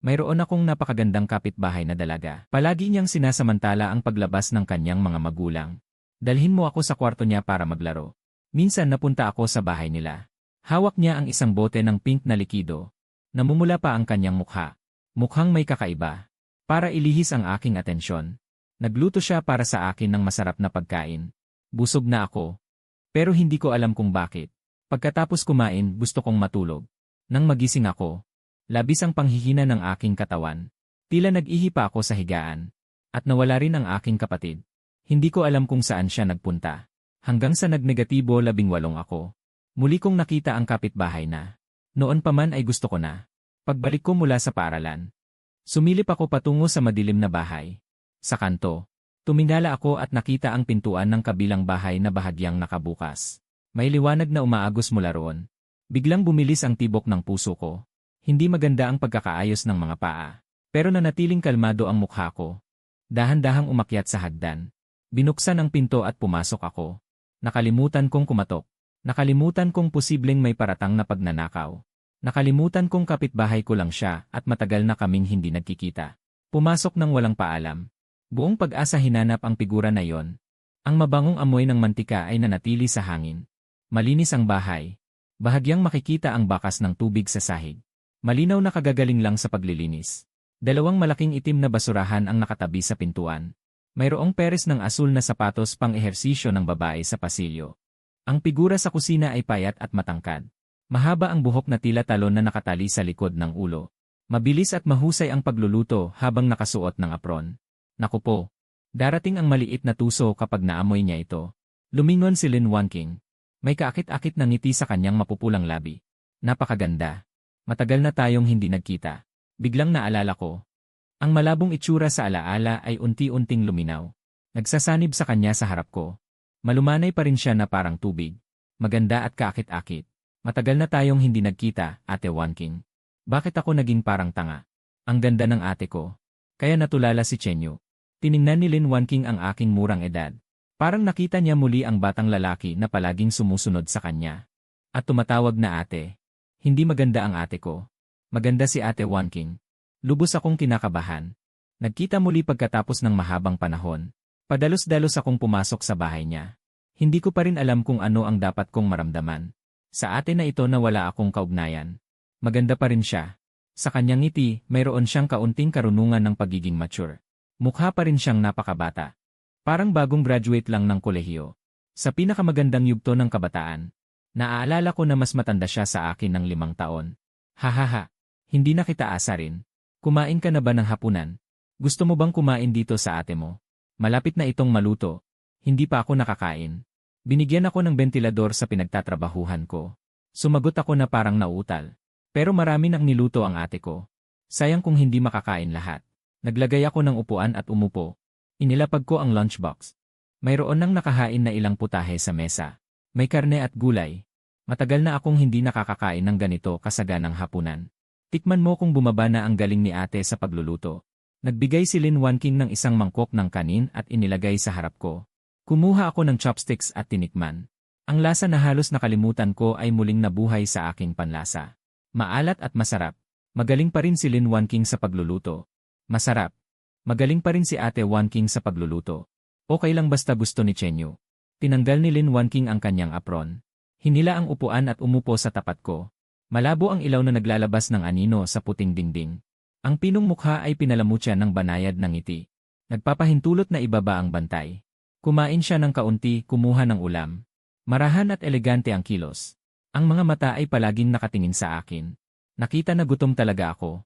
Mayroon akong napakagandang kapitbahay na dalaga. Palagi niyang sinasamantala ang paglabas ng kanyang mga magulang. Dalhin mo ako sa kwarto niya para maglaro. Minsan napunta ako sa bahay nila. Hawak niya ang isang bote ng pink na likido. Namumula pa ang kanyang mukha. Mukhang may kakaiba. Para ilihis ang aking atensyon. Nagluto siya para sa akin ng masarap na pagkain. Busog na ako. Pero hindi ko alam kung bakit. Pagkatapos kumain, gusto kong matulog. Nang magising ako, labis ang panghihina ng aking katawan. Tila nag-ihi pa ako sa higaan. At nawala rin ang aking kapatid. Hindi ko alam kung saan siya nagpunta. Hanggang sa nagnegatibo 18 ako. Muli kong nakita ang kapitbahay na. Noon pa man ay gusto ko na. Pagbalik ko mula sa paaralan. Sumilip ako patungo sa madilim na bahay. Sa kanto, tumingala ako at nakita ang pintuan ng kabilang bahay na bahagyang nakabukas. May liwanag na umaagos mula roon. Biglang bumilis ang tibok ng puso ko. Hindi maganda ang pagkakaayos ng mga paa. Pero nanatiling kalmado ang mukha ko. Dahan-dahang umakyat sa hagdan. Binuksan ang pinto at pumasok ako. Nakalimutan kong kumatok. Nakalimutan kong posibleng may paratang na pagnanakaw. Nakalimutan kong kapitbahay ko lang siya at matagal na kaming hindi nagkikita. Pumasok nang walang paalam. Buong pag-asa hinanap ang figura na yon. Ang mabangong amoy ng mantika ay nanatili sa hangin. Malinis ang bahay. Bahagyang makikita ang bakas ng tubig sa sahig. Malinaw na kagagaling lang sa paglilinis. Dalawang malaking itim na basurahan ang nakatabi sa pintuan. Mayroong peres ng asul na sapatos pang ehersisyo ng babae sa pasilyo. Ang figura sa kusina ay payat at matangkad. Mahaba ang buhok na tila talon na nakatali sa likod ng ulo. Mabilis at mahusay ang pagluluto habang nakasuot ng apron. Naku po, darating ang maliit na tuso kapag naamoy niya ito. Lumingon si Lin Wanking. May kaakit-akit na ngiti sa kanyang mapupulang labi. Napakaganda. Matagal na tayong hindi nagkita. Biglang naalala ko. Ang malabong itsura sa alaala ay unti-unting luminaw. Nagsasanib sa kanya sa harap ko. Malumanay pa rin siya na parang tubig. Maganda at kaakit-akit. Matagal na tayong hindi nagkita, Ate Wanking. Bakit ako naging parang tanga? Ang ganda ng ate ko. Kaya natulala si Chenyo. Tiningnan ni Lin Wanking ang aking murang edad. Parang nakita niya muli ang batang lalaki na palaging sumusunod sa kanya. At tumatawag na ate. Hindi maganda ang ate ko. Maganda si Ate Wanking. Lubos akong kinakabahan. Nagkita muli pagkatapos ng mahabang panahon. Padalos-dalos akong pumasok sa bahay niya. Hindi ko pa rin alam kung ano ang dapat kong maramdaman. Sa ate na ito na wala akong kaugnayan. Maganda pa rin siya. Sa kanyang ngiti, mayroon siyang kaunting karunungan ng pagiging mature. Mukha pa rin siyang napakabata. Parang bagong graduate lang ng kolehiyo. Sa pinakamagandang yugto ng kabataan. Naaalala ko na mas matanda siya sa akin ng 5 taon. Hahaha. Hindi na kita asarin. Kumain ka na ba ng hapunan? Gusto mo bang kumain dito sa ate mo? Malapit na itong maluto. Hindi pa ako nakakain. Binigyan ako ng bentilador sa pinagtatrabahuhan ko. Sumagot ako na parang nauutal. Pero marami nang niluto ang ate ko. Sayang kung hindi makakain lahat. Naglagay ako ng upuan at umupo. Inilapag ko ang lunchbox. Mayroon nang nakahain na ilang putahe sa mesa. May karne at gulay. Matagal na akong hindi nakakakain ng ganito kasaganang hapunan. Tikman mo kung bumaba na ang galing ni ate sa pagluluto. Nagbigay si Lin Wanking ng isang mangkok ng kanin at inilagay sa harap ko. Kumuha ako ng chopsticks at tinikman. Ang lasa na halos nakalimutan ko ay muling nabuhay sa aking panlasa. Maalat at masarap. Magaling pa rin si Lin Wanking sa pagluluto. Masarap. Magaling pa rin si Ate Wanking sa pagluluto. Okay lang basta gusto ni Chenyo. Tinanggal ni Lin Wanking ang kanyang apron. Hinila ang upuan at umupo sa tapat ko. Malabo ang ilaw na naglalabas ng anino sa puting dingding. Ang pinong mukha ay pinalamutya ng banayad ng ngiti. Nagpapahintulot na ibaba ang bantay. Kumain siya ng kaunti, kumuha ng ulam. Marahan at elegante ang kilos. Ang mga mata ay palaging nakatingin sa akin. Nakita na gutom talaga ako.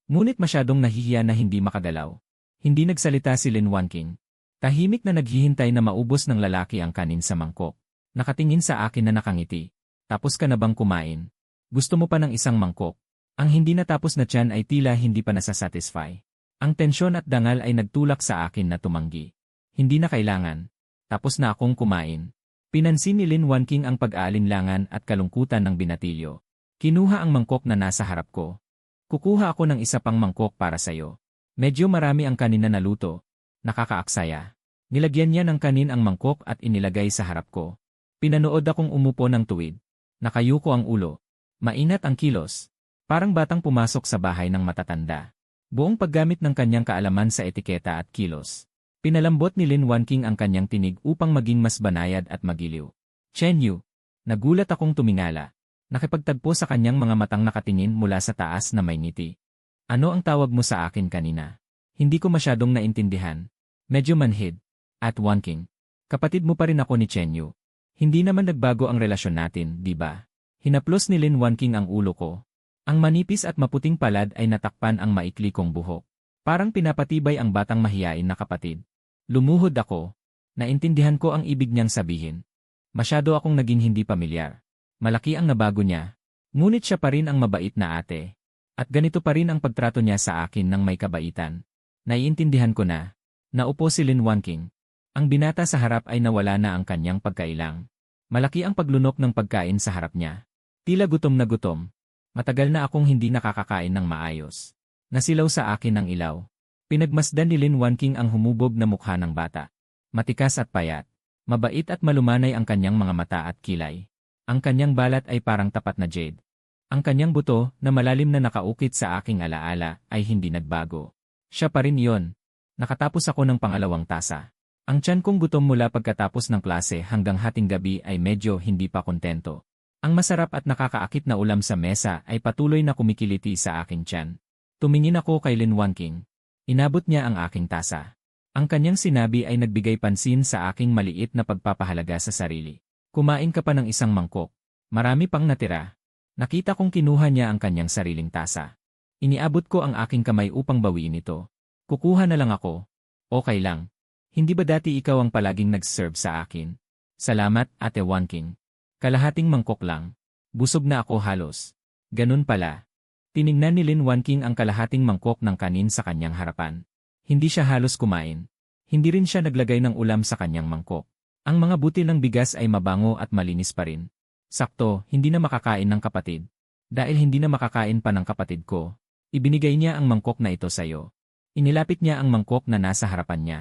Ngunit masyadong nahihiya na hindi makagalaw. Hindi nagsalita si Lin Wanking. Tahimik na naghihintay na maubos ng lalaki ang kanin sa mangkok. Nakatingin sa akin na nakangiti. Tapos ka na bang kumain? Gusto mo pa ng isang mangkok? Ang hindi natapos na tiyan ay tila hindi pa nasasatisfy. Ang tensyon at dangal ay nagtulak sa akin na tumanggi. Hindi na kailangan. Tapos na akong kumain. Pinansin ni Lin Wanking ang pag-aalinlangan at kalungkutan ng binatilyo. Kinuha ang mangkok na nasa harap ko. Kukuha ako ng isa pang mangkok para sayo. Medyo marami ang kanin na naluto. Nakakaaksaya. Nilagyan niya ng kanin ang mangkok at inilagay sa harap ko. Pinanood akong umupo ng tuwid. Nakayuko ang ulo. Mainat ang kilos. Parang batang pumasok sa bahay ng matatanda. Buong paggamit ng kanyang kaalaman sa etiketa at kilos. Pinalambot ni Lin Wanqing ang kanyang tinig upang maging mas banayad at magiliw. Chen Yu. Nagulat akong tumingala. Nakipagtagpo sa kanyang mga matang nakatingin mula sa taas na may ngiti. Ano ang tawag mo sa akin kanina? Hindi ko masyadong naintindihan. Medyo manhid. At Wanqing. Kapatid mo pa rin ako ni Chen Yu. Hindi naman nagbago ang relasyon natin, di ba? Hinaplos ni Lin Wanqing ang ulo ko. Ang manipis at maputing palad ay natakpan ang maikli kong buhok. Parang pinapatibay ang batang mahiyain na kapatid. Lumuhod ako. Naintindihan ko ang ibig niyang sabihin. Masyado akong naging hindi pamilyar. Malaki ang nabago niya. Ngunit siya pa rin ang mabait na ate. At ganito pa rin ang pagtrato niya sa akin ng may kabaitan. Naiintindihan ko na. Naupo si Lin Wanqing. Ang binata sa harap ay nawala na ang kanyang pagkailang. Malaki ang paglunok ng pagkain sa harap niya. Tila gutom na gutom. Matagal na akong hindi nakakakain ng maayos. Nasilaw sa akin ang ilaw. Pinagmasdan ni Lin Wanqing ang humubog na mukha ng bata. Matikas at payat. Mabait at malumanay ang kanyang mga mata at kilay. Ang kanyang balat ay parang tapat na jade. Ang kanyang buto, na malalim na nakaukit sa aking alaala, ay hindi nagbago. Siya pa rin iyon. Nakatapos ako ng pangalawang tasa. Ang tiyan kong gutom mula pagkatapos ng klase hanggang hating gabi ay medyo hindi pa kontento. Ang masarap at nakakaakit na ulam sa mesa ay patuloy na kumikiliti sa aking tiyan. Tumingin ako kay Lin Wanqing. Inabot niya ang aking tasa. Ang kanyang sinabi ay nagbigay pansin sa aking maliit na pagpapahalaga sa sarili. Kumain ka pa ng isang mangkok. Marami pang natira. Nakita kong kinuha niya ang kanyang sariling tasa. Iniabot ko ang aking kamay upang bawiin ito. Kukuha na lang ako. Okay lang. Hindi ba dati ikaw ang palaging nag-serve sa akin? Salamat, Ate Wanqing. Kalahating mangkok lang. Busog na ako halos. Ganun pala. Tiningnan ni Lin Wanqing ang kalahating mangkok ng kanin sa kanyang harapan. Hindi siya halos kumain. Hindi rin siya naglagay ng ulam sa kanyang mangkok. Ang mga butil ng bigas ay mabango at malinis pa rin. Sakto, hindi na makakain ng kapatid. Dahil hindi na makakain pa ng kapatid ko, ibinigay niya ang mangkok na ito sa'yo. Inilapit niya ang mangkok na nasa harapan niya.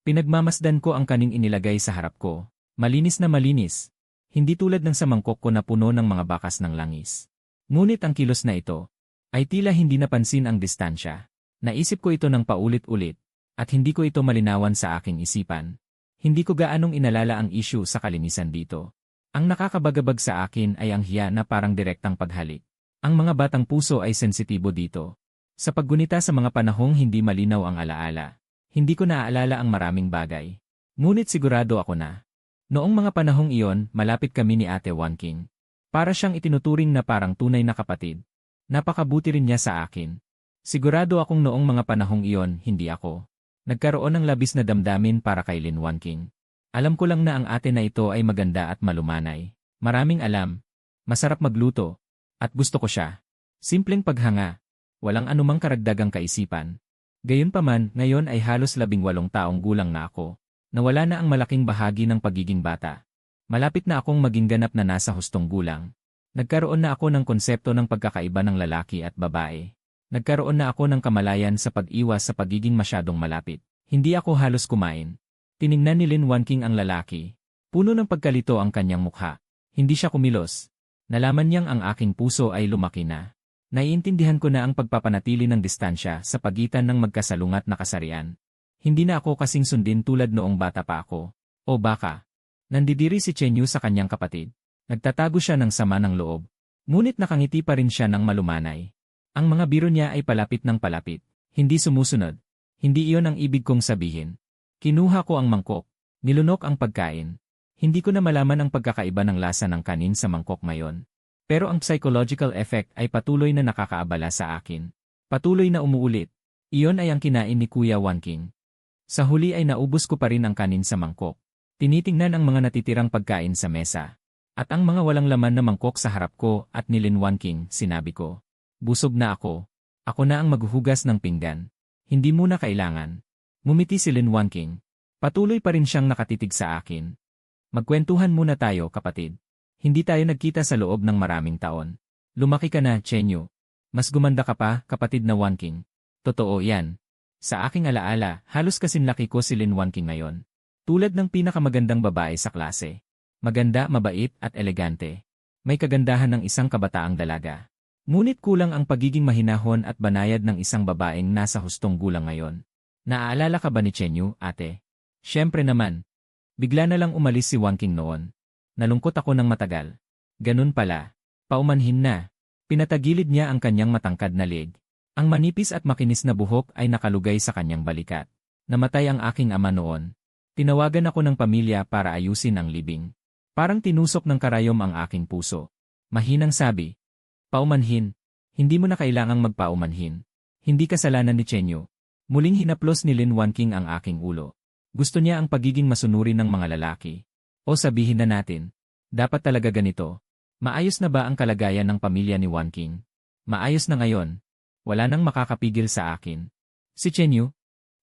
Pinagmamasdan ko ang kaning inilagay sa harap ko. Malinis na malinis. Hindi tulad ng sa mangkok ko na puno ng mga bakas ng langis. Ngunit ang kilos na ito ay tila hindi napansin ang distansya. Naisip ko ito ng paulit-ulit, at hindi ko ito malinawan sa aking isipan. Hindi ko gaanong inalala ang issue sa kalinisan dito. Ang nakakabagabag sa akin ay ang hiya na parang direktang paghalik. Ang mga batang puso ay sensitibo dito. Sa paggunita sa mga panahong hindi malinaw ang alaala, hindi ko naaalala ang maraming bagay. Ngunit sigurado ako na. Noong mga panahong iyon, malapit kami ni Ate Wanqing. Para siyang itinuturing na parang tunay na kapatid. Napakabuti rin niya sa akin. Sigurado akong noong mga panahong iyon, hindi ako nagkaroon ng labis na damdamin para kay Lin Wanqing. Alam ko lang na ang ate na ito ay maganda at malumanay. Maraming alam. Masarap magluto. At gusto ko siya. Simpleng paghanga. Walang anumang karagdagang kaisipan. Gayunpaman, ngayon ay halos 18 taong gulang na ako. Nawala na ang malaking bahagi ng pagiging bata. Malapit na akong maging ganap na nasa hustong gulang. Nagkaroon na ako ng konsepto ng pagkakaiba ng lalaki at babae. Nagkaroon na ako ng kamalayan sa pag-iwas sa pagiging masyadong malapit. Hindi ako halos kumain. Tiningnan ni Lin Wanqing ang lalaki. Puno ng pagkalito ang kanyang mukha. Hindi siya kumilos. Nalaman niyang ang aking puso ay lumaki na. Naiintindihan ko na ang pagpapanatili ng distansya sa pagitan ng magkasalungat na kasarian. Hindi na ako kasing sundin tulad noong bata pa ako. O baka, nandidiri si Chen Yu sa kanyang kapatid. Nagtatago siya ng sama ng loob. Ngunit nakangiti pa rin siya ng malumanay. Ang mga biro niya ay palapit ng palapit. Hindi sumusunod. Hindi iyon ang ibig kong sabihin. Kinuha ko ang mangkok. Nilunok ang pagkain. Hindi ko na malaman ang pagkakaiba ng lasa ng kanin sa mangkok ngayon. Pero ang psychological effect ay patuloy na nakakaabala sa akin. Patuloy na umuulit. Iyon ay ang kinain ni Kuya Wanqing. Sa huli ay naubos ko pa rin ang kanin sa mangkok. Tinitingnan ang mga natitirang pagkain sa mesa. At ang mga walang laman na mangkok sa harap ko at ni Lin Wanqing, sinabi ko. Busog na ako. Ako na ang maghuhugas ng pinggan. Hindi mo na kailangan. Ngumiti si Lin Wanqing. Patuloy pa rin siyang nakatitig sa akin. Magkwentuhan muna tayo, kapatid. Hindi tayo nagkita sa loob ng maraming taon. Lumaki ka na, Chen Yu. Mas gumanda ka pa, kapatid na Wanqing. Totoo yan. Sa aking alaala, halos kasing laki ko si Lin Wanqing ngayon. Tulad ng pinakamagandang babae sa klase. Maganda, mabait, at elegante. May kagandahan ng isang kabataang dalaga. Ngunit kulang ang pagiging mahinahon at banayad ng isang babaeng nasa hustong gulang ngayon. Naaalala ka ba ni Chenyu, ate? Siyempre naman. Bigla na lang umalis si Wang Qing noon. Nalungkot ako ng matagal. Ganun pala. Paumanhin na. Pinatagilid niya ang kanyang matangkad na leg. Ang manipis at makinis na buhok ay nakalugay sa kanyang balikat. Namatay ang aking ama noon. Tinawagan ako ng pamilya para ayusin ang libing. Parang tinusok ng karayom ang aking puso. Mahinang sabi, paumanhin. Hindi mo na kailangang magpaumanhin. Hindi kasalanan ni Chenyu. Muling hinaplos ni Lin Wanqing ang aking ulo. Gusto niya ang pagiging masunuri ng mga lalaki. O sabihin na natin, dapat talaga ganito. Maayos na ba ang kalagayan ng pamilya ni Wanqing? Maayos na ngayon. Wala nang makakapigil sa akin. Si Chenyu?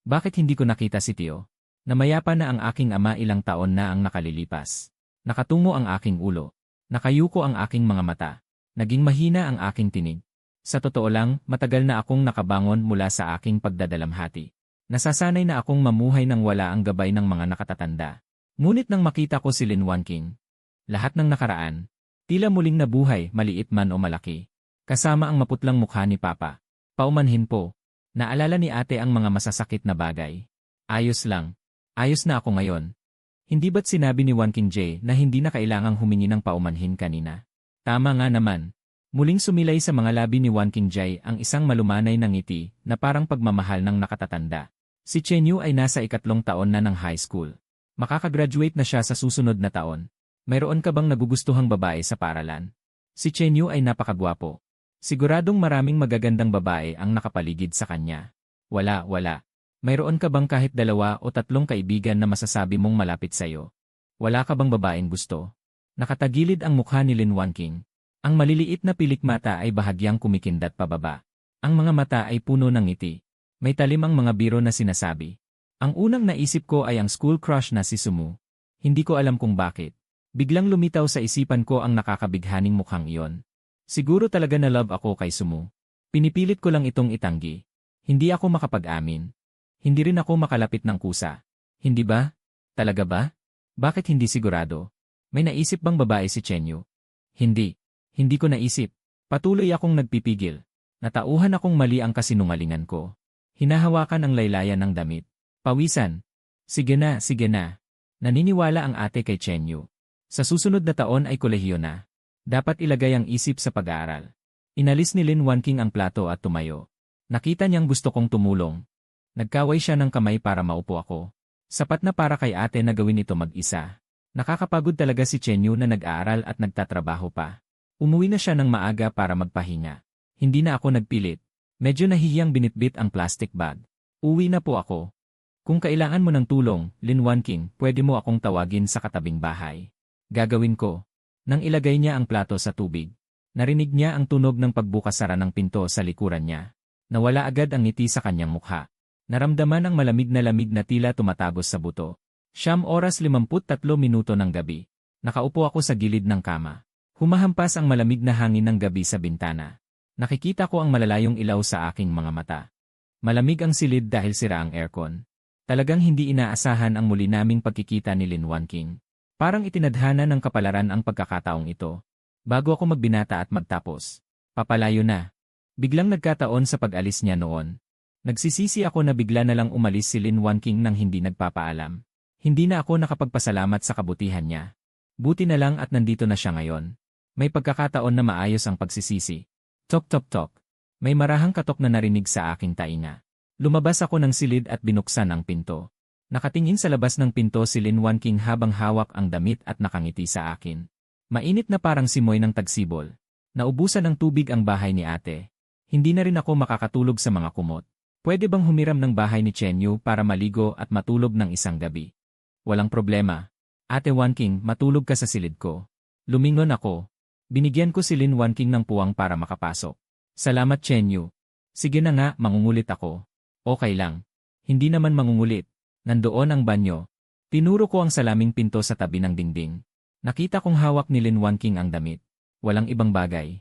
Bakit hindi ko nakita si Tio? Namayapa na ang aking ama, ilang taon na ang nakalilipas. Nakatungo ang aking ulo. Nakayuko ang aking mga mata. Naging mahina ang aking tinig. Sa totoo lang, matagal na akong nakabangon mula sa aking pagdadalamhati. Nasasanay na akong mamuhay nang wala ang gabay ng mga nakatatanda. Ngunit nang makita ko si Lin Wanqing, lahat ng nakaraan, tila muling nabuhay, maliit man o malaki. Kasama ang maputlang mukha ni Papa. Paumanhin po. Naalala ni ate ang mga masasakit na bagay. Ayos lang. Ayos na ako ngayon. Hindi ba't sinabi ni Wanqing J na hindi na kailangang humingi ng paumanhin kanina? Tama nga naman. Muling sumilay sa mga labi ni Wanqing J ang isang malumanay na ngiti na parang pagmamahal ng nakatatanda. Si Chenyu ay nasa 3 taon na ng high school. Makakagraduate na siya sa susunod na taon. Mayroon ka bang nagugustuhang babae sa paaralan? Si Chenyu ay napakagwapo. Siguradong maraming magagandang babae ang nakapaligid sa kanya. Wala. Mayroon ka bang kahit 2 o 3 kaibigan na masasabi mong malapit sa'yo? Wala ka bang babaeng gusto? Nakatagilid ang mukha ni Lin Wanqing. Ang maliliit na pilik mata ay bahagyang kumikindat pababa. Ang mga mata ay puno ng ngiti. May talim ang mga biro na sinasabi. Ang unang naisip ko ay ang school crush na si Sumu. Hindi ko alam kung bakit. Biglang lumitaw sa isipan ko ang nakakabighaning mukhang iyon. Siguro talaga na love ako kay Sumu. Pinipilit ko lang itong itanggi. Hindi ako makapag-amin. Hindi rin ako makalapit ng kusa. Hindi ba? Talaga ba? Bakit hindi sigurado? May naisip bang babae si Chenyu? Hindi. Hindi ko naisip. Patuloy akong nagpipigil. Natauhan akong mali ang kasinungalingan ko. Hinahawakan ang laylayan ng damit. Pawisan. Sige na. Naniniwala ang ate kay Chenyu. Sa susunod na taon ay kolehiyo na. Dapat ilagay ang isip sa pag-aaral. Inalis ni Lin Wanqing ang plato at tumayo. Nakita niyang gusto kong tumulong. Nagkaway siya ng kamay para maupo ako. Sapat na para kay ate na gawin ito mag-isa. Nakakapagod talaga si Chenyu na nag-aaral at nagtatrabaho pa. Umuwi na siya ng maaga para magpahinga. Hindi na ako nagpilit. Medyo nahihiyang binitbit ang plastic bag. Uwi na po ako. Kung kailangan mo ng tulong, Lin Wanqing, pwede mo akong tawagin sa katabing bahay. Gagawin ko. Nang ilagay niya ang plato sa tubig, narinig niya ang tunog ng pagbukas-sara ng pinto sa likuran niya. Nawala agad ang ngiti sa kanyang mukha. Naramdaman ang malamig na tila tumatagos sa buto. 9:53 ng gabi. Nakaupo ako sa gilid ng kama. Humahampas ang malamig na hangin ng gabi sa bintana. Nakikita ko ang malalayong ilaw sa aking mga mata. Malamig ang silid dahil sira ang aircon. Talagang hindi inaasahan ang muli naming pagkikita ni Lin Wanqing. Parang itinadhana ng kapalaran ang pagkakataong ito. Bago ako magbinata at magtapos. Papalayo na. Biglang nagkataon sa pag-alis niya noon. Nagsisisi ako na bigla na lang umalis si Lin Wanqing nang hindi nagpapaalam. Hindi na ako nakapagpasalamat sa kabutihan niya. Buti na lang at nandito na siya ngayon. May pagkakataon na maayos ang pagsisisi. Tok. May marahang katok na narinig sa aking tainga. Lumabas ako ng silid at binuksan ang pinto. Nakatingin sa labas ng pinto si Lin Wanqing habang hawak ang damit at nakangiti sa akin. Mainit na parang simoy ng tagsibol. Naubusan ng tubig ang bahay ni ate. Hindi na rin ako makakatulog sa mga kumot. Pwede bang humiram ng bahay ni Chenyu para maligo at matulog ng isang gabi? Walang problema. Ate Wanqing, matulog ka sa silid ko. Lumingon ako. Binigyan ko si Lin Wanqing ng puwang para makapasok. Salamat Chenyu. Sige na nga, mangungulit ako. Okay lang. Hindi naman mangungulit. Nandoon ang banyo. Tinuro ko ang salaming pinto sa tabi ng dingding. Nakita kong hawak ni Lin Wanqing ang damit. Walang ibang bagay.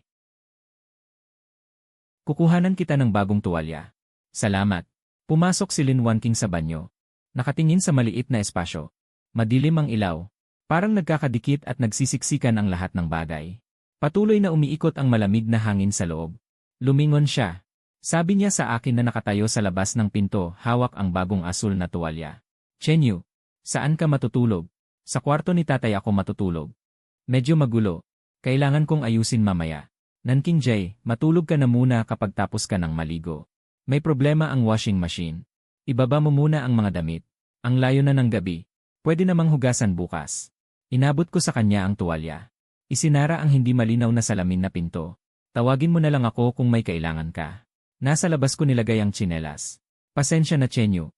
Kukuhanan kita ng bagong tuwalya. Salamat. Pumasok si Lin Wanqing sa banyo. Nakatingin sa maliit na espasyo. Madilim ang ilaw. Parang nagkakadikit at nagsisiksikan ang lahat ng bagay. Patuloy na umiikot ang malamig na hangin sa loob. Lumingon siya. Sabi niya sa akin na nakatayo sa labas ng pinto, hawak ang bagong asul na tuwalya. Chenyu, saan ka matutulog? Sa kwarto ni tatay ako matutulog. Medyo magulo. Kailangan kong ayusin mamaya. Nanking Jay, matulog ka na muna kapag tapos ka ng maligo. May problema ang washing machine. Ibaba mo muna ang mga damit. Ang layo na ng gabi. Pwede namang hugasan bukas. Inabot ko sa kanya ang tuwalya. Isinara ang hindi malinaw na salamin na pinto. Tawagin mo na lang ako kung may kailangan ka. Nasa labas ko nilagay ang tsinelas. Pasensya na Chenyu.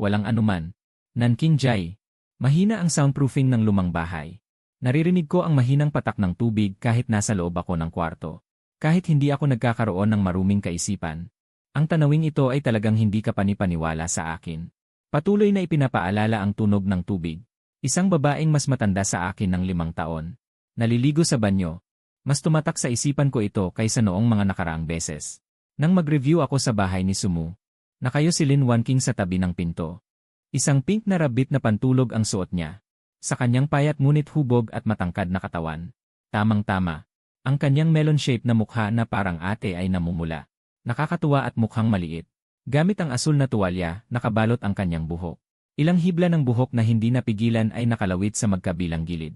Walang anuman. Nanking Jay. Mahina ang soundproofing ng lumang bahay. Naririnig ko ang mahinang patak ng tubig kahit nasa loob ako ng kwarto. Kahit hindi ako nagkakaroon ng maruming kaisipan. Ang tanawing ito ay talagang hindi ka panipaniwala sa akin. Patuloy na ipinapaalala ang tunog ng tubig. Isang babaeng mas matanda sa akin ng 5 taon. Naliligo sa banyo. Mas tumatak sa isipan ko ito kaysa noong mga nakaraang beses. Nang mag-review ako sa bahay ni Sumu, nakayo si Lin Wanking sa tabi ng pinto. Isang pink na rabbit na pantulog ang suot niya. Sa kanyang payat ngunit hubog at matangkad na katawan. Tamang-tama. Ang kanyang melon-shaped na mukha na parang ate ay namumula. Nakakatuwa at mukhang maliit. Gamit ang asul na tuwalya, nakabalot ang kanyang buhok. Ilang hibla ng buhok na hindi napigilan ay nakalawit sa magkabilang gilid.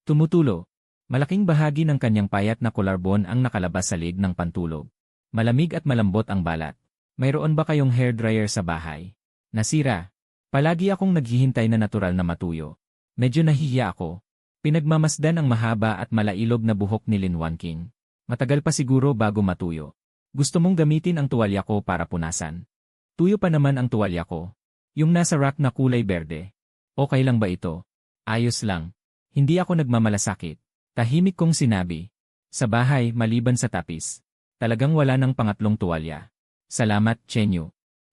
Tumutulo. Malaking bahagi ng kanyang payat na collarbone ang nakalabas sa leg ng pantulog. Malamig at malambot ang balat. Mayroon ba kayong hairdryer sa bahay? Nasira. Palagi akong naghihintay na natural na matuyo. Medyo nahihiya ako. Pinagmamasdan ang mahaba at malailog na buhok ni Lin Wanking. Matagal pa siguro bago matuyo. Gusto mong gamitin ang tuwalya ko para punasan. Tuyo pa naman ang tuwalya ko. Yung nasa rack na kulay berde. Okay lang ba ito? Ayos lang. Hindi ako nagmamalasakit. Tahimik kong sinabi. Sa bahay, maliban sa tapis. Talagang wala ng pangatlong tuwalya. Salamat, Chenyu.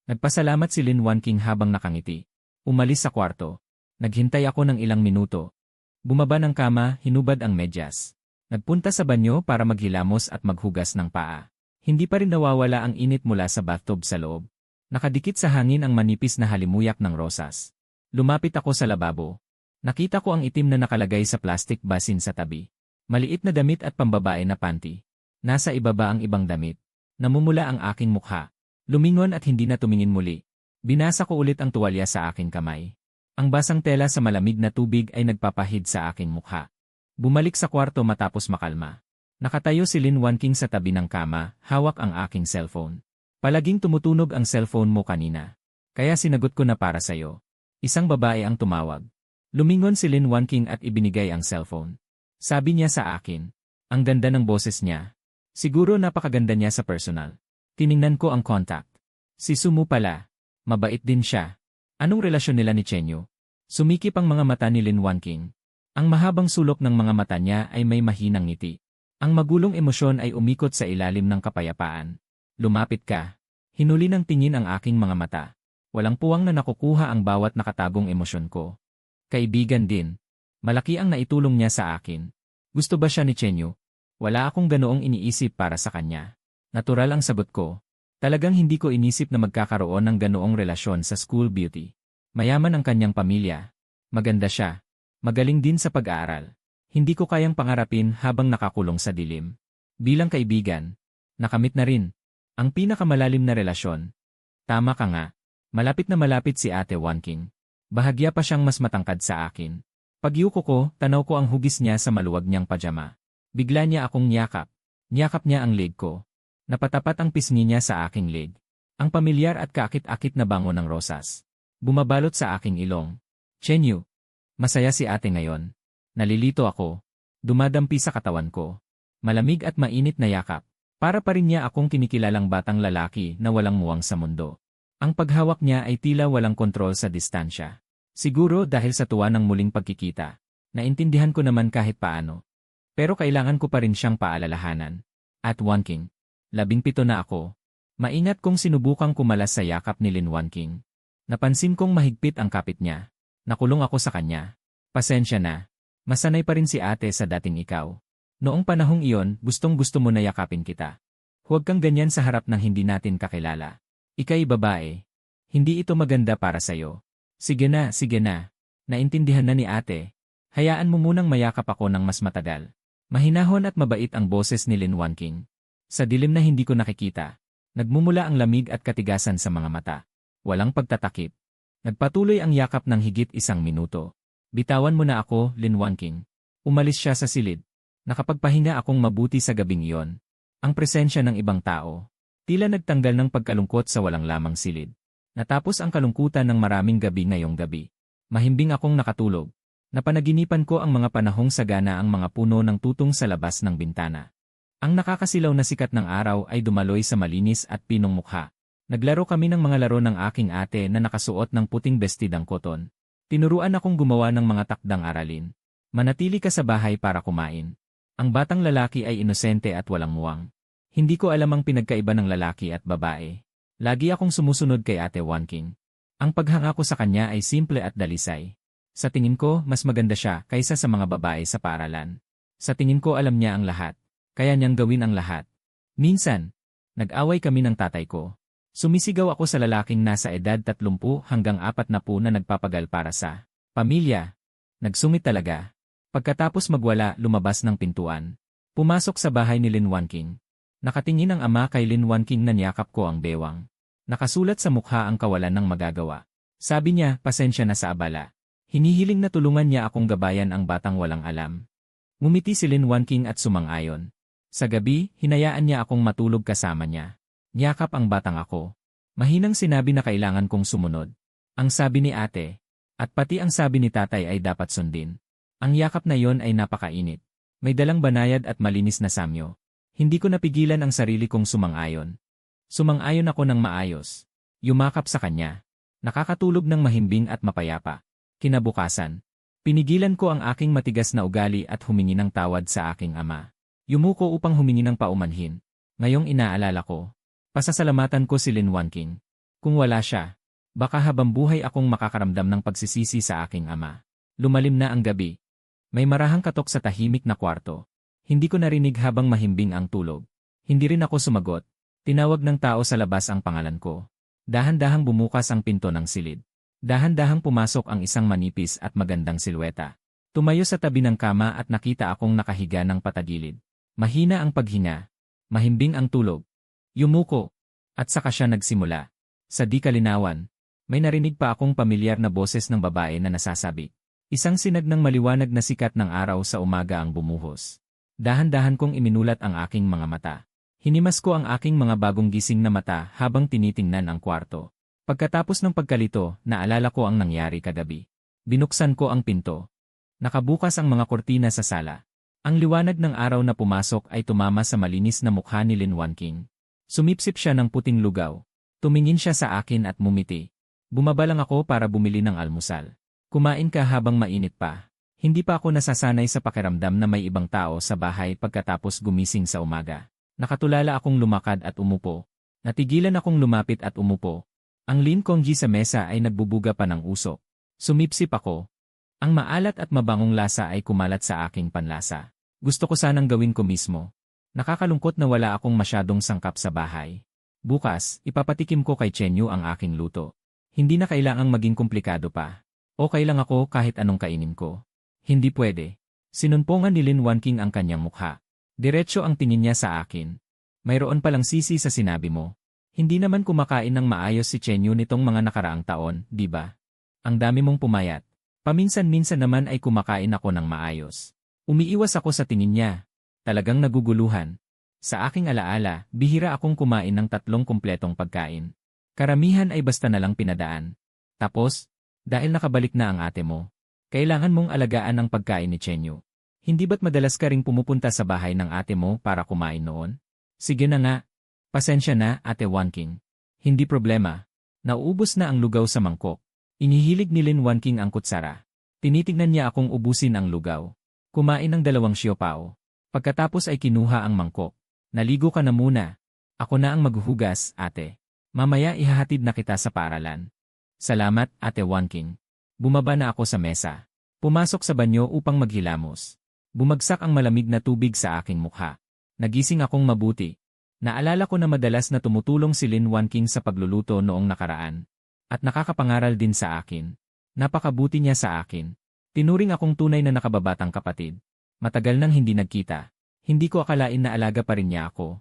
Nagpasalamat si Lin Wanking habang nakangiti. Umalis sa kwarto. Naghintay ako ng ilang minuto. Bumaba ng kama, hinubad ang medyas. Nagpunta sa banyo para maghilamos at maghugas ng paa. Hindi pa rin nawawala ang init mula sa bathtub sa loob. Nakadikit sa hangin ang manipis na halimuyak ng rosas. Lumapit ako sa lababo. Nakita ko ang itim na nakalagay sa plastic basin sa tabi. Maliit na damit at pambabae na panty. Nasa ibaba ang ibang damit. Namumula ang aking mukha. Lumingon at hindi na tumingin muli. Binasa ko ulit ang tuwalya sa aking kamay. Ang basang tela sa malamig na tubig ay nagpapahid sa aking mukha. Bumalik sa kwarto matapos makalma. Nakatayo si Lin Wanking sa tabi ng kama, hawak ang aking cellphone. Palaging tumutunog ang cellphone mo kanina. Kaya sinagot ko na para sayo. Isang babae ang tumawag. Lumingon si Lin Wanking at ibinigay ang cellphone. Sabi niya sa akin. Ang ganda ng boses niya. Siguro napakaganda niya sa personal. Tiningnan ko ang contact. Si Sumu pala. Mabait din siya. Anong relasyon nila ni Chenyu? Sumikip ang mga mata ni Lin Wanking. Ang mahabang sulok ng mga mata niya ay may mahinang ngiti. Ang magulong emosyon ay umikot sa ilalim ng kapayapaan. Lumapit ka. Hinuli ng tingin ang aking mga mata. Walang puwang na nakukuha ang bawat nakatagong emosyon ko. Kaibigan din. Malaki ang naitulong niya sa akin. Gusto ba siya ni Chenyu? Wala akong ganoong iniisip para sa kanya. Natural ang sagot ko. Talagang hindi ko inisip na magkakaroon ng ganoong relasyon sa school beauty. Mayaman ang kanyang pamilya. Maganda siya. Magaling din sa pag-aaral. Hindi ko kayang pangarapin habang nakakulong sa dilim. Bilang kaibigan, nakamit na rin. Ang pinakamalalim na relasyon. Tama ka nga. Malapit na malapit si Ate Wanking. Bahagya pa siyang mas matangkad sa akin. Pagyuko ko, tanaw ko ang hugis niya sa maluwag niyang pajama. Bigla niya akong niyakap. Niyakap niya ang leg ko. Napatapat ang pisngi niya sa aking leg. Ang pamilyar at kaakit-akit na bango ng rosas. Bumabalot sa aking ilong. Chenyu. Masaya si ate ngayon. Nalilito ako. Dumadampi sa katawan ko. Malamig at mainit na yakap. Para pa rin niya akong kinikilalang batang lalaki na walang muwang sa mundo. Ang paghawak niya ay tila walang kontrol sa distansya. Siguro dahil sa tuwa ng muling pagkikita. Naintindihan ko naman kahit paano. Pero kailangan ko pa rin siyang paalalahanan. At Wanking. 17 na ako. Maingat kong sinubukang kumalas sa yakap ni Lin Wanking. Napansin kong mahigpit ang kapit niya. Nakulong ako sa kanya. Pasensya na. Masanay pa rin si ate sa dating ikaw. Noong panahong iyon, gustong-gusto mo na yakapin kita. Huwag kang ganyan sa harap ng hindi natin kakilala. Ika'y babae. Hindi ito maganda para sa'yo. Sige na, sige na. Naintindihan na ni ate. Hayaan mo munang mayakap ako ng mas matagal. Mahinahon at mabait ang boses ni Lin Wanking. Sa dilim na hindi ko nakikita, nagmumula ang lamig at katigasan sa mga mata. Walang pagtatakip. Nagpatuloy ang yakap ng higit 1 minuto. Bitawan mo na ako, Lin Wanking. Umalis siya sa silid. Nakapagpahinga akong mabuti sa gabing iyon. Ang presensya ng ibang tao. Tila nagtanggal ng pagkalungkot sa walang lamang silid. Natapos ang kalungkutan ng maraming gabi ngayong gabi. Mahimbing akong nakatulog. Napanaginipan ko ang mga panahong sagana ang mga puno ng tutong sa labas ng bintana. Ang nakakasilaw na sikat ng araw ay dumaloy sa malinis at pinong mukha. Naglaro kami ng mga laro ng aking ate na nakasuot ng puting bestidang koton. Tinuruan akong gumawa ng mga takdang aralin. Manatili ka sa bahay para kumain. Ang batang lalaki ay inosente at walang muwang. Hindi ko alam ang pinagkaiba ng lalaki at babae. Lagi akong sumusunod kay Ate Wanking. Ang paghanga ko sa kanya ay simple at dalisay. Sa tingin ko, mas maganda siya kaysa sa mga babae sa paaralan. Sa tingin ko alam niya ang lahat. Kaya niyang gawin ang lahat. Minsan, nag-away kami ng tatay ko. Sumisigaw ako sa lalaking nasa edad 30 hanggang 40 na nagpapagal para sa pamilya. Nagsungit talaga. Pagkatapos magwala, lumabas ng pintuan. Pumasok sa bahay ni Lin Wanking. Nakatingin ang ama kay Lin Wanking na niyakap ko ang bewang. Nakasulat sa mukha ang kawalan ng magagawa. Sabi niya, pasensya na sa abala. Hinihiling na tulungan niya akong gabayan ang batang walang alam. Ngumiti si Lin Wanking at sumang-ayon. Sa gabi, hinayaan niya akong matulog kasama niya. Niyakap ang batang ako. Mahinang sinabi na kailangan kong sumunod. Ang sabi ni ate, at pati ang sabi ni tatay ay dapat sundin. Ang yakap na yon ay napakainit. May dalang banayad at malinis na samyo. Hindi ko napigilan ang sarili kong sumang-ayon. Sumang-ayon ako ng maayos. Yumakap sa kanya. Nakakatulog ng mahimbing at mapayapa. Kinabukasan, pinigilan ko ang aking matigas na ugali at humingi ng tawad sa aking ama. Yumuko upang humingi ng paumanhin. Ngayong inaalala ko, pasasalamatan ko si Lin Wanking. Kung wala siya, baka habang buhay akong makakaramdam ng pagsisisi sa aking ama. Lumalim na ang gabi. May marahang katok sa tahimik na kwarto. Hindi ko narinig habang mahimbing ang tulog. Hindi rin ako sumagot. Tinawag ng tao sa labas ang pangalan ko. Dahan-dahang bumukas ang pinto ng silid. Dahan-dahang pumasok ang isang manipis at magandang silweta. Tumayo sa tabi ng kama at nakita akong nakahiga ng patagilid. Mahina ang paghinga. Mahimbing ang tulog. Yumuko. At saka siya nagsimula. Sa di kalinawan, may narinig pa akong pamilyar na boses ng babae na nasasabi. Isang sinag ng maliwanag na sikat ng araw sa umaga ang bumuhos. Dahan-dahan kong iminulat ang aking mga mata. Hinimas ko ang aking mga bagong gising na mata habang tinitingnan ang kwarto. Pagkatapos ng pagkalito, naalala ko ang nangyari kagabi. Binuksan ko ang pinto. Nakabukas ang mga kortina sa sala. Ang liwanag ng araw na pumasok ay tumama sa malinis na mukha ni Lin Wanking. Sumipsip siya ng puting lugaw. Tumingin siya sa akin at mumiti. Bumaba lang ako para bumili ng almusal. Kumain ka habang mainit pa. Hindi pa ako nasasanay sa pakiramdam na may ibang tao sa bahay pagkatapos gumising sa umaga. Nakatulala akong lumakad at umupo. Natigilan akong lumapit at umupo. Ang Lin Kongji sa mesa ay nagbubuga pa ng usok. Sumipsip ako. Ang maalat at mabangong lasa ay kumalat sa aking panlasa. Gusto ko sanang gawin ko mismo. Nakakalungkot na wala akong masyadong sangkap sa bahay. Bukas, ipapatikim ko kay Chenyu ang aking luto. Hindi na kailangang maging komplikado pa. Okay lang ako kahit anong kainin ko. Hindi pwede. Sinunpongan ni Lin Wanking ang kanyang mukha. Diretso ang tingin niya sa akin. Mayroon palang sisi sa sinabi mo. Hindi naman kumakain ng maayos si Chenyu nitong mga nakaraang taon, di ba? Ang dami mong pumayat. Paminsan-minsan naman ay kumakain ako ng maayos. Umiiwas ako sa tingin niya. Talagang naguguluhan. Sa aking alaala, bihira akong kumain ng 3 kumpletong pagkain. Karamihan ay basta na lang pinadaan. Tapos, dahil nakabalik na ang ate mo, kailangan mong alagaan ang pagkain ni Chenyu. Hindi ba't madalas ka ring pumupunta sa bahay ng ate mo para kumain noon? Sige na nga. Pasensya na, Ate Wanking. Hindi problema. Nauubos na ang lugaw sa mangkok. Inihilig ni Lin Wanking ang kutsara. Tinitignan niya akong ubusin ang lugaw. Kumain ng 2 siopao. Pagkatapos ay kinuha ang mangkok. Naligo ka na muna. Ako na ang maghuhugas, ate. Mamaya ihahatid na kita sa paaralan. Salamat, Ate Wanking. Bumaba na ako sa mesa. Pumasok sa banyo upang maghilamos. Bumagsak ang malamig na tubig sa aking mukha. Nagising akong mabuti. Naalala ko na madalas na tumutulong si Lin Wanking sa pagluluto noong nakaraan. At nakakapangaral din sa akin. Napakabuti niya sa akin. Tinuring akong tunay na nakababatang kapatid. Matagal nang hindi nagkita. Hindi ko akalain na alaga pa rin niya ako.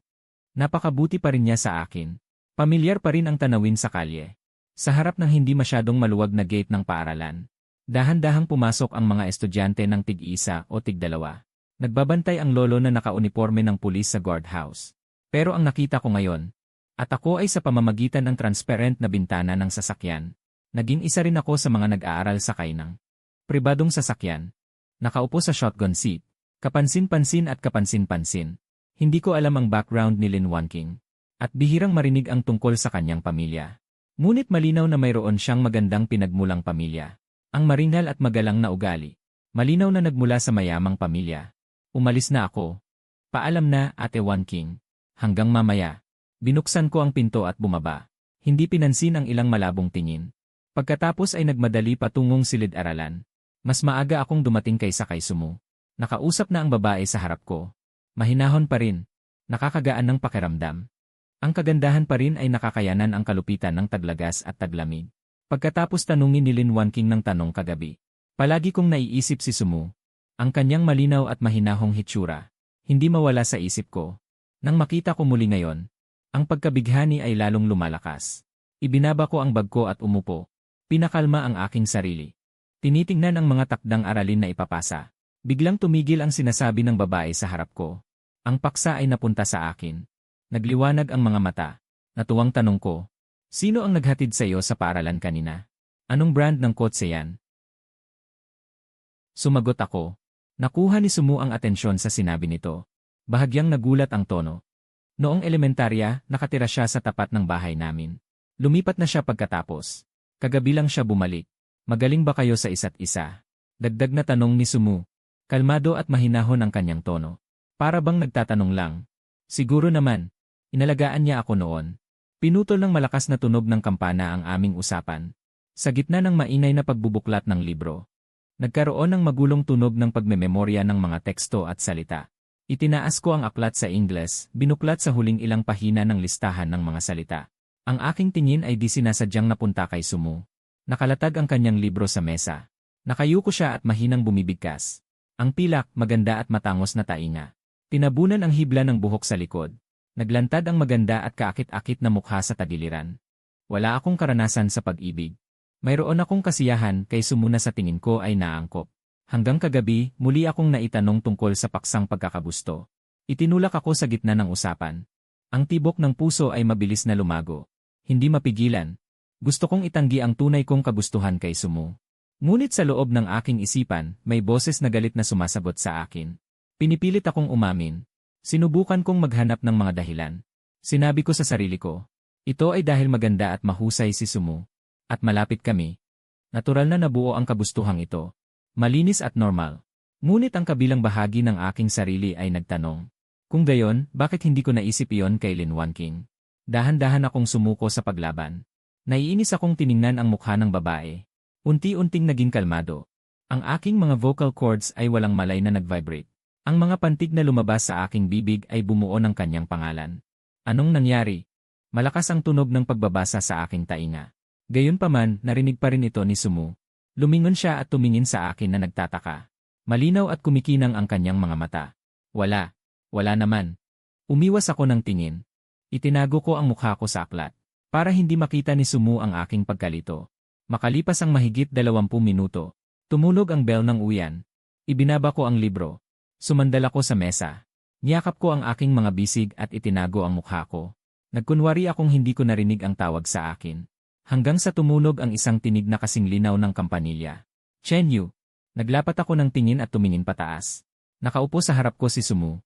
Napakabuti pa rin niya sa akin. Pamilyar pa rin ang tanawin sa kalye. Sa harap ng hindi masyadong maluwag na gate ng paaralan. Dahan-dahang pumasok ang mga estudyante ng tig-isa o tig-dalawa. Nagbabantay ang lolo na nakauniporme ng pulis sa guardhouse. Pero ang nakita ko ngayon, at ako ay sa pamamagitan ng transparent na bintana ng sasakyan. Naging isa rin ako sa mga nag-aaral sakay ng pribadong sasakyan. Nakaupo sa shotgun seat. Kapansin-pansin at kapansin-pansin. Hindi ko alam ang background ni Lin Wanking. At bihirang marinig ang tungkol sa kanyang pamilya. Ngunit malinaw na mayroon siyang magandang pinagmulang pamilya. Ang maringal at magalang na ugali. Malinaw na nagmula sa mayamang pamilya. Umalis na ako. Paalam na, Ate Wanking. Hanggang mamaya. Binuksan ko ang pinto at bumaba. Hindi pinansin ang ilang malabong tingin. Pagkatapos ay nagmadali patungong silid-aralan. Mas maaga akong dumating kaysa kay Sumu. Nakausap na ang babae sa harap ko. Mahinahon pa rin. Nakakagaan ng pakiramdam. Ang kagandahan pa rin ay nakakayanan ang kalupitan ng taglagas at taglamig. Pagkatapos tanungin ni Lin Wanking ng tanong kagabi. Palagi kong naiisip si Sumu. Ang kanyang malinaw at mahinahong hitsura. Hindi mawala sa isip ko. Nang makita ko muli ngayon, ang pagkabighani ay lalong lumalakas. Ibinaba ko ang bag ko at umupo. Pinakalma ang aking sarili. Tinitingnan ang mga takdang aralin na ipapasa. Biglang tumigil ang sinasabi ng babae sa harap ko. Ang paksa ay napunta sa akin. Nagliwanag ang mga mata. Natuwang tanong ko. Sino ang naghatid sa iyo sa paaralan kanina? Anong brand ng kotse yan? Sumagot ako. Nakuha ni Sumu ang atensyon sa sinabi nito. Bahagyang nagulat ang tono. Noong elementarya, nakatira siya sa tapat ng bahay namin. Lumipat na siya pagkatapos. Kagabi lang siya bumalik. Magaling ba kayo sa isa't isa? Dagdag na tanong ni Sumu. Kalmado at mahinahon ang kanyang tono. Para bang nagtatanong lang. Siguro naman. Inalagaan niya ako noon. Pinutol ng malakas na tunog ng kampana ang aming usapan. Sa gitna ng maingay na pagbubuklat ng libro. Nagkaroon ng magulong tunog ng pagmememorya ng mga teksto at salita. Itinaas ko ang aklat sa Ingles, binuklat sa huling ilang pahina ng listahan ng mga salita. Ang aking tingin ay di sinasadyang napunta kay Sumu. Nakalatag ang kanyang libro sa mesa. Nakayuko siya at mahinang bumibigkas. Ang pilak, maganda at matangos na tainga. Tinabunan ang hibla ng buhok sa likod. Naglantad ang maganda at kaakit-akit na mukha sa tagiliran. Wala akong karanasan sa pag-ibig. Mayroon akong kasiyahan kay Sumu na sa tingin ko ay naangkop. Hanggang kagabi, muli akong naitanong tungkol sa paksang pagkakagusto. Itinulak ako sa gitna ng usapan. Ang tibok ng puso ay mabilis na lumago. Hindi mapigilan. Gusto kong itanggi ang tunay kong kagustuhan kay Sumu. Ngunit sa loob ng aking isipan, may boses na galit na sumasagot sa akin. Pinipilit akong umamin. Sinubukan kong maghanap ng mga dahilan. Sinabi ko sa sarili ko, ito ay dahil maganda at mahusay si Sumu. At malapit kami. Natural na nabuo ang kagustuhang ito. Malinis at normal. Ngunit ang kabilang bahagi ng aking sarili ay nagtanong. Kung gayon, bakit hindi ko naisip iyon kay Lin Wanking? Dahan-dahan akong sumuko sa paglaban. Naiinis akong tiningnan ang mukha ng babae. Unti-unting naging kalmado. Ang aking mga vocal cords ay walang malay na nag-vibrate. Ang mga pantig na lumabas sa aking bibig ay bumuo ng kanyang pangalan. Anong nangyari? Malakas ang tunog ng pagbabasa sa aking tainga. Gayunpaman, narinig pa rin ito ni Sumu. Lumingon siya at tumingin sa akin na nagtataka. Malinaw at kumikinang ang kanyang mga mata. Wala naman. Umiwas ako ng tingin. Itinago ko ang mukha ko sa aklat. Para hindi makita ni Sumu ang aking pagkalito. Makalipas ang mahigit 20 minuto. Tumulog ang bell ng uyan. Ibinaba ko ang libro. Sumandal ako sa mesa. Niyakap ko ang aking mga bisig at itinago ang mukha ko. Nagkunwari akong hindi ko narinig ang tawag sa akin. Hanggang sa tumunog ang isang tinig na kasing linaw ng kampanilya. Chen Yu. Naglapat ako ng tingin at tumingin pataas. Nakaupo sa harap ko si Sumu.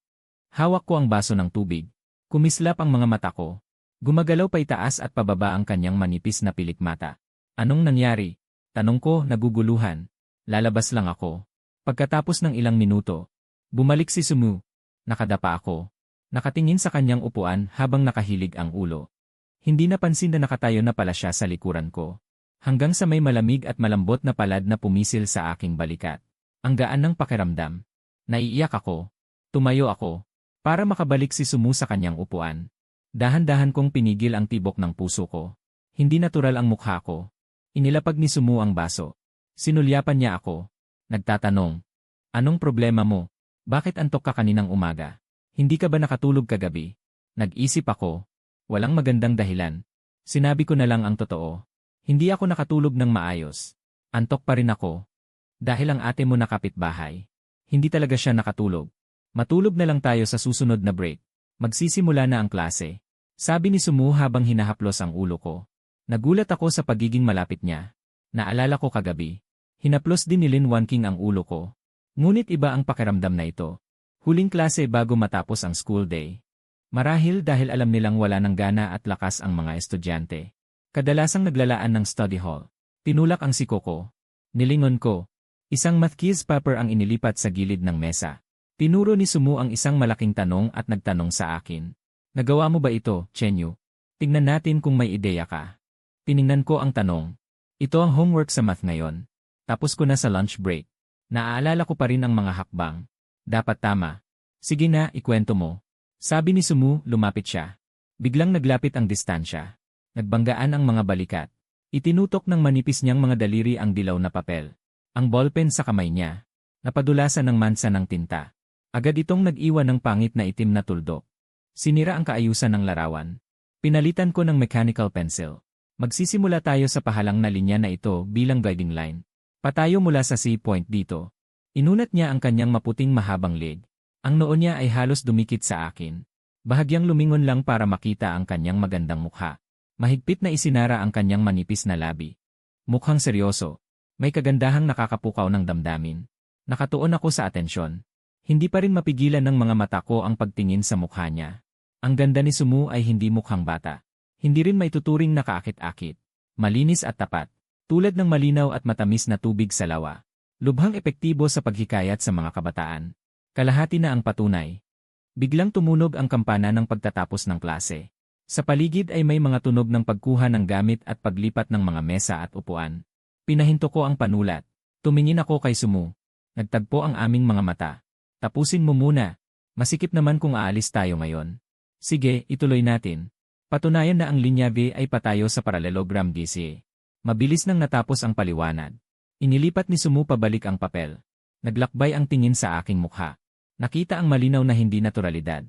Hawak ko ang baso ng tubig. Kumislap ang mga mata ko. Gumagalaw pa itaas at pababa ang kanyang manipis na pilik mata. Anong nangyari? Tanong ko, naguguluhan. Lalabas lang ako. Pagkatapos ng ilang minuto, bumalik si Sumu. Nakadapa ako. Nakatingin sa kanyang upuan habang nakahilig ang ulo. Hindi napansin na nakatayo na pala siya sa likuran ko. Hanggang sa may malamig at malambot na palad na pumisil sa aking balikat. Ang gaan ng pakiramdam. Naiiyak ako. Tumayo ako. Para makabalik si Sumu sa kanyang upuan. Dahan-dahan kong pinigil ang tibok ng puso ko. Hindi natural ang mukha ko. Inilapag ni Sumu ang baso. Sinulyapan niya ako. Nagtatanong. Anong problema mo? Bakit antok ka kaninang umaga? Hindi ka ba nakatulog kagabi? Nag-isip ako. Walang magandang dahilan. Sinabi ko na lang ang totoo. Hindi ako nakatulog ng maayos. Antok pa rin ako. Dahil ang ate mo na kapitbahay. Hindi talaga siya nakatulog. Matulog na lang tayo sa susunod na break. Magsisimula na ang klase. Sabi ni Sumu habang hinahaplos ang ulo ko. Nagulat ako sa pagiging malapit niya. Naalala ko kagabi. Hinaplos din ni Lin Wanking ang ulo ko. Ngunit iba ang pakiramdam na ito. Huling klase bago matapos ang school day. Marahil dahil alam nilang wala ng gana at lakas ang mga estudyante. Kadalasang naglalaan ng study hall. Tinulak ang siko ko. Nilingon ko. Isang math quiz paper ang inilipat sa gilid ng mesa. Tinuro ni Sumu ang isang malaking tanong at nagtanong sa akin. Nagawa mo ba ito, Chenyu? Tingnan natin kung may ideya ka. Tiningnan ko ang tanong. Ito ang homework sa math ngayon. Tapos ko na sa lunch break. Naaalala ko pa rin ang mga hakbang. Dapat tama. Sige na, ikwento mo. Sabi ni Sumu, lumapit siya. Biglang naglapit ang distansya. Nagbanggaan ang mga balikat. Itinutok ng manipis niyang mga daliri ang dilaw na papel. Ang ballpen sa kamay niya. Napadulasan ng mansa ng tinta. Agad itong nag-iwan ng pangit na itim na tuldok. Sinira ang kaayusan ng larawan. Pinalitan ko ng mechanical pencil. Magsisimula tayo sa pahalang na linya na ito bilang guiding line. Patayo mula sa C-point dito. Inunat niya ang kanyang maputing mahabang leg. Ang noo niya ay halos dumikit sa akin. Bahagyang lumingon lang para makita ang kanyang magandang mukha. Mahigpit na isinara ang kanyang manipis na labi. Mukhang seryoso. May kagandahang nakakapukaw ng damdamin. Nakatuon ako sa atensyon. Hindi pa rin mapigilan ng mga mata ko ang pagtingin sa mukha niya. Ang ganda ni Sumu ay hindi mukhang bata. Hindi rin maituturing na kaakit-akit. Malinis at tapat. Tulad ng malinaw at matamis na tubig sa lawa. Lubhang epektibo sa paghikayat sa mga kabataan. Kalahati na ang patunay. Biglang tumunog ang kampana ng pagtatapos ng klase. Sa paligid ay may mga tunog ng pagkuha ng gamit at paglipat ng mga mesa at upuan. Pinahinto ko ang panulat. Tumingin ako kay Sumu. Nagtagpo ang aming mga mata. Tapusin mo muna. Masikip naman kung aalis tayo ngayon. Sige, ituloy natin. Patunayan na ang linya B ay patayo sa parallelogram DC. Mabilis nang natapos ang paliwanag. Inilipat ni Sumu pabalik ang papel. Naglakbay ang tingin sa aking mukha. Nakita ang malinaw na hindi naturalidad.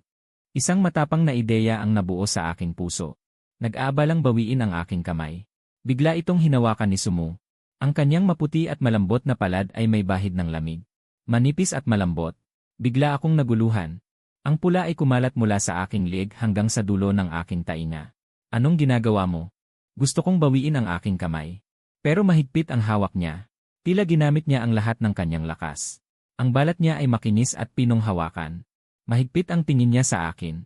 Isang matapang na ideya ang nabuo sa aking puso. Nag-aabalang bawiin ang aking kamay. Bigla itong hinawakan ni Sumu. Ang kanyang maputi at malambot na palad ay may bahid ng lamig. Manipis at malambot. Bigla akong naguluhan. Ang pula ay kumalat mula sa aking leeg hanggang sa dulo ng aking tainga. Anong ginagawa mo? Gusto kong bawiin ang aking kamay. Pero mahigpit ang hawak niya. Tila ginamit niya ang lahat ng kanyang lakas. Ang balat niya ay makinis at pinong hawakan. Mahigpit ang tingin niya sa akin.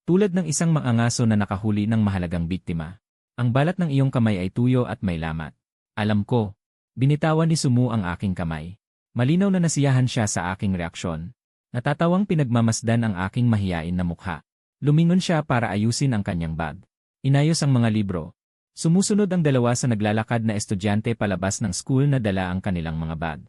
Tulad ng isang mangangaso na nakahuli ng mahalagang biktima. Ang balat ng iyong kamay ay tuyo at may lamat. Alam ko. Binitawan ni Sumu ang aking kamay. Malinaw na nasiyahan siya sa aking reaksyon. Natatawang pinagmamasdan ang aking mahiyain na mukha. Lumingon siya para ayusin ang kanyang bag. Inayos ang mga libro. Sumusunod ang dalawa sa naglalakad na estudyante palabas ng school na dala ang kanilang mga bag.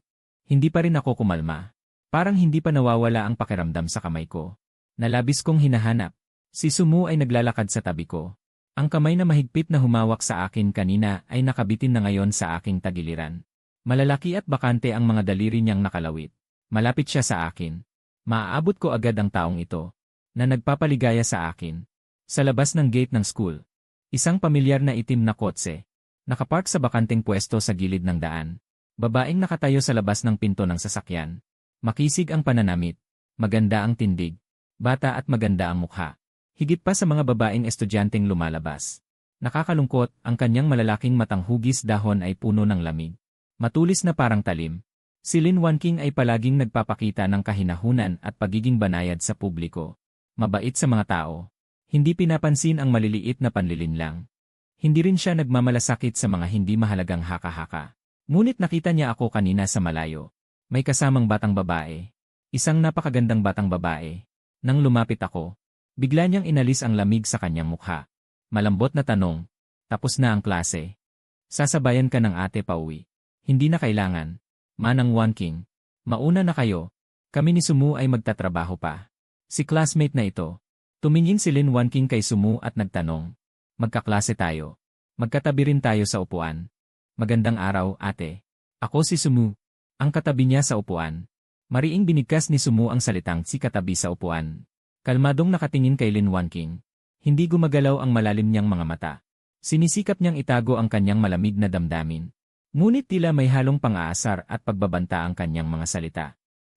Hindi pa rin ako kumalma. Parang hindi pa nawawala ang pakiramdam sa kamay ko. Nalabis kong hinahanap. Si Sumu ay naglalakad sa tabi ko. Ang kamay na mahigpit na humawak sa akin kanina ay nakabitin na ngayon sa aking tagiliran. Malalaki at bakante ang mga daliri niyang nakalawit. Malapit siya sa akin. Maaabot ko agad ang taong ito, na nagpapaligaya sa akin. Sa labas ng gate ng school. Isang pamilyar na itim na kotse. Nakapark sa bakanteng pwesto sa gilid ng daan. Babaeng nakatayo sa labas ng pinto ng sasakyan. Makisig ang pananamit. Maganda ang tindig. Bata at maganda ang mukha. Higit pa sa mga babaeng estudyanteng lumalabas. Nakakalungkot, ang kanyang malalaking matang hugis dahon ay puno ng lamig. Matulis na parang talim. Si Lin Wanking ay palaging nagpapakita ng kahinahunan at pagiging banayad sa publiko. Mabait sa mga tao. Hindi pinapansin ang maliliit na panlilinlang. Hindi rin siya nagmamalasakit sa mga hindi mahalagang haka-haka. Ngunit nakita niya ako kanina sa malayo. May kasamang batang babae. Isang napakagandang batang babae. Nang lumapit ako, bigla niyang inalis ang lamig sa kanyang mukha. Malambot na tanong, tapos na ang klase. Sasabayan ka ng ate pauwi. Hindi na kailangan. Manang Wanking. Mauna na kayo. Kami ni Sumu ay magtatrabaho pa. Si classmate na ito. Tumingin si Lin Wanking kay Sumu at nagtanong. Magkaklase tayo. Magkatabi rin tayo sa upuan. Magandang araw, ate. Ako si Sumu. Ang katabi niya sa upuan. Mariing binigkas ni Sumu ang salitang si katabi sa upuan. Kalmadong nakatingin kay Lin Wanking. Hindi gumagalaw ang malalim niyang mga mata. Sinisikap niyang itago ang kanyang malamig na damdamin. Ngunit tila may halong pang-aasar at pagbabanta ang kanyang mga salita.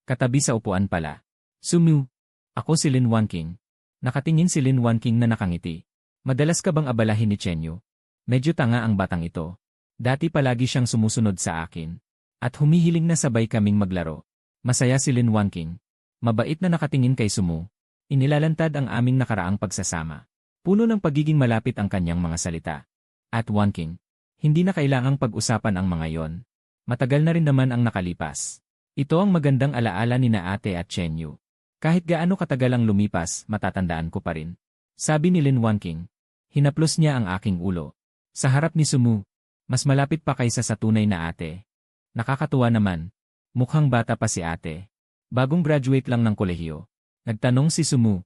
Katabi sa upuan pala. Sumu. Ako si Lin Wanking. Nakatingin si Lin Wanking na nakangiti. Madalas ka bang abalahin ni Chenyu? Medyo tanga ang batang ito. Dati palagi siyang sumusunod sa akin. At humihiling na sabay kaming maglaro. Masaya si Lin Wanking. Mabait na nakatingin kay Sumu. Inilalantad ang aming nakaraang pagsasama. Puno ng pagiging malapit ang kanyang mga salita. At Wanking, hindi na kailangang pag-usapan ang mga yon. Matagal na rin naman ang nakalipas. Ito ang magandang alaala ni na ate at Chenyu. Kahit gaano katagal ang lumipas, matatandaan ko pa rin. Sabi ni Lin Wanking. Hinaplos niya ang aking ulo. Sa harap ni Sumu, mas malapit pa kaysa sa tunay na ate. Nakakatuwa naman. Mukhang bata pa si ate. Bagong graduate lang ng kolehiyo. Nagtanong si Sumu.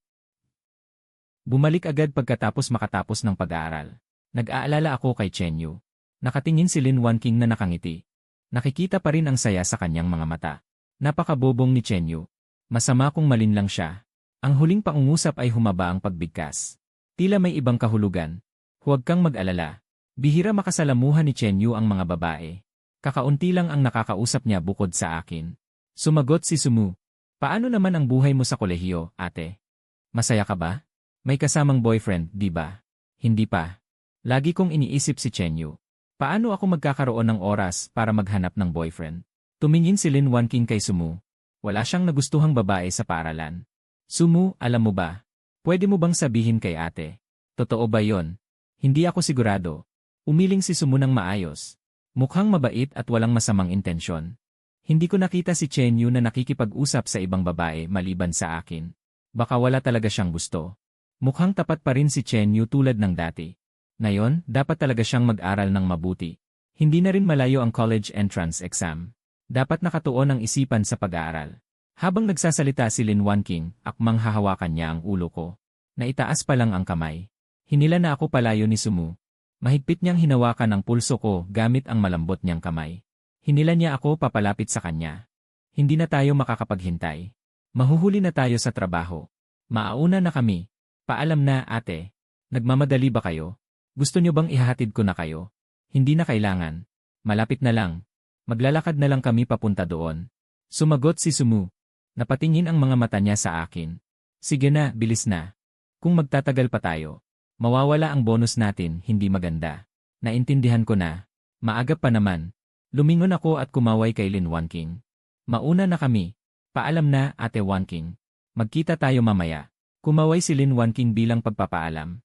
Bumalik agad pagkatapos makatapos ng pag-aaral. Nag-aalala ako kay Chenyu. Nakatingin si Lin Wanking na nakangiti. Nakikita pa rin ang saya sa kanyang mga mata. Napakabobong ni Chenyu. Masama kung malinlang siya. Ang huling pangungusap ay humaba ang pagbigkas. Tila may ibang kahulugan. Huwag kang mag-alala. Bihira makasalamuhan ni Chenyu ang mga babae. Kakaunti lang ang nakakausap niya bukod sa akin. Sumagot si Sumu. Paano naman ang buhay mo sa kolehiyo, ate? Masaya ka ba? May kasamang boyfriend, di ba? Hindi pa. Lagi kong iniisip si Chenyu. Paano ako magkakaroon ng oras para maghanap ng boyfriend? Tumingin si Lin Wanking kay Sumu. Wala siyang nagustuhang babae sa paaralan. Sumu, alam mo ba? Pwede mo bang sabihin kay ate? Totoo ba yon? Hindi ako sigurado. Umiling si Sumu ng maayos. Mukhang mabait at walang masamang intensyon. Hindi ko nakita si Chenyu na nakikipag-usap sa ibang babae maliban sa akin. Baka wala talaga siyang gusto. Mukhang tapat pa rin si Chenyu tulad ng dati. Ngayon, dapat talaga siyang mag-aral ng mabuti. Hindi na rin malayo ang college entrance exam. Dapat nakatuon ang isipan sa pag-aaral. Habang nagsasalita si Lin Wanking, akmang hahawakan niya ang ulo ko. Naitaas pa lang ang kamay. Hinila na ako palayo ni Sumu. Mahigpit niyang hinawakan ang pulso ko gamit ang malambot niyang kamay. Hinila niya ako papalapit sa kanya. Hindi na tayo makakapaghintay. Mahuhuli na tayo sa trabaho. Maauna na kami. Paalam na, ate. Nagmamadali ba kayo? Gusto niyo bang ihahatid ko na kayo? Hindi na kailangan. Malapit na lang. Maglalakad na lang kami papunta doon. Sumagot si Sumu. Napatingin ang mga mata niya sa akin. Sige na, bilis na. Kung magtatagal pa tayo, mawawala ang bonus natin, hindi maganda. Naintindihan ko na. Maaga pa naman. Lumingon ako at kumaway kay Lin Wanking. Mauna na kami. Paalam na, ate Wanking. Magkita tayo mamaya. Kumaway si Lin Wanking bilang pagpapaalam.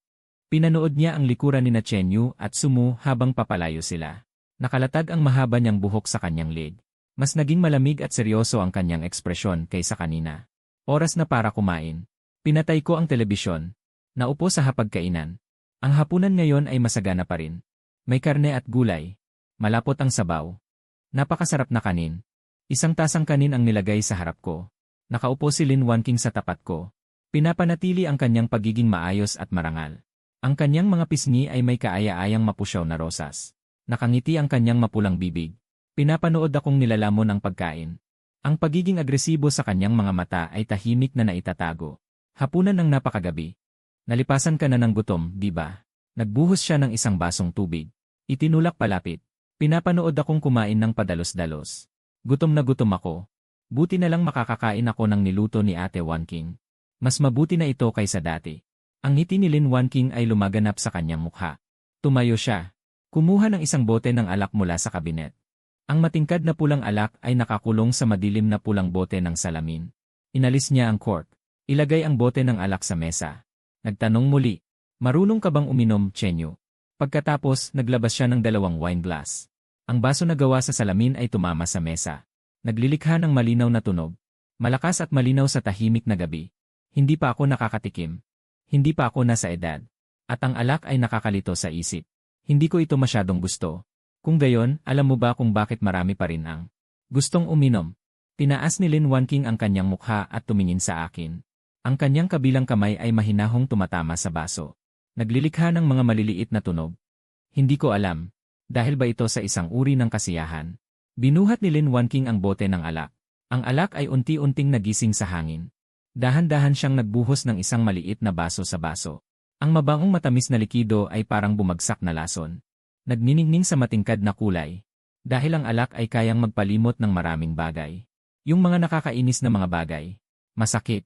Pinanood niya ang likuran ni na Chenyu at Sumu habang papalayo sila. Nakalatag ang mahaba niyang buhok sa kanyang leg. Mas naging malamig at seryoso ang kanyang ekspresyon kaysa kanina. Oras na para kumain. Pinatay ko ang telebisyon. Naupo sa hapagkainan. Ang hapunan ngayon ay masagana pa rin. May karne at gulay. Malapot ang sabaw. Napakasarap na kanin. Isang tasang kanin ang nilagay sa harap ko. Nakaupo si Lin Wanking sa tapat ko. Pinapanatili ang kanyang pagiging maayos at marangal. Ang kanyang mga pisngi ay may kaaya-ayang mapusyaw na rosas. Nakangiti ang kanyang mapulang bibig. Pinapanood akong nilalamon ang pagkain. Ang pagiging agresibo sa kanyang mga mata ay tahimik na naitatago. Hapunan ng napakagabi. Nalipasan ka na ng gutom, di ba? Nagbuhos siya ng isang basong tubig. Itinulak palapit. Pinapanood akong kumain ng padalos-dalos. Gutom na gutom ako. Buti na lang makakakain ako ng niluto ni Ate Wanking. Mas mabuti na ito kaysa dati. Ang ngiti ni Lin Wanking ay lumaganap sa kanyang mukha. Tumayo siya. Kumuha ng isang bote ng alak mula sa kabinet. Ang matingkad na pulang alak ay nakakulong sa madilim na pulang bote ng salamin. Inalis niya ang cork. Ilagay ang bote ng alak sa mesa. Nagtanong muli, marunong ka bang uminom, Chenyu? Pagkatapos, naglabas siya ng 2 wine glass. Ang baso na gawa sa salamin ay tumama sa mesa. Naglilikha ng malinaw na tunog. Malakas at malinaw sa tahimik na gabi. Hindi pa ako nakakatikim. Hindi pa ako nasa edad. At ang alak ay nakakalito sa isip. Hindi ko ito masyadong gusto. Kung gayon, alam mo ba kung bakit marami pa rin ang gustong uminom? Tinaas ni Lin Wanking ang kanyang mukha at tumingin sa akin. Ang kanyang kabilang kamay ay mahinahong tumatama sa baso. Naglilikha ng mga maliliit na tunog. Hindi ko alam. Dahil ba ito sa isang uri ng kasiyahan? Binuhat ni Lin Wanking ang bote ng alak. Ang alak ay unti-unting nagising sa hangin. Dahan-dahan siyang nagbuhos ng isang maliit na baso sa baso. Ang mabangong matamis na likido ay parang bumagsak na lason. Nagniningning sa matingkad na kulay. Dahil ang alak ay kayang magpalimot ng maraming bagay. Yung mga nakakainis na mga bagay. Masakit.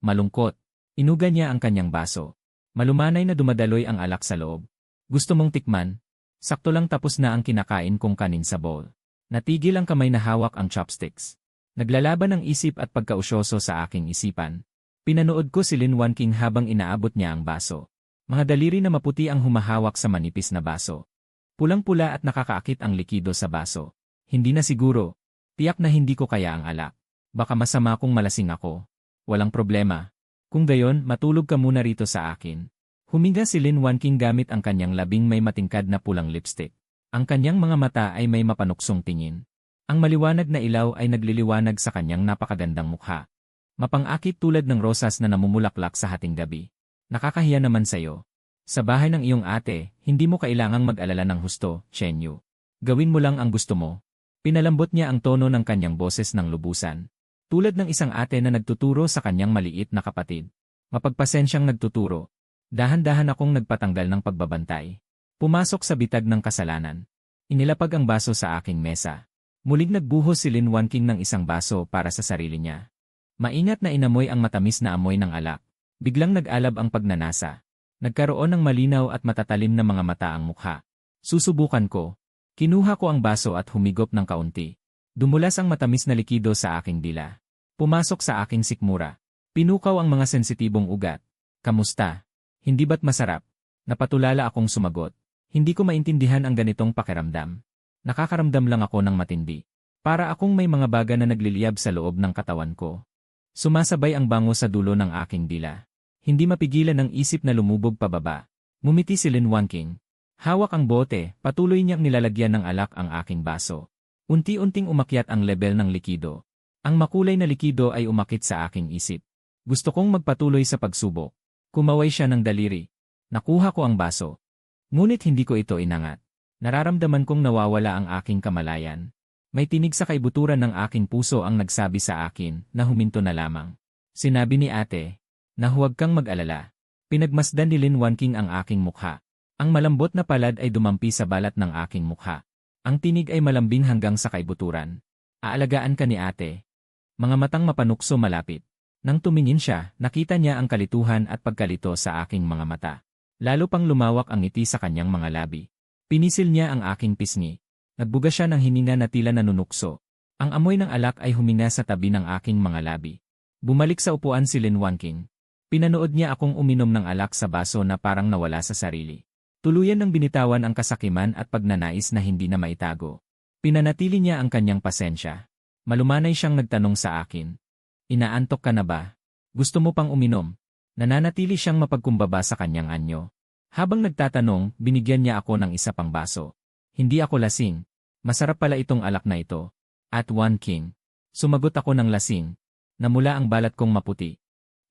Malungkot. Inuga niya ang kanyang baso. Malumanay na dumadaloy ang alak sa loob. Gusto mong tikman? Sakto lang tapos na ang kinakain kong kanin sa bowl. Natigil ang kamay na hawak ang chopsticks. Naglalaban ang isip at pagkausyoso sa aking isipan. Pinanood ko si Lin Wanking habang inaabot niya ang baso. Mga daliri na maputi ang humahawak sa manipis na baso. Pulang-pula at nakakaakit ang likido sa baso. Hindi na siguro. Tiyak na hindi ko kaya ang alak. Baka masama kung malasing ako. Walang problema. Kung gayon, matulog ka muna rito sa akin. Huminga si Lin Wanking gamit ang kanyang labing may matingkad na pulang lipstick. Ang kanyang mga mata ay may mapanuksong tingin. Ang maliwanag na ilaw ay nagliliwanag sa kanyang napakagandang mukha. Mapang-akit tulad ng rosas na namumulaklak sa hating gabi. Nakakahiya naman sa'yo. Sa bahay ng iyong ate, hindi mo kailangang mag-alala ng husto, Chen Yu. Gawin mo lang ang gusto mo. Pinalambot niya ang tono ng kanyang boses ng lubusan. Tulad ng isang ate na nagtuturo sa kanyang maliit na kapatid. Mapagpasensyang nagtuturo. Dahan-dahan akong nagpatanggal ng pagbabantay. Pumasok sa bitag ng kasalanan. Inilapag ang baso sa aking mesa. Muling nagbuhos si Lin Wanking ng isang baso para sa sarili niya. Maingat na inamoy ang matamis na amoy ng alak. Biglang nag-alab ang pagnanasa. Nagkaroon ng malinaw at matatalim na mga mata ang mukha. Susubukan ko. Kinuha ko ang baso at humigop ng kaunti. Dumulas ang matamis na likido sa aking dila. Pumasok sa aking sikmura. Pinukaw ang mga sensitibong ugat. Kamusta? Hindi ba't masarap? Napatulala akong sumagot. Hindi ko maintindihan ang ganitong pakiramdam. Nakakaramdam lang ako ng matindi. Para akong may mga baga na nagliliyab sa loob ng katawan ko. Sumasabay ang bango sa dulo ng aking dila. Hindi mapigilan ng isip na lumubog pababa. Mumiti si Lin Wanking. Hawak ang bote, patuloy niyang nilalagyan ng alak ang aking baso. Unti-unting umakyat ang level ng likido. Ang makulay na likido ay umakit sa aking isip. Gusto kong magpatuloy sa pagsubok. Kumaway siya ng daliri. Nakuha ko ang baso. Ngunit hindi ko ito inangat. Nararamdaman kong nawawala ang aking kamalayan. May tinig sa kaibuturan ng aking puso ang nagsabi sa akin na huminto na lamang. Sinabi ni ate, na huwag kang mag-alala. Pinagmasdan ni Lin Wanking ang aking mukha. Ang malambot na palad ay dumampi sa balat ng aking mukha. Ang tinig ay malambing hanggang sa kaibuturan. Aalagaan ka ni ate. Mga matang mapanukso malapit. Nang tumingin siya, nakita niya ang kalituhan at pagkalito sa aking mga mata. Lalo pang lumawak ang ngiti sa kanyang mga labi. Pinisil niya ang aking pisngi. Nagbuga siya ng hininga na tila nanunukso. Ang amoy ng alak ay huminga sa tabi ng aking mga labi. Bumalik sa upuan si Lin Wanking. Pinanood niya akong uminom ng alak sa baso na parang nawala sa sarili. Tuluyan ng binitawan ang kasakiman at pagnanais na hindi na maitago. Pinanatili niya ang kanyang pasensya. Malumanay siyang nagtanong sa akin. Inaantok ka na ba? Gusto mo pang uminom? Nananatili siyang mapagkumbaba sa kanyang anyo. Habang nagtatanong, binigyan niya ako ng isa pang baso. Hindi ako lasing. Masarap pala itong alak na ito. At Wanking. Sumagot ako ng lasing. Namula ang balat kong maputi.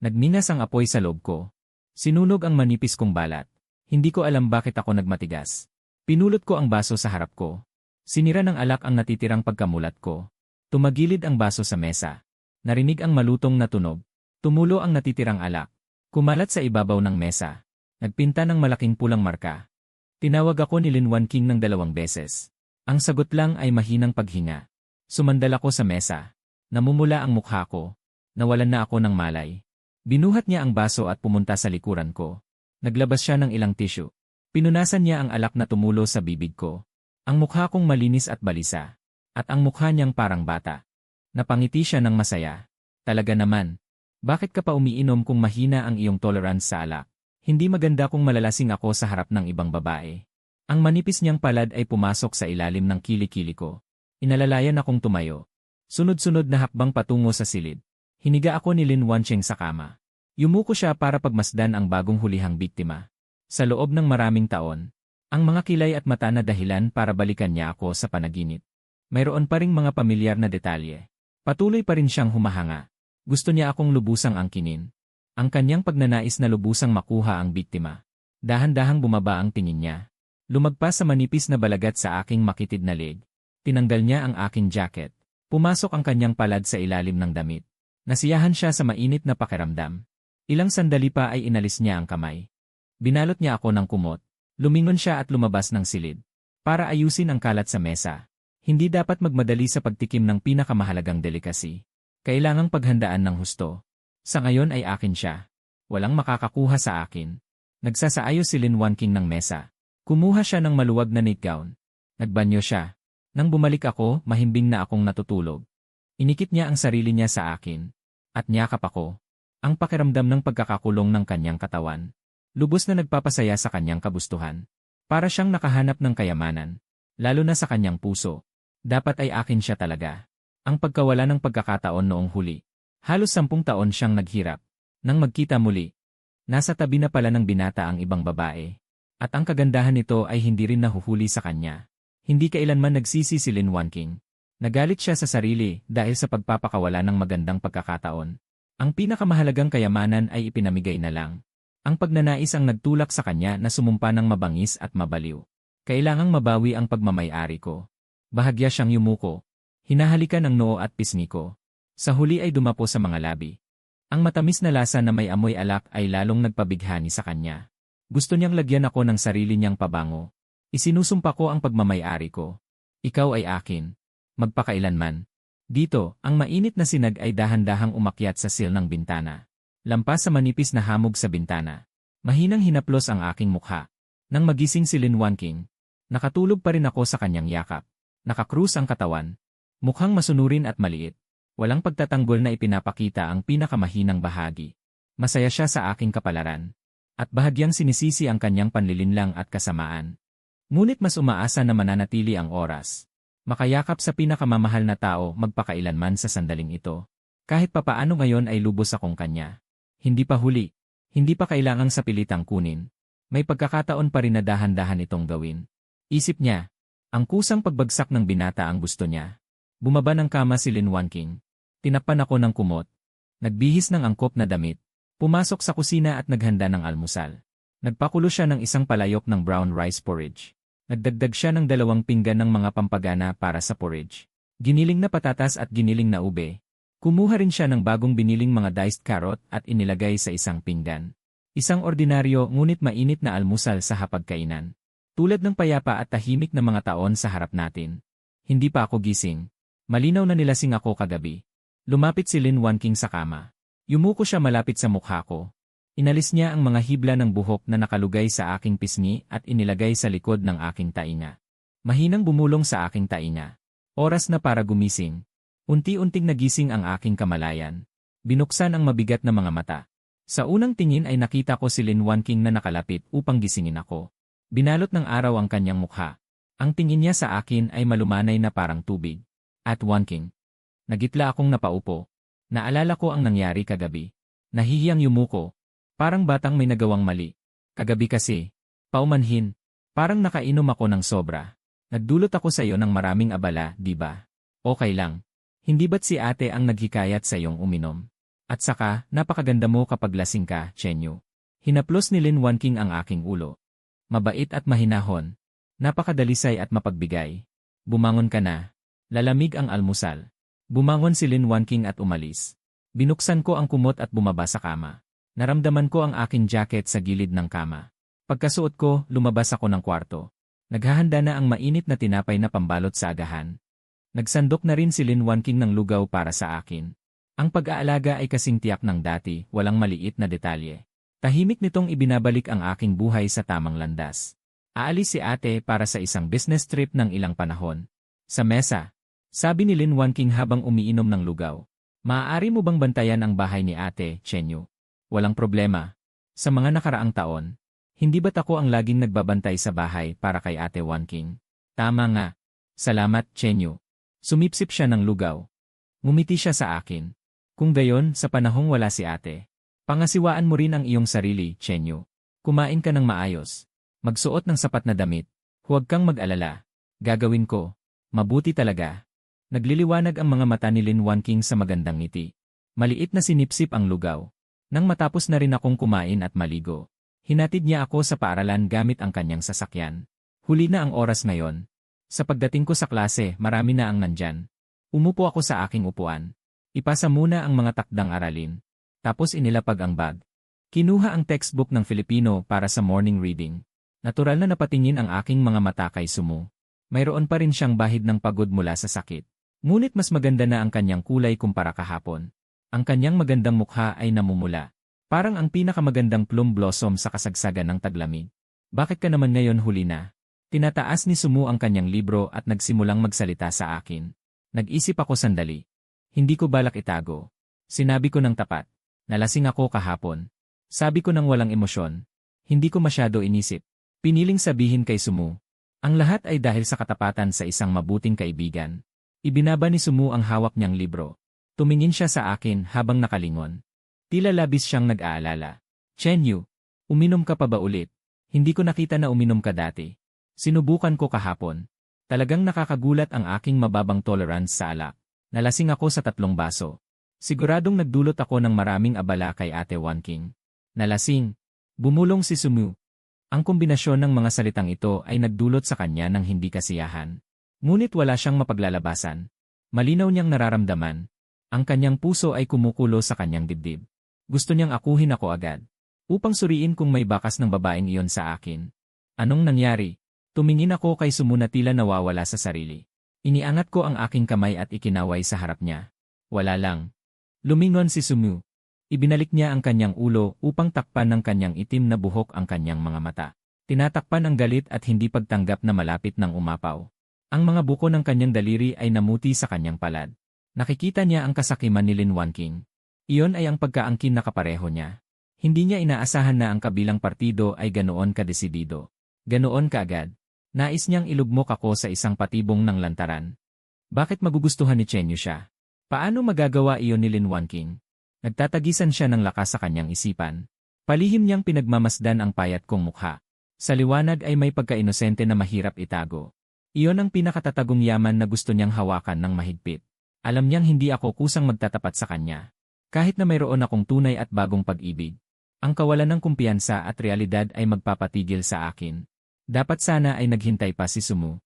Nagminas ang apoy sa loob ko. Sinunog ang manipis kong balat. Hindi ko alam bakit ako nagmatigas. Pinulot ko ang baso sa harap ko. Sinira ng alak ang natitirang pagkamulat ko. Tumagilid ang baso sa mesa. Narinig ang malutong na tunog. Tumulo ang natitirang alak. Kumalat sa ibabaw ng mesa. Nagpinta ng malaking pulang marka. Tinawag ako ni Lin Wanking ng 2 beses. Ang sagot lang ay mahinang paghinga. Sumandal ako sa mesa. Namumula ang mukha ko. Nawalan na ako ng malay. Binuhat niya ang baso at pumunta sa likuran ko. Naglabas siya ng ilang tissue. Pinunasan niya ang alak na tumulo sa bibig ko. Ang mukha kong malinis at balisa. At ang mukha niyang parang bata. Napangiti siya ng masaya. Talaga naman. Bakit ka pa umiinom kung mahina ang iyong tolerance sa alak? Hindi maganda kung malalasing ako sa harap ng ibang babae. Ang manipis niyang palad ay pumasok sa ilalim ng kilikili ko. Inalalayan akong tumayo. Sunod-sunod na hakbang patungo sa silid. Hiniga ako ni Lin Wancheng sa kama. Yumuko siya para pagmasdan ang bagong hulihang biktima. Sa loob ng maraming taon, ang mga kilay at mata na dahilan para balikan niya ako sa panaginip. Mayroon pa ring mga pamilyar na detalye. Patuloy pa rin siyang humahanga. Gusto niya akong lubusang angkinin. Ang kanyang pagnanais na lubusang makuha ang biktima. Dahan-dahang bumaba ang tingin niya. Lumagpas sa manipis na balagat sa aking makitid na leg. Tinanggal niya ang aking jacket. Pumasok ang kanyang palad sa ilalim ng damit. Nasiyahan siya sa mainit na pakiramdam. Ilang sandali pa ay inalis niya ang kamay. Binalot niya ako ng kumot. Lumingon siya at lumabas ng silid. Para ayusin ang kalat sa mesa. Hindi dapat magmadali sa pagtikim ng pinakamahalagang delikasi. Kailangang paghandaan ng husto. Sa ngayon ay akin siya. Walang makakakuha sa akin. Nagsasaayos si Lin Wanking ng mesa. Kumuha siya ng maluwag na nightgown. Nagbanyo siya. Nang bumalik ako, mahimbing na akong natutulog. Inikit niya ang sarili niya sa akin. At niyakap ako. Ang pakiramdam ng pagkakakulong ng kanyang katawan. Lubos na nagpapasaya sa kanyang kagustuhan. Para siyang nakahanap ng kayamanan. Lalo na sa kanyang puso. Dapat ay akin siya talaga. Ang pagkawala ng pagkakataon noong huli. Halos 10 taon siyang naghirap. Nang magkita muli. Nasa tabi na pala ng binata ang ibang babae. At ang kagandahan nito ay hindi rin nahuhuli sa kanya. Hindi kailanman nagsisi si Lin Wanking. Nagalit siya sa sarili dahil sa pagpapakawala ng magandang pagkakataon. Ang pinakamahalagang kayamanan ay ipinamigay na lang. Ang pagnanais ang nagtulak sa kanya na sumumpa ng mabangis at mabaliw. Kailangang mabawi ang pagmamay-ari ko. Bahagya siyang yumuko. Hinahalikan ang noo at pisngi ko. Sa huli ay dumapo sa mga labi. Ang matamis na lasa na may amoy alak ay lalong nagpabighani sa kanya. Gusto niyang lagyan ako ng sarili niyang pabango. Isinusumpa ko ang pagmamay-ari ko. Ikaw ay akin. Magpakailanman. Dito, ang mainit na sinag ay dahan-dahang umakyat sa sill ng bintana. Lampas sa manipis na hamog sa bintana. Mahinang hinaplos ang aking mukha. Nang magising si Lin Wanking, nakatulog pa rin ako sa kanyang yakap. Nakakrus ang katawan. Mukhang masunurin at maliit. Walang pagtatanggol na ipinapakita ang pinakamahinang bahagi. Masaya siya sa aking kapalaran. At bahagyang sinisisi ang kanyang panlilinlang at kasamaan. Ngunit mas umaasa na mananatili ang oras. Makayakap sa pinakamamahal na tao magpakailanman sa sandaling ito. Kahit papaano ngayon ay lubos akong kanya. Hindi pa huli. Hindi pa kailangang sa pilitang kunin. May pagkakataon pa rin na dahan-dahan itong gawin. Isip niya. Ang kusang pagbagsak ng binata ang gusto niya. Bumaba ng kama si Lin Wanking. Tinapan ako ng kumot. Nagbihis ng angkop na damit. Pumasok sa kusina at naghanda ng almusal. Nagpakulo siya ng isang palayok ng brown rice porridge. Nagdagdag siya ng 2 pinggan ng mga pampagana para sa porridge. Giniling na patatas at giniling na ube. Kumuha rin siya ng bagong biniling mga diced carrot at inilagay sa isang pinggan. Isang ordinaryo ngunit mainit na almusal sa hapagkainan. Tulad ng payapa at tahimik na mga taon sa harap natin. Hindi pa ako gising. Malinaw na nilasing ako kagabi. Lumapit si Lin Wanking sa kama. Yumuko siya malapit sa mukha ko. Inalis niya ang mga hibla ng buhok na nakalugay sa aking pisngi at inilagay sa likod ng aking tainga. Mahinang bumulong sa aking tainga. Oras na para gumising. Unti-unting nagising ang aking kamalayan. Binuksan ang mabigat na mga mata. Sa unang tingin ay nakita ko si Lin Wanking na nakalapit upang gisingin ako. Binalot ng araw ang kanyang mukha. Ang tingin niya sa akin ay malumanay na parang tubig. At Wanking. Nagitla akong napaupo. Naalala ko ang nangyari kagabi. Nahihiyang yumuko. Parang batang may nagawang mali. Kagabi kasi. Paumanhin. Parang nakainom ako ng sobra. Nagdulot ako sa iyo ng maraming abala, di ba? Okay lang. Hindi ba't si ate ang naghikayat sa iyong uminom? At saka, napakaganda mo kapag lasing ka, Chenyu. Hinaplos ni Lin Wanking ang aking ulo. Mabait at mahinahon. Napakadalisay at mapagbigay. Bumangon ka na. Lalamig ang almusal. Bumangon si Lin Wanking at umalis. Binuksan ko ang kumot at bumaba sa kama. Naramdaman ko ang aking jacket sa gilid ng kama. Pagkasuot ko, lumabas ako ng kwarto. Naghahanda na ang mainit na tinapay na pambalot sa agahan. Nagsandok na rin si Lin Wanking ng lugaw para sa akin. Ang pag-aalaga ay kasing tiyak ng dati, walang maliit na detalye. Tahimik nitong ibinabalik ang aking buhay sa tamang landas. Aalis si ate para sa isang business trip ng ilang panahon. Sa mesa, sabi ni Lin Wanking habang umiinom ng lugaw. Maaari mo bang bantayan ang bahay ni ate, Chenyu? Walang problema. Sa mga nakaraang taon, hindi ba't ako ang laging nagbabantay sa bahay para kay ate Wanking? Tama nga. Salamat, Chenyu. Sumipsip siya ng lugaw. Ngumiti siya sa akin. Kung gayon, sa panahong wala si ate. Pangasiwaan mo rin ang iyong sarili, Chenyu. Kumain ka ng maayos. Magsuot ng sapat na damit. Huwag kang mag-alala. Gagawin ko. Mabuti talaga. Nagliliwanag ang mga mata ni Lin Wanking sa magandang ngiti. Maliit na sinipsip ang lugaw. Nang matapos na rin akong kumain at maligo, hinatid niya ako sa paaralan gamit ang kanyang sasakyan. Huli na ang oras ngayon. Sa pagdating ko sa klase, marami na ang nandyan. Umupo ako sa aking upuan. Ipasa muna ang mga takdang aralin. Tapos inilapag ang bag. Kinuha ang textbook ng Filipino para sa morning reading. Natural na napatingin ang aking mga mata kay Sumu. Mayroon pa rin siyang bahid ng pagod mula sa sakit. Ngunit mas maganda na ang kanyang kulay kumpara kahapon. Ang kanyang magandang mukha ay namumula. Parang ang pinakamagandang plum blossom sa kasagsagan ng taglamig. Bakit ka naman ngayon huli na? Tinataas ni Sumu ang kanyang libro at nagsimulang magsalita sa akin. Nag-isip ako sandali. Hindi ko balak itago. Sinabi ko ng tapat. Nalasing ako kahapon. Sabi ko ng walang emosyon. Hindi ko masyado inisip. Piniling sabihin kay Sumu. Ang lahat ay dahil sa katapatan sa isang mabuting kaibigan. Ibinaba ni Sumu ang hawak niyang libro. Tumingin siya sa akin habang nakalingon. Tila labis siyang nag-aalala. Chenyu, uminom ka pa ba ulit? Hindi ko nakita na uminom ka dati. Sinubukan ko kahapon. Talagang nakakagulat ang aking mababang tolerance sa alak. Nalasing ako sa 3 baso. Siguradong nagdulot ako ng maraming abala kay Ate Wanking. Nalasing. Bumulong si Sumu. Ang kombinasyon ng mga salitang ito ay nagdulot sa kanya ng hindi kasiyahan. Ngunit wala siyang mapaglalabasan. Malinaw niyang nararamdaman. Ang kanyang puso ay kumukulo sa kanyang dibdib. Gusto niyang akuhin ako agad. Upang suriin kung may bakas ng babaeng iyon sa akin. Anong nangyari? Tumingin ako kay Sumu na tila nawawala sa sarili. Iniangat ko ang aking kamay at ikinaway sa harap niya. Wala lang. Lumingon si Sumu. Ibinalik niya ang kanyang ulo upang takpan ng kanyang itim na buhok ang kanyang mga mata. Tinatakpan ang galit at hindi pagtanggap na malapit ng umapaw. Ang mga buko ng kanyang daliri ay namuti sa kanyang palad. Nakikita niya ang kasakiman ni Lin Wanking. Iyon ay ang pagkaangkin na kapareho niya. Hindi niya inaasahan na ang kabilang partido ay ganoon kadesidido. Ganoon kaagad. Nais niyang ilugmok ako sa isang patibong ng lantaran. Bakit magugustuhan ni Chenyu siya? Paano magagawa iyon ni Lin Wanking? Nagtatagisan siya ng lakas sa kanyang isipan. Palihim niyang pinagmamasdan ang payat kong mukha. Sa liwanag ay may pagka-inosente na mahirap itago. Iyon ang pinakatatagong yaman na gusto niyang hawakan ng mahigpit. Alam niyang hindi ako kusang magtatapat sa kanya. Kahit na mayroon akong tunay at bagong pag-ibig. Ang kawalan ng kumpiyansa at realidad ay magpapatigil sa akin. Dapat sana ay naghintay pa si Sumu.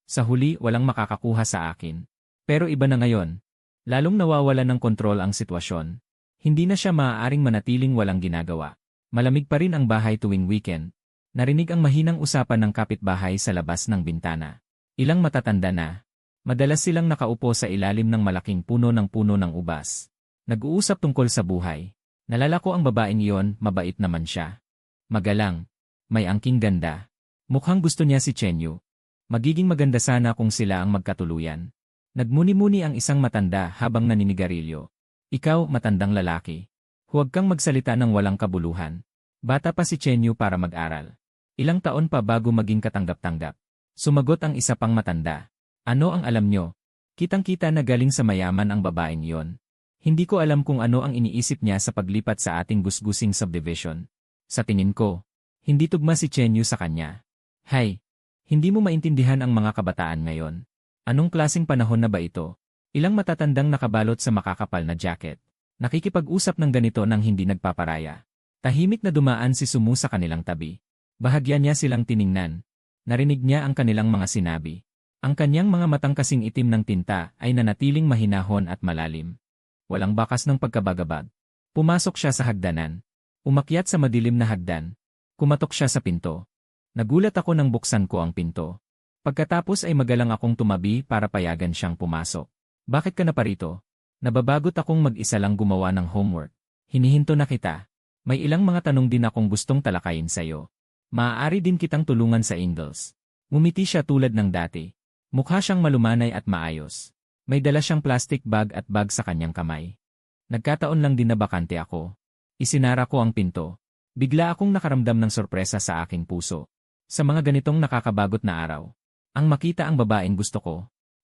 Sa huli walang makakakuha sa akin. Pero iba na ngayon. Lalong nawawala ng kontrol ang sitwasyon. Hindi na siya maaaring manatiling walang ginagawa. Malamig pa rin ang bahay tuwing weekend. Narinig ang mahinang usapan ng kapitbahay sa labas ng bintana. Ilang matatanda na. Madalas silang nakaupo sa ilalim ng malaking puno ng ubas. Nag-uusap tungkol sa buhay. Nalala ko ang babaeng iyon, mabait naman siya. Magalang. May angking ganda. Mukhang gusto niya si Chenyu. Magiging maganda sana kung sila ang magkatuluyan. Nagmuni-muni ang isang matanda habang naninigarilyo. Ikaw, matandang lalaki. Huwag kang magsalita ng walang kabuluhan. Bata pa si Chenyu para mag-aral. Ilang taon pa bago maging katanggap-tanggap. Sumagot ang isa pang matanda. Ano ang alam nyo? Kitang-kita na galing sa mayaman ang babaeng iyon. Hindi ko alam kung ano ang iniisip niya sa paglipat sa ating gusgusing subdivision. Sa tingin ko, hindi tugma si Chenyu sa kanya. Hay, hindi mo maintindihan ang mga kabataan ngayon. Anong klaseng panahon na ba ito? Ilang matatandang nakabalot sa makakapal na jacket. Nakikipag-usap ng ganito nang hindi nagpaparaya. Tahimik na dumaan si Sumu sa kanilang tabi. Bahagya niya silang tiningnan. Narinig niya ang kanilang mga sinabi. Ang kanyang mga matang kasing itim ng tinta ay nanatiling mahinahon at malalim. Walang bakas ng pagkabagabag. Pumasok siya sa hagdanan. Umakyat sa madilim na hagdan. Kumatok siya sa pinto. Nagulat ako nang buksan ko ang pinto. Pagkatapos ay magalang akong tumabi para payagan siyang pumasok. Bakit ka na parito? Nababagot akong mag-isa lang gumawa ng homework. Hinihinto na kita. May ilang mga tanong din akong gustong talakayin sa'yo. Maaari din kitang tulungan sa Ingles. Ngumiti siya tulad ng dati. Mukha siyang malumanay at maayos. May dala siyang plastic bag at bag sa kanyang kamay. Nagkataon lang din na bakante ako. Isinara ko ang pinto. Bigla akong nakaramdam ng sorpresa sa aking puso. Sa mga ganitong nakakabagot na araw. Ang makita ang babaeng gusto ko.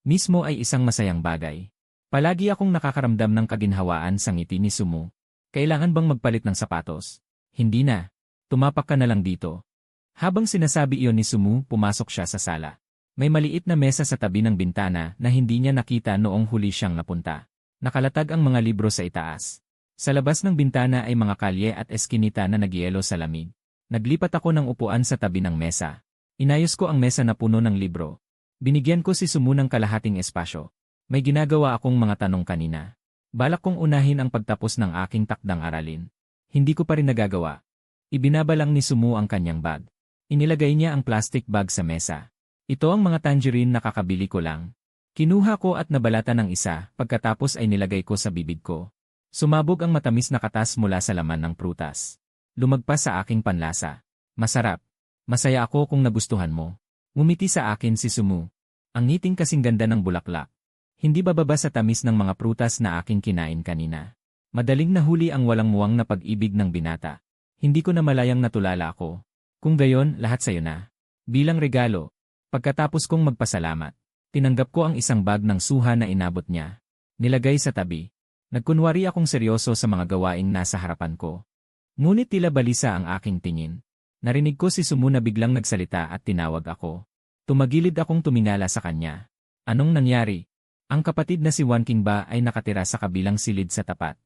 Mismo ay isang masayang bagay. Palagi akong nakakaramdam ng kaginhawaan sa ngiti ni Sumu. Kailangan bang magpalit ng sapatos? Hindi na. Tumapak ka na lang dito. Habang sinasabi iyon ni Sumu, pumasok siya sa sala. May maliit na mesa sa tabi ng bintana na hindi niya nakita noong huli siyang napunta. Nakalatag ang mga libro sa itaas. Sa labas ng bintana ay mga kalye at eskinita na nagyelo sa lamig. Naglipat ako ng upuan sa tabi ng mesa. Inayos ko ang mesa na puno ng libro. Binigyan ko si Sumu ng kalahating espasyo. May ginagawa akong mga tanong kanina. Balak kong unahin ang pagtapos ng aking takdang aralin. Hindi ko pa rin nagagawa. Ibinabalang ni Sumu ang kanyang bag. Inilagay niya ang plastic bag sa mesa. Ito ang mga tangerine na kakabili ko lang. Kinuha ko at nabalatan ng isa, pagkatapos ay nilagay ko sa bibig ko. Sumabog ang matamis na katas mula sa laman ng prutas. Lumagpas sa aking panlasa. Masarap. Masaya ako kung nagustuhan mo. Ngumiti sa akin si Sumu. Ang ngiting kasing ganda ng bulaklak. Hindi bababa sa tamis ng mga prutas na aking kinain kanina. Madaling nahuli ang walang muwang na pag-ibig ng binata. Hindi ko na malayang natulala ako. Kung gayon, lahat sa'yo na. Bilang regalo. Pagkatapos kong magpasalamat. Tinanggap ko ang isang bag ng suha na inabot niya. Nilagay sa tabi. Nagkunwari akong seryoso sa mga gawaing nasa harapan ko. Ngunit tila balisa ang aking tingin. Narinig ko si Sumu na biglang nagsalita at tinawag ako. Tumagilid akong tumingala sa kanya. Anong nangyari? Ang kapatid na si Wanking ba ay nakatira sa kabilang silid sa tapat?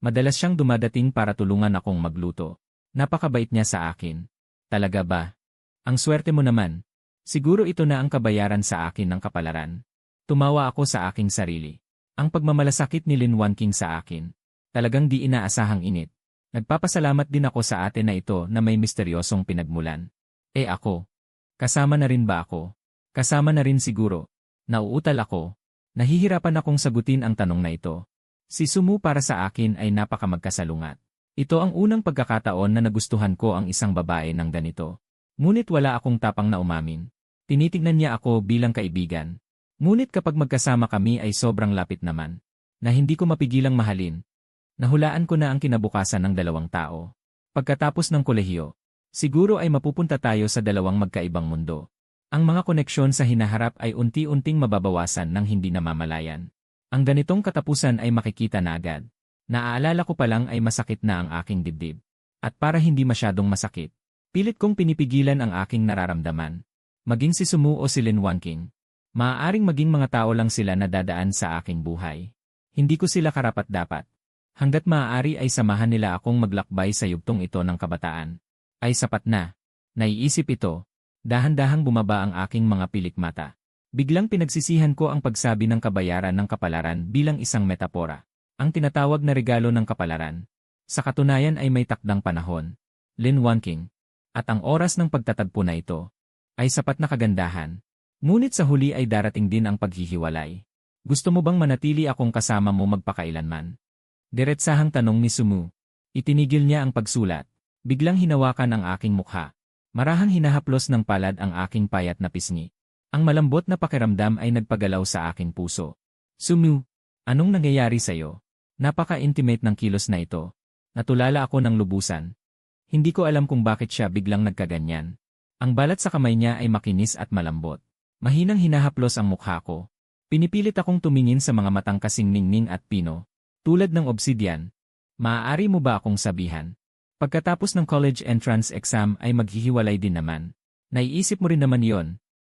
Madalas siyang dumadating para tulungan akong magluto. Napakabait niya sa akin. Talaga ba? Ang swerte mo naman. Siguro ito na ang kabayaran sa akin ng kapalaran. Tumawa ako sa aking sarili. Ang pagmamalasakit ni Lin Wanking sa akin. Talagang di inaasahang init. Nagpapasalamat din ako sa ate na ito na may misteryosong pinagmulan. Ako? Kasama na rin ba ako? Kasama na rin siguro. Nauutal ako. Nahihirapan akong sagutin ang tanong na ito. Si Sumu para sa akin ay napakamagkasalungat. Ito ang unang pagkakataon na nagustuhan ko ang isang babae ng ganito. Ngunit wala akong tapang na umamin. Tinitignan niya ako bilang kaibigan. Ngunit kapag magkasama kami ay sobrang lapit naman. Na hindi ko mapigilang mahalin. Nahulaan ko na ang kinabukasan ng dalawang tao. Pagkatapos ng kolehiyo, siguro ay mapupunta tayo sa dalawang magkaibang mundo. Ang mga koneksyon sa hinaharap ay unti-unting mababawasan ng hindi namamalayan. Ang ganitong katapusan ay makikita na agad. Naaalala ko pa lang ay masakit na ang aking dibdib. At para hindi masyadong masakit, pilit kong pinipigilan ang aking nararamdaman. Maging si Sumu o si Lin Wanking. Maaaring maging mga tao lang sila na dadaan sa aking buhay. Hindi ko sila karapat-dapat. Hanggat maaari ay samahan nila akong maglakbay sa yugtong ito ng kabataan. Ay sapat na. Naiisip ito. Dahan-dahang bumaba ang aking mga pilik mata. Biglang pinagsisihan ko ang pagsabi ng kabayaran ng kapalaran bilang isang metapora. Ang tinatawag na regalo ng kapalaran. Sa katunayan ay may takdang panahon. Lin Wanking. At ang oras ng pagtatagpo na ito ay sapat na kagandahan. Ngunit sa huli ay darating din ang paghihiwalay. Gusto mo bang manatili akong kasama mo magpakailanman? Diretsahang tanong ni Sumu. Itinigil niya ang pagsulat. Biglang hinawakan ang aking mukha. Marahang hinahaplos ng palad ang aking payat na pisngi. Ang malambot na pakiramdam ay nagpagalaw sa aking puso. Sumu, anong nangyayari sa'yo? Napaka-intimate ng kilos na ito. Natulala ako ng lubusan. Hindi ko alam kung bakit siya biglang nagkaganyan. Ang balat sa kamay niya ay makinis at malambot. Mahinang hinahaplos ang mukha ko. Pinipilit akong tumingin sa mga matang kasing ningning at pino. Tulad ng obsidian. Maaari mo ba akong sabihan? Pagkatapos ng college entrance exam ay maghihiwalay din naman. Naiisip mo rin naman yon.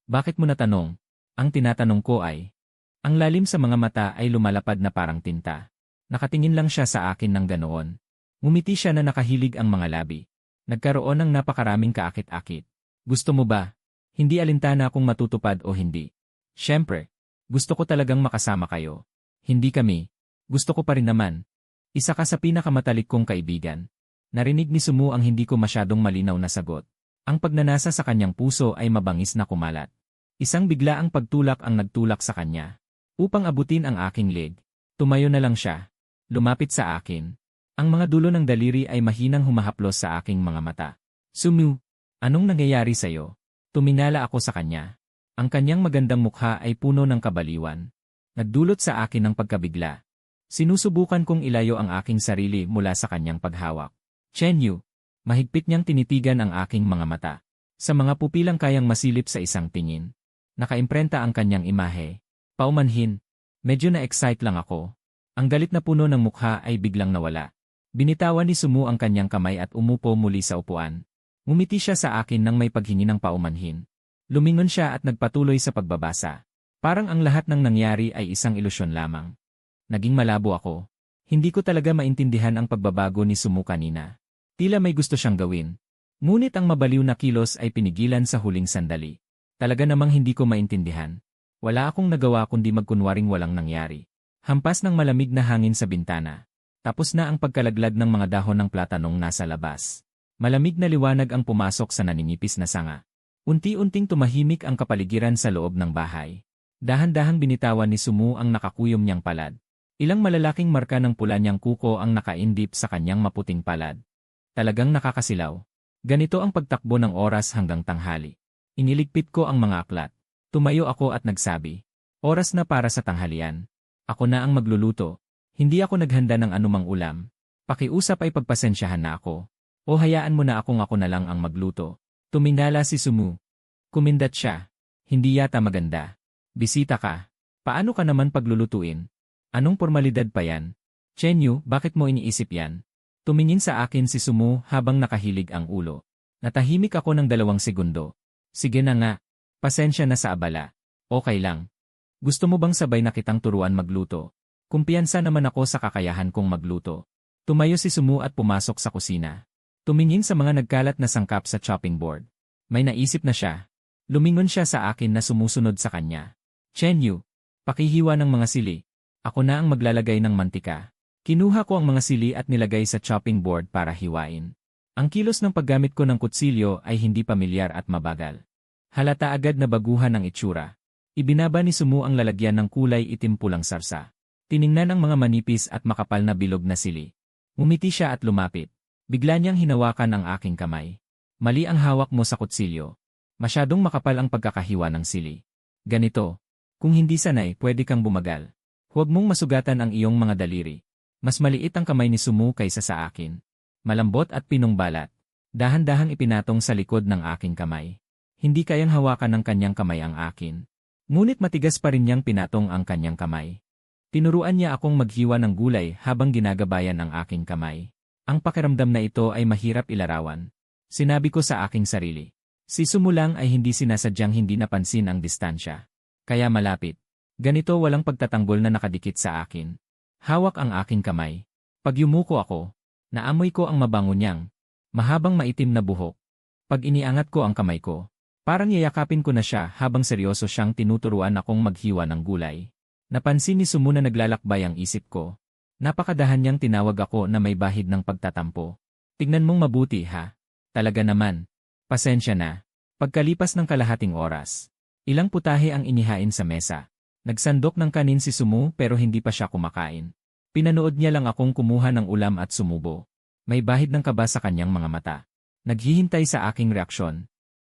Bakit mo natanong? Ang tinatanong ko ay, ang lalim sa mga mata ay lumalapad na parang tinta. Nakatingin lang siya sa akin ng ganoon. Ngumiti siya na nakahilig ang mga labi. Nagkaroon ng napakaraming kaakit-akit. Gusto mo ba? Hindi alintana kung matutupad o hindi. Siyempre, gusto ko talagang makasama kayo. Hindi kami. Gusto ko pa rin naman. Isa ka sa pinakamatalik kong kaibigan. Narinig ni Sumu ang hindi ko masyadong malinaw na sagot. Ang pagnanasa sa kanyang puso ay mabangis na kumalat. Isang bigla ang pagtulak ang nagtulak sa kanya. Upang abutin ang aking leg. Tumayo na lang siya. Lumapit sa akin. Ang mga dulo ng daliri ay mahinang humahaplos sa aking mga mata. Sumu, anong nangyayari sa'yo? Tumingala ako sa kanya. Ang kanyang magandang mukha ay puno ng kabaliwan. Nagdulot sa akin ng pagkabigla. Sinusubukan kong ilayo ang aking sarili mula sa kanyang paghawak. Chen Yu, mahigpit niyang tinitigan ang aking mga mata. Sa mga pupilang kayang masilip sa isang tingin. Nakaimprenta ang kanyang imahe. Paumanhin, medyo na-excite lang ako. Ang galit na puno ng mukha ay biglang nawala. Binitawan ni Sumu ang kanyang kamay at umupo muli sa upuan. Ngumiti siya sa akin nang may paghingi ng paumanhin. Lumingon siya at nagpatuloy sa pagbabasa. Parang ang lahat ng nangyari ay isang ilusyon lamang. Naging malabo ako. Hindi ko talaga maintindihan ang pagbabago ni Sumu kanina. Tila may gusto siyang gawin. Ngunit ang mabaliw na kilos ay pinigilan sa huling sandali. Talaga namang hindi ko maintindihan. Wala akong nagawa kundi magkunwaring walang nangyari. Hampas ng malamig na hangin sa bintana. Tapos na ang pagkalaglag ng mga dahon ng platanong nasa labas. Malamig na liwanag ang pumasok sa naninipis na sanga. Unti-unting tumahimik ang kapaligiran sa loob ng bahay. Dahan-dahang binitawan ni Sumu ang nakakuyom niyang palad. Ilang malalaking marka ng pula niyang kuko ang nakaindip sa kanyang maputing palad. Talagang nakakasilaw. Ganito ang pagtakbo ng oras hanggang tanghali. Iniligpit ko ang mga aklat. Tumayo ako at nagsabi, oras na para sa tanghalian. Ako na ang magluluto. Hindi ako naghanda ng anumang ulam. Pakiusap ay pagpasensyahan na ako. O hayaan mo na ako na lang ang magluto. Tumindala si Sumu. Kumindat siya. Hindi yata maganda. Bisita ka. Paano ka naman paglulutuin? Anong formalidad pa yan? Chenyu, bakit mo iniisip yan? Tumingin sa akin si Sumu habang nakahilig ang ulo. Natahimik ako ng 2 segundo. Sige na nga. Pasensya na sa abala. Okay lang. Gusto mo bang sabay na kitang turuan magluto? Kumpiyansa naman ako sa kakayahan kong magluto. Tumayo si Sumu at pumasok sa kusina. Tumingin sa mga nagkalat na sangkap sa chopping board. May naisip na siya. Lumingon siya sa akin na sumusunod sa kanya. Chenyu, pakihiwa ng mga sili. Ako na ang maglalagay ng mantika. Kinuha ko ang mga sili at nilagay sa chopping board para hiwain. Ang kilos ng paggamit ko ng kutsilyo ay hindi pamilyar at mabagal. Halata agad na baguhan ang itsura. Ibinaba ni Sumu ang lalagyan ng kulay itim pulang sarsa. Tiningnan ang mga manipis at makapal na bilog na sili. Ngumiti siya at lumapit. Bigla niyang hinawakan ang aking kamay. Mali ang hawak mo sa kutsilyo. Masyadong makapal ang pagkakahiwa ng sili. Ganito. Kung hindi sanay, pwede kang bumagal. Huwag mong masugatan ang iyong mga daliri. Mas maliit ang kamay ni Sumu kaysa sa akin. Malambot at pinungbalat. Dahan-dahang ipinatong sa likod ng aking kamay. Hindi kayang hawakan ng kanyang kamay ang akin. Ngunit matigas pa rin niyang pinatong ang kanyang kamay. Tinuruan niya akong maghiwa ng gulay habang ginagabayan ang aking kamay. Ang pakiramdam na ito ay mahirap ilarawan. Sinabi ko sa aking sarili. Si Sumu lang ay hindi sinasadyang hindi napansin ang distansya. Kaya malapit. Ganito walang pagtatanggol na nakadikit sa akin. Hawak ang aking kamay. Pag yumuko ako, naamoy ko ang mabango niyang, mahabang maitim na buhok. Pag iniangat ko ang kamay ko, parang yayakapin ko na siya habang seryoso siyang tinuturuan akong maghiwa ng gulay. Napansin ni Sumu na naglalakbay ang isip ko. Napakadahan niyang tinawag ako na may bahid ng pagtatampo. Tignan mong mabuti ha. Talaga naman. Pasensya na. Pagkalipas ng kalahating oras, ilang putahe ang inihain sa mesa. Nagsandok ng kanin si Sumu pero hindi pa siya kumakain. Pinanood niya lang akong kumuha ng ulam at sumubo. May bahid ng kaba sa kanyang mga mata. Naghihintay sa aking reaksyon.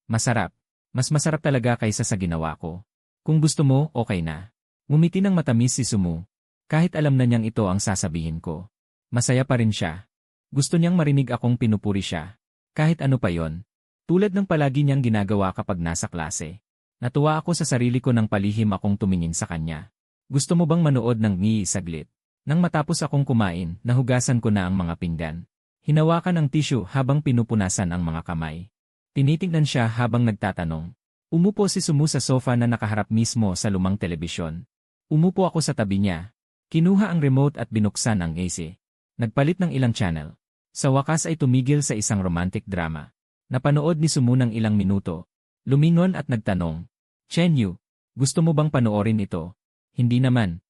Masarap. Mas masarap talaga kaysa sa ginawa ko. Kung gusto mo, okay na. Ngumiti ng matamis si Sumu. Kahit alam na niyang ito ang sasabihin ko. Masaya pa rin siya. Gusto niyang marinig akong pinupuri siya. Kahit ano pa yon. Tulad ng palagi niyang ginagawa kapag nasa klase. Natuwa ako sa sarili ko nang palihim akong tumingin sa kanya. Gusto mo bang manood ng saglit? Nang matapos akong kumain, nahugasan ko na ang mga pinggan. Hinawakan ang tissue habang pinupunasan ang mga kamay. Tinitingnan siya habang nagtatanong. Umupo si Sumu sa sofa na nakaharap mismo sa lumang telebisyon. Umupo ako sa tabi niya. Kinuha ang remote at binuksan ang AC. Nagpalit ng ilang channel. Sa wakas ay tumigil sa isang romantic drama. Napanood ni Sumu ng ilang minuto. Lumingon at nagtanong. Chenyu, gusto mo bang panoorin ito? Hindi naman.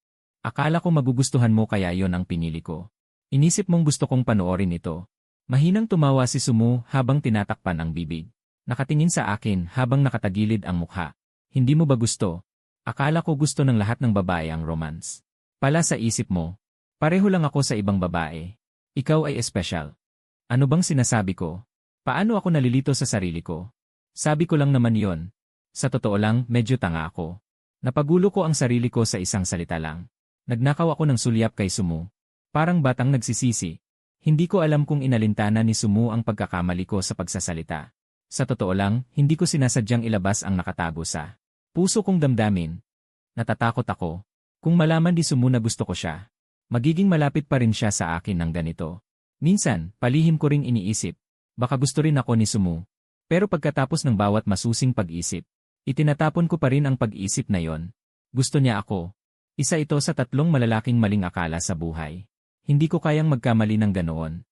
Akala ko magugustuhan mo kaya yon ang pinili ko. Inisip mong gusto kong panoorin ito. Mahinang tumawa si Sumu habang tinatakpan ang bibig. Nakatingin sa akin habang nakatagilid ang mukha. Hindi mo ba gusto? Akala ko gusto ng lahat ng babae ang romance. Pala sa isip mo. Pareho lang ako sa ibang babae. Ikaw ay espesyal. Ano bang sinasabi ko? Paano ako nalilito sa sarili ko? Sabi ko lang naman yon. Sa totoo lang, medyo tanga ako. Napagulo ko ang sarili ko sa isang salita lang. Nagnakaw ako ng sulyap kay Sumu. Parang batang nagsisisi. Hindi ko alam kung inalintana ni Sumu ang pagkakamali ko sa pagsasalita. Sa totoo lang, hindi ko sinasadyang ilabas ang nakatago sa puso kong damdamin. Natatakot ako. Kung malaman ni Sumu na gusto ko siya, magiging malapit pa rin siya sa akin ng ganito. Minsan, palihim ko ring iniisip. Baka gusto rin ako ni Sumu. Pero pagkatapos ng bawat masusing pag-isip, itinatapon ko pa rin ang pag-isip na yon. Gusto niya ako. Isa ito sa 3 malalaking maling akala sa buhay. Hindi ko kayang magkamali ng ganoon.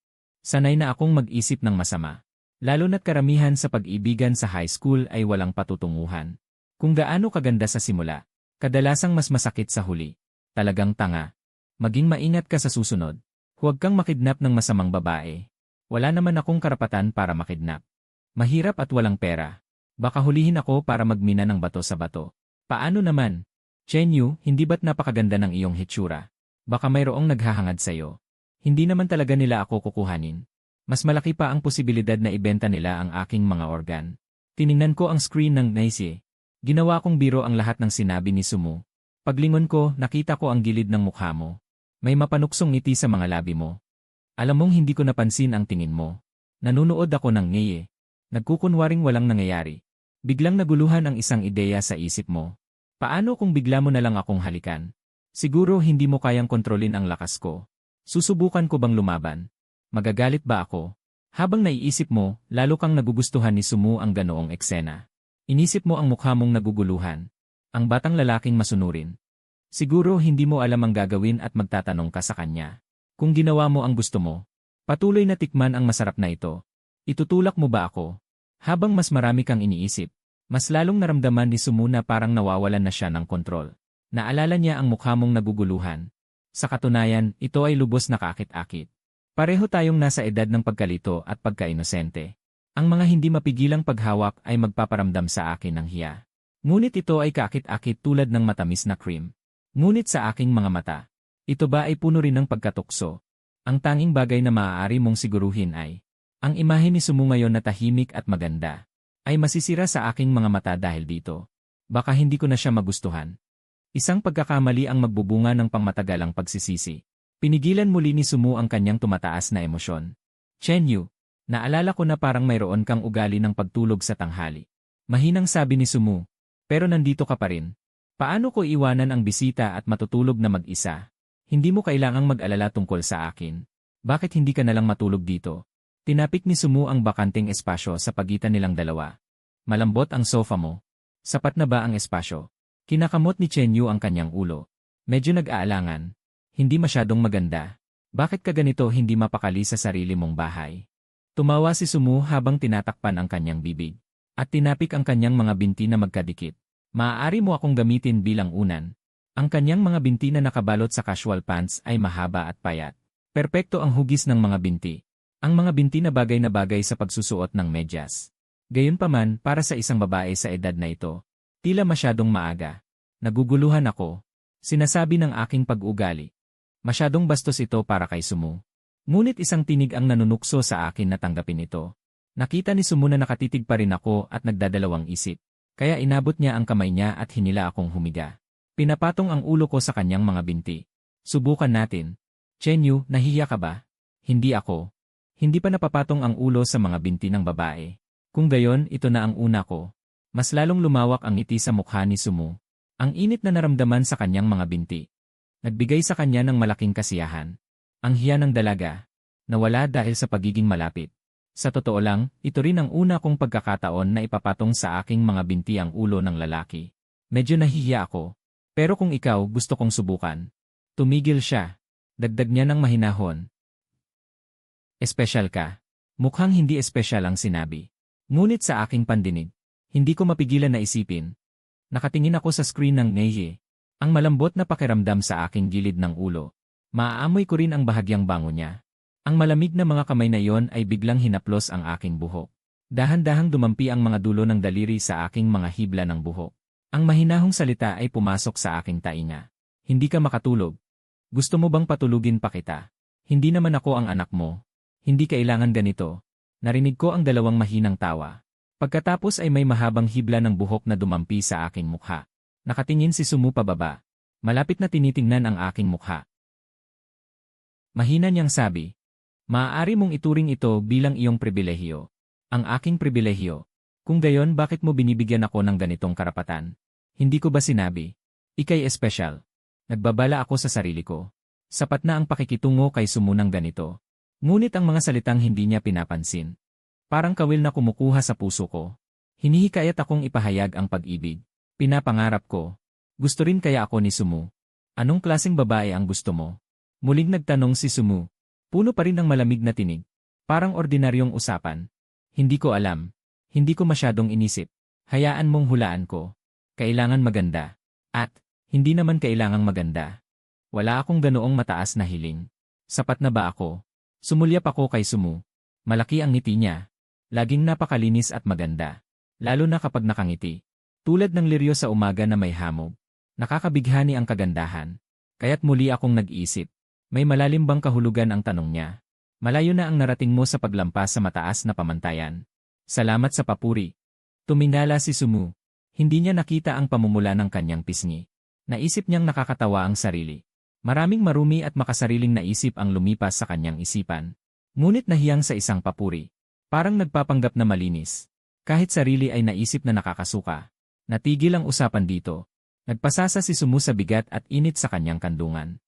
Sanay na akong mag-isip ng masama. Lalo na't karamihan sa pag-ibigan sa high school ay walang patutunguhan. Kung gaano kaganda sa simula, Kadalasang mas masakit sa huli. Talagang tanga. Maging maingat ka sa susunod. Huwag kang makidnap ng masamang babae. Wala naman akong karapatan para makidnap. Mahirap at walang pera. Baka hulihin ako para magmina ng bato sa bato. Paano naman? Chen Yu, hindi ba't napakaganda ng iyong hitsura? Baka mayroong naghahangad sa'yo. Hindi naman talaga nila ako kukuhanin. Mas malaki pa ang posibilidad na ibenta nila ang aking mga organ. Tiningnan ko ang screen ng Naisi. Ginawa kong biro ang lahat ng sinabi ni Sumu. Paglingon ko, nakita ko ang gilid ng mukha mo. May mapanuksong ngiti sa mga labi mo. Alam mong hindi ko napansin ang tingin mo. Nanunood ako ng ngeye. Nagkukunwaring walang nangyayari. Biglang naguluhan ang isang ideya sa isip mo. Paano kung bigla mo na lang akong halikan? Siguro hindi mo kayang kontrolin ang lakas ko. Susubukan ko bang lumaban? Magagalit ba ako? Habang naiisip mo, lalo kang nagugustuhan ni Sumu ang ganoong eksena. Inisip mo ang mukha mong naguguluhan. Ang batang lalaking masunurin. Siguro hindi mo alam ang gagawin at magtatanong ka sa kanya. Kung ginawa mo ang gusto mo, patuloy na tikman ang masarap na ito. Itutulak mo ba ako? Habang mas marami kang iniisip, mas lalong naramdaman ni Sumu na parang nawawalan na siya ng kontrol. Naalala niya ang mukha mong naguguluhan. Sa katunayan, ito ay lubos na kaakit-akit. Pareho tayong nasa edad ng pagkalito at pagkainosente. Ang mga hindi mapigilang paghawak ay magpaparamdam sa akin ng hiya. Ngunit ito ay kaakit-akit tulad ng matamis na cream. Ngunit sa aking mga mata, ito ba ay puno rin ng pagkatukso? Ang tanging bagay na maaari mong siguruhin ay, ang imahe ni Sumu ngayon na tahimik at maganda, ay masisira sa aking mga mata dahil dito. Baka hindi ko na siya magustuhan. Isang pagkakamali ang magbubunga ng pangmatagalang pagsisisi. Pinigilan muli ni Sumu ang kanyang tumataas na emosyon. Chen Yu, naalala ko na parang mayroon kang ugali ng pagtulog sa tanghali. Mahinang sabi ni Sumu, pero nandito ka pa rin. Paano ko iwanan ang bisita at matutulog na mag-isa? Hindi mo kailangang mag-alala tungkol sa akin. Bakit hindi ka nalang matulog dito? Tinapik ni Sumu ang bakanting espasyo sa pagitan nilang dalawa. Malambot ang sofa mo. Sapat na ba ang espasyo? Kinakamot ni Chen Yu ang kanyang ulo. Medyo nag-aalangan. Hindi masyadong maganda. Bakit ka ganito hindi mapakali sa sarili mong bahay? Tumawa si Sumu habang tinatakpan ang kanyang bibig. At tinapik ang kanyang mga binti na magkadikit. Maaari mo akong gamitin bilang unan. Ang kanyang mga binti na nakabalot sa casual pants ay mahaba at payat. Perpekto ang hugis ng mga binti. Ang mga binti na bagay sa pagsusuot ng medyas. Gayunpaman, para sa isang babae sa edad na ito, tila masyadong maaga. Naguguluhan ako. Sinasabi ng aking pag-ugali. Masyadong bastos ito para kay Sumu. Ngunit isang tinig ang nanunukso sa akin na tanggapin ito. Nakita ni Sumu na nakatitig pa rin ako at nagdadalawang isip. Kaya inabot niya ang kamay niya at hinila akong humiga. Pinapatong ang ulo ko sa kanyang mga binti. Subukan natin. Chen Yu, nahihiya ka ba? Hindi ako. Hindi pa napapatong ang ulo sa mga binti ng babae. Kung gayon, ito na ang una ko. Mas lalong lumawak ang ngiti sa mukha ni Sumu. Ang init na naramdaman sa kanyang mga binti. Nagbigay sa kanya ng malaking kasiyahan. Ang hiya ng dalaga. Nawala dahil sa pagiging malapit. Sa totoo lang, ito rin ang una kong pagkakataon na ipapatong sa aking mga binti ang ulo ng lalaki. Medyo nahihiya ako. Pero kung ikaw gusto kong subukan. Tumigil siya. Dagdag niya ng mahinahon. Espesyal ka. Mukhang hindi espesyal ang sinabi. Ngunit sa aking pandinig, hindi ko mapigilan na isipin. Nakatingin ako sa screen ng Neige. Ang malambot na pakiramdam sa aking gilid ng ulo. Maaamoy ko rin ang bahagyang bango niya. Ang malamig na mga kamay na iyon ay biglang hinaplos ang aking buhok. Dahan-dahang dumampi ang mga dulo ng daliri sa aking mga hibla ng buhok. Ang mahinahong salita ay pumasok sa aking tainga. Hindi ka makatulog. Gusto mo bang patulugin pa kita? Hindi naman ako ang anak mo. Hindi kailangan ganito. Narinig ko ang dalawang mahinang tawa. Pagkatapos ay may mahabang hibla ng buhok na dumampi sa aking mukha. Nakatingin si Sumu pababa. Malapit na tinitingnan ang aking mukha. Mahina niyang sabi, maaari mong ituring ito bilang iyong pribilehiyo. Ang aking pribilehiyo. Kung gayon, bakit mo binibigyan ako ng ganitong karapatan? Hindi ko ba sinabi? Ika'y espesyal. Nagbabala ako sa sarili ko. Sapat na ang pakikitungo kay Sumu ng ganito. Ngunit ang mga salitang hindi niya pinapansin. Parang kawil na kumukuha sa puso ko. Hinihikayat akong ipahayag ang pag-ibig. Pinapangarap ko. Gusto rin kaya ako ni Sumu? Anong klaseng babae ang gusto mo? Muling nagtanong si Sumu. Puno pa rin ng malamig na tinig. Parang ordinaryong usapan. Hindi ko alam. Hindi ko masyadong inisip. Hayaan mong hulaan ko. Kailangan maganda. At, Hindi naman kailangang maganda. Wala akong ganoong mataas na hiling. Sapat na ba ako? Sumulyap ako kay Sumu. Malaki ang ngiti niya. Laging napakalinis at maganda. Lalo na kapag nakangiti. Tulad ng liryo sa umaga na may hamog. Nakakabighani ang kagandahan. Kaya't muli akong nag-iisip. May malalim bang kahulugan ang tanong niya? Malayo na ang narating mo sa paglampas sa mataas na pamantayan. Salamat sa papuri. Tumingala si Sumu. Hindi niya nakita ang pamumula ng kanyang pisngi. Naisip niyang nakakatawa ang sarili. Maraming marumi at makasariling naisip ang lumipas sa kanyang isipan. Ngunit nahiyang sa isang papuri. Parang nagpapanggap na malinis. Kahit sarili ay naisip na nakakasuka. Natigil ang usapan dito. Nagpasasa si Sumu sa bigat at init sa kanyang kandungan.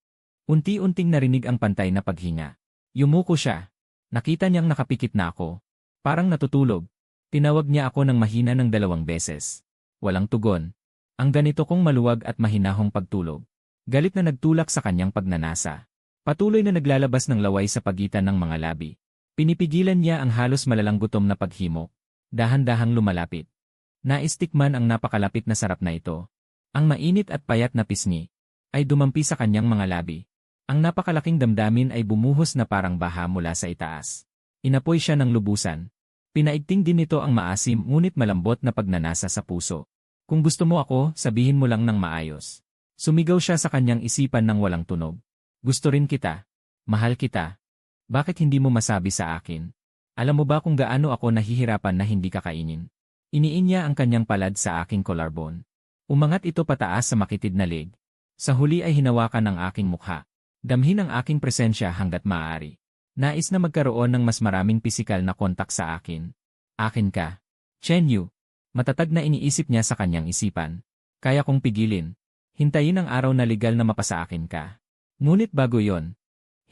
Unti-unting narinig ang pantay na paghinga. Yumuko siya. Nakita niyang nakapikit na ako. Parang natutulog. Tinawag niya ako ng mahina ng 2 beses. Walang tugon. Ang ganito kong maluwag at mahinahong pagtulog. Galit na nagtulak sa kanyang pagnanasa. Patuloy na naglalabas ng laway sa pagitan ng mga labi. Pinipigilan niya ang halos malalang gutom na paghimok. Dahan-dahang lumalapit. Naistikman ang napakalapit na sarap na ito. Ang mainit at payat na pisngi ay dumampi sa kanyang mga labi. Ang napakalaking damdamin ay bumuhos na parang baha mula sa itaas. Inapoy siya ng lubusan. Pinaigting din nito ang maasim ngunit malambot na pagnanasa sa puso. Kung gusto mo ako, sabihin mo lang ng maayos. Sumigaw siya sa kanyang isipan ng walang tunog. Gusto rin kita. Mahal kita. Bakit hindi mo masabi sa akin? Alam mo ba kung gaano ako nahihirapan na hindi kakainin? Iniin niya ang kanyang palad sa aking collarbone. Umangat ito pataas sa makitid na leg. Sa huli ay hinawakan ang aking mukha. Damhin ang aking presensya hanggat maaari. Nais na magkaroon ng mas maraming pisikal na kontak sa akin. Akin ka. Chen Yu. Matatag na iniisip niya sa kanyang isipan. Kaya kong pigilin. Hintayin ang araw na legal na mapasa akin ka. Ngunit bago yon,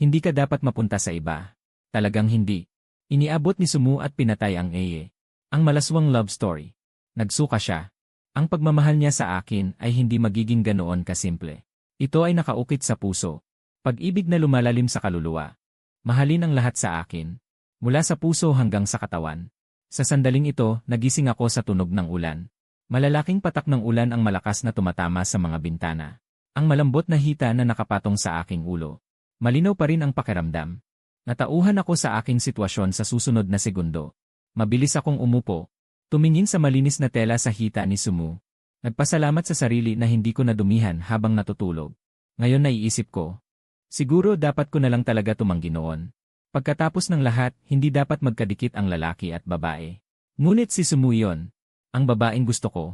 hindi ka dapat mapunta sa iba. Talagang hindi. Iniabot ni Sumu at pinatay ang Eye. Ang malaswang love story. Nagsuka siya. Ang pagmamahal niya sa akin ay hindi magiging ganoon kasimple. Ito ay nakaukit sa puso. Pag-ibig na lumalalim sa kaluluwa. Mahalin ang lahat sa akin. Mula sa puso hanggang sa katawan. Sa sandaling ito, nagising ako sa tunog ng ulan. Malalaking patak ng ulan ang malakas na tumatama sa mga bintana. Ang malambot na hita na nakapatong sa aking ulo. Malinaw pa rin ang pakiramdam. Natauhan ako sa aking sitwasyon sa susunod na segundo. Mabilis akong umupo. Tumingin sa malinis na tela sa hita ni Sumu. Nagpasalamat sa sarili na hindi ko nadumihan habang natutulog. Ngayon naiisip ko. Siguro dapat ko na lang talaga tumanggi noon. Pagkatapos ng lahat, hindi dapat magkadikit ang lalaki at babae. Ngunit si Sumu yon. Ang babaeng gusto ko.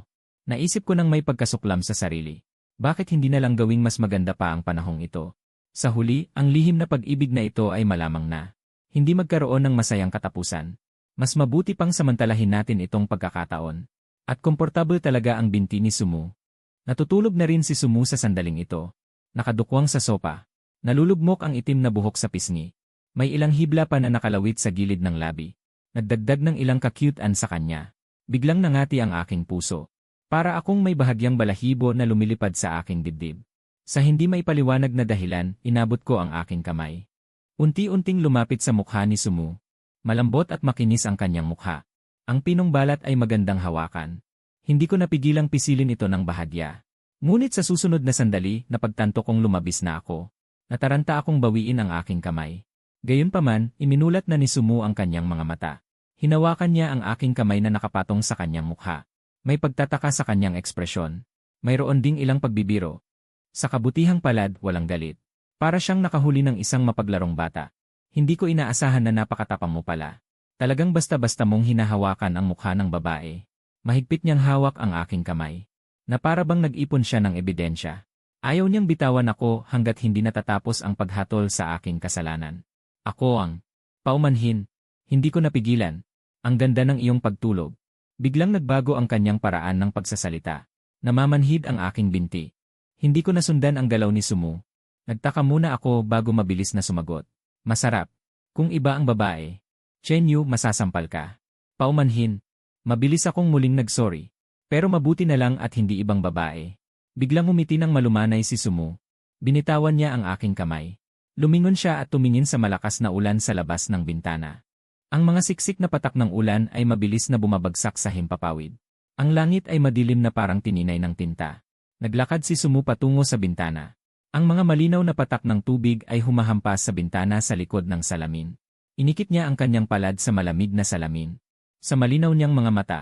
Naisip ko nang may pagkasuklam sa sarili. Bakit hindi na lang gawing mas maganda pa ang panahong ito? Sa huli, ang lihim na pag-ibig na ito ay malamang na. Hindi magkaroon ng masayang katapusan. Mas mabuti pang samantalahin natin itong pagkakataon. At komportable talaga ang binti ni Sumu. Natutulog na rin si Sumu sa sandaling ito. Nakadukwang sa sopa. Nalulugmok ang itim na buhok sa pisngi. May ilang hibla pa na nakalawit sa gilid ng labi. Nagdagdag ng ilang ka-cute-an sa kanya. Biglang nangati ang aking puso. Para akong may bahagyang balahibo na lumilipad sa aking dibdib. Sa hindi may paliwanag na dahilan, inabot ko ang aking kamay. Unti-unting lumapit sa mukha ni Sumu. Malambot at makinis ang kanyang mukha. Ang pinong balat ay magandang hawakan. Hindi ko napigilang pisilin ito ng bahagya. Ngunit sa susunod na sandali, napagtanto kong lumabis na ako. Nataranta akong bawiin ang aking kamay. Gayunpaman, iminulat na ni Sumu ang kanyang mga mata. Hinawakan niya ang aking kamay na nakapatong sa kanyang mukha. May pagtataka sa kanyang ekspresyon. Mayroon ding ilang pagbibiro. Sa kabutihang palad, walang galit. Para siyang nakahuli ng isang mapaglarong bata. Hindi ko inaasahan na napakatapang mo pala. Talagang basta-basta mong hinahawakan ang mukha ng babae. Mahigpit niyang hawak ang aking kamay. Na para bang nag-ipon siya ng ebidensya. Ayaw niyang bitawan ako hanggat hindi natatapos ang paghatol sa aking kasalanan. Ako ang paumanhin. Hindi ko napigilan. Ang ganda ng iyong pagtulog. Biglang nagbago ang kanyang paraan ng pagsasalita. Namamanhid ang aking binti. Hindi ko nasundan ang galaw ni Sumu. Nagtaka muna ako bago mabilis na sumagot. Masarap. Kung iba ang babae. Chen Yu, masasampal ka. Paumanhin. Mabilis akong muling nagsorry. Pero mabuti na lang at hindi ibang babae. Biglang umiti ng malumanay si Sumu. Binitawan niya ang aking kamay. Lumingon siya at tumingin sa malakas na ulan sa labas ng bintana. Ang mga siksik na patak ng ulan ay mabilis na bumabagsak sa himpapawid. Ang langit ay madilim na parang tininay ng tinta. Naglakad si Sumu patungo sa bintana. Ang mga malinaw na patak ng tubig ay humahampas sa bintana sa likod ng salamin. Inikit niya ang kanyang palad sa malamig na salamin. Sa malinaw niyang mga mata,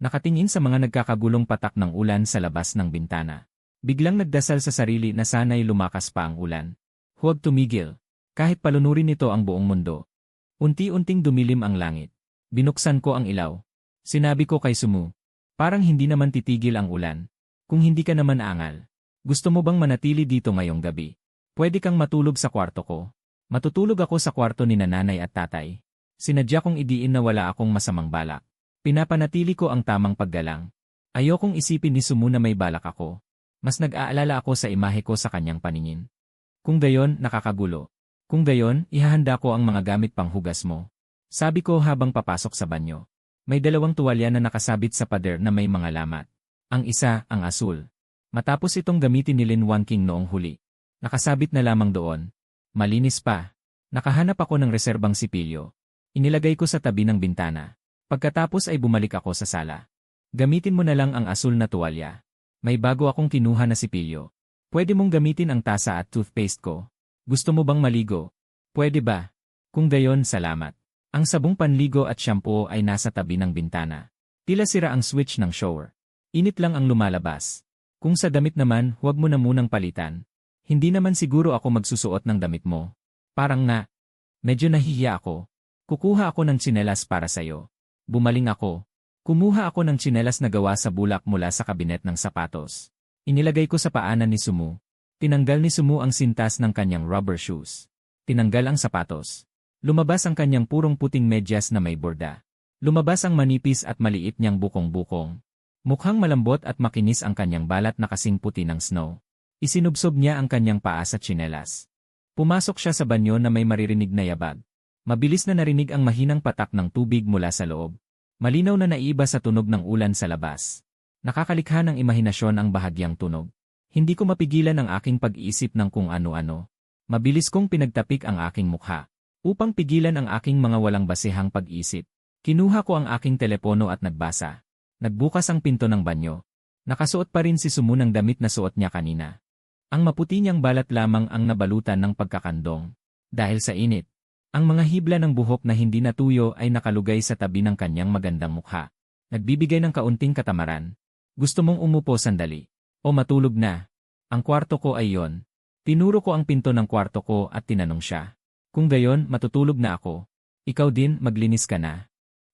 nakatingin sa mga nagkakagulong patak ng ulan sa labas ng bintana. Biglang nagdasal sa sarili na sana'y lumakas pa ang ulan. Huwag tumigil. Kahit palunurin nito ang buong mundo. Unti-unting dumilim ang langit. Binuksan ko ang ilaw. Sinabi ko kay Sumu, parang hindi naman titigil ang ulan. Kung hindi ka naman angal. Gusto mo bang manatili dito ngayong gabi? Pwede kang matulog sa kwarto ko. Matutulog ako sa kwarto ni nanay at tatay. Sinadya kong idiin na wala akong masamang balak. Pinapanatili ko ang tamang paggalang. Ayokong isipin ni Sumu na may balak ako. Mas nag-aalala ako sa imahe ko sa kanyang paningin. Kung gayon, nakakagulo. Kung gayon, ihahanda ko ang mga gamit pang hugas mo. Sabi ko habang papasok sa banyo. May 2 tuwalya na nakasabit sa pader na may mga lamat. Ang isa, ang asul. Matapos itong gamitin ni Lin Wanking noong huli. Nakasabit na lamang doon. Malinis pa. Nakahanap ako ng reserbang sipilyo. Inilagay ko sa tabi ng bintana. Pagkatapos ay bumalik ako sa sala. Gamitin mo na lang ang asul na tuwalya. May bago akong kinuha na sipilyo. Pwede mong gamitin ang tasa at toothpaste ko. Gusto mo bang maligo? Pwede ba? Kung gayon, salamat. Ang sabong panligo at shampoo ay nasa tabi ng bintana. Tila sira ang switch ng shower. Init lang ang lumalabas. Kung sa damit naman, huwag mo na munang palitan. Hindi naman siguro ako magsusuot ng damit mo. Parang nga. Medyo nahihiya ako. Kukuha ako ng tsinelas para sayo. Bumaling ako. Kumuha ako ng tsinelas na gawa sa bulak mula sa kabinet ng sapatos. Inilagay ko sa paanan ni Sumu. Tinanggal ni Sumu ang sintas ng kanyang rubber shoes. Tinanggal ang sapatos. Lumabas ang kanyang purong puting medyas na may borda. Lumabas ang manipis at maliit niyang bukong-bukong. Mukhang malambot at makinis ang kanyang balat na kasing puti ng snow. Isinubsob niya ang kanyang paa sa tsinelas. Pumasok siya sa banyo na may maririnig na yabag. Mabilis na narinig ang mahinang patak ng tubig mula sa loob. Malinaw na naiba sa tunog ng ulan sa labas. Nakakalikha ng imahinasyon ang bahagyang tunog. Hindi ko mapigilan ang aking pag-iisip ng kung ano-ano. Mabilis kong pinagtapik ang aking mukha. Upang pigilan ang aking mga walang basehang pag-isip. Kinuha ko ang aking telepono at nagbasa. Nagbukas ang pinto ng banyo. Nakasuot pa rin si Sumu ng damit na suot niya kanina. Ang maputi niyang balat lamang ang nabalutan ng pagkakandong. Dahil sa init, ang mga hibla ng buhok na hindi natuyo ay nakalugay sa tabi ng kanyang magandang mukha. Nagbibigay ng kaunting katamaran. Gusto mong umupo sandali? O matulog na? Ang kwarto ko ay yon. Tinuro ko ang pinto ng kwarto ko at tinanong siya. Kung gayon, matutulog na ako. Ikaw din, maglinis ka na.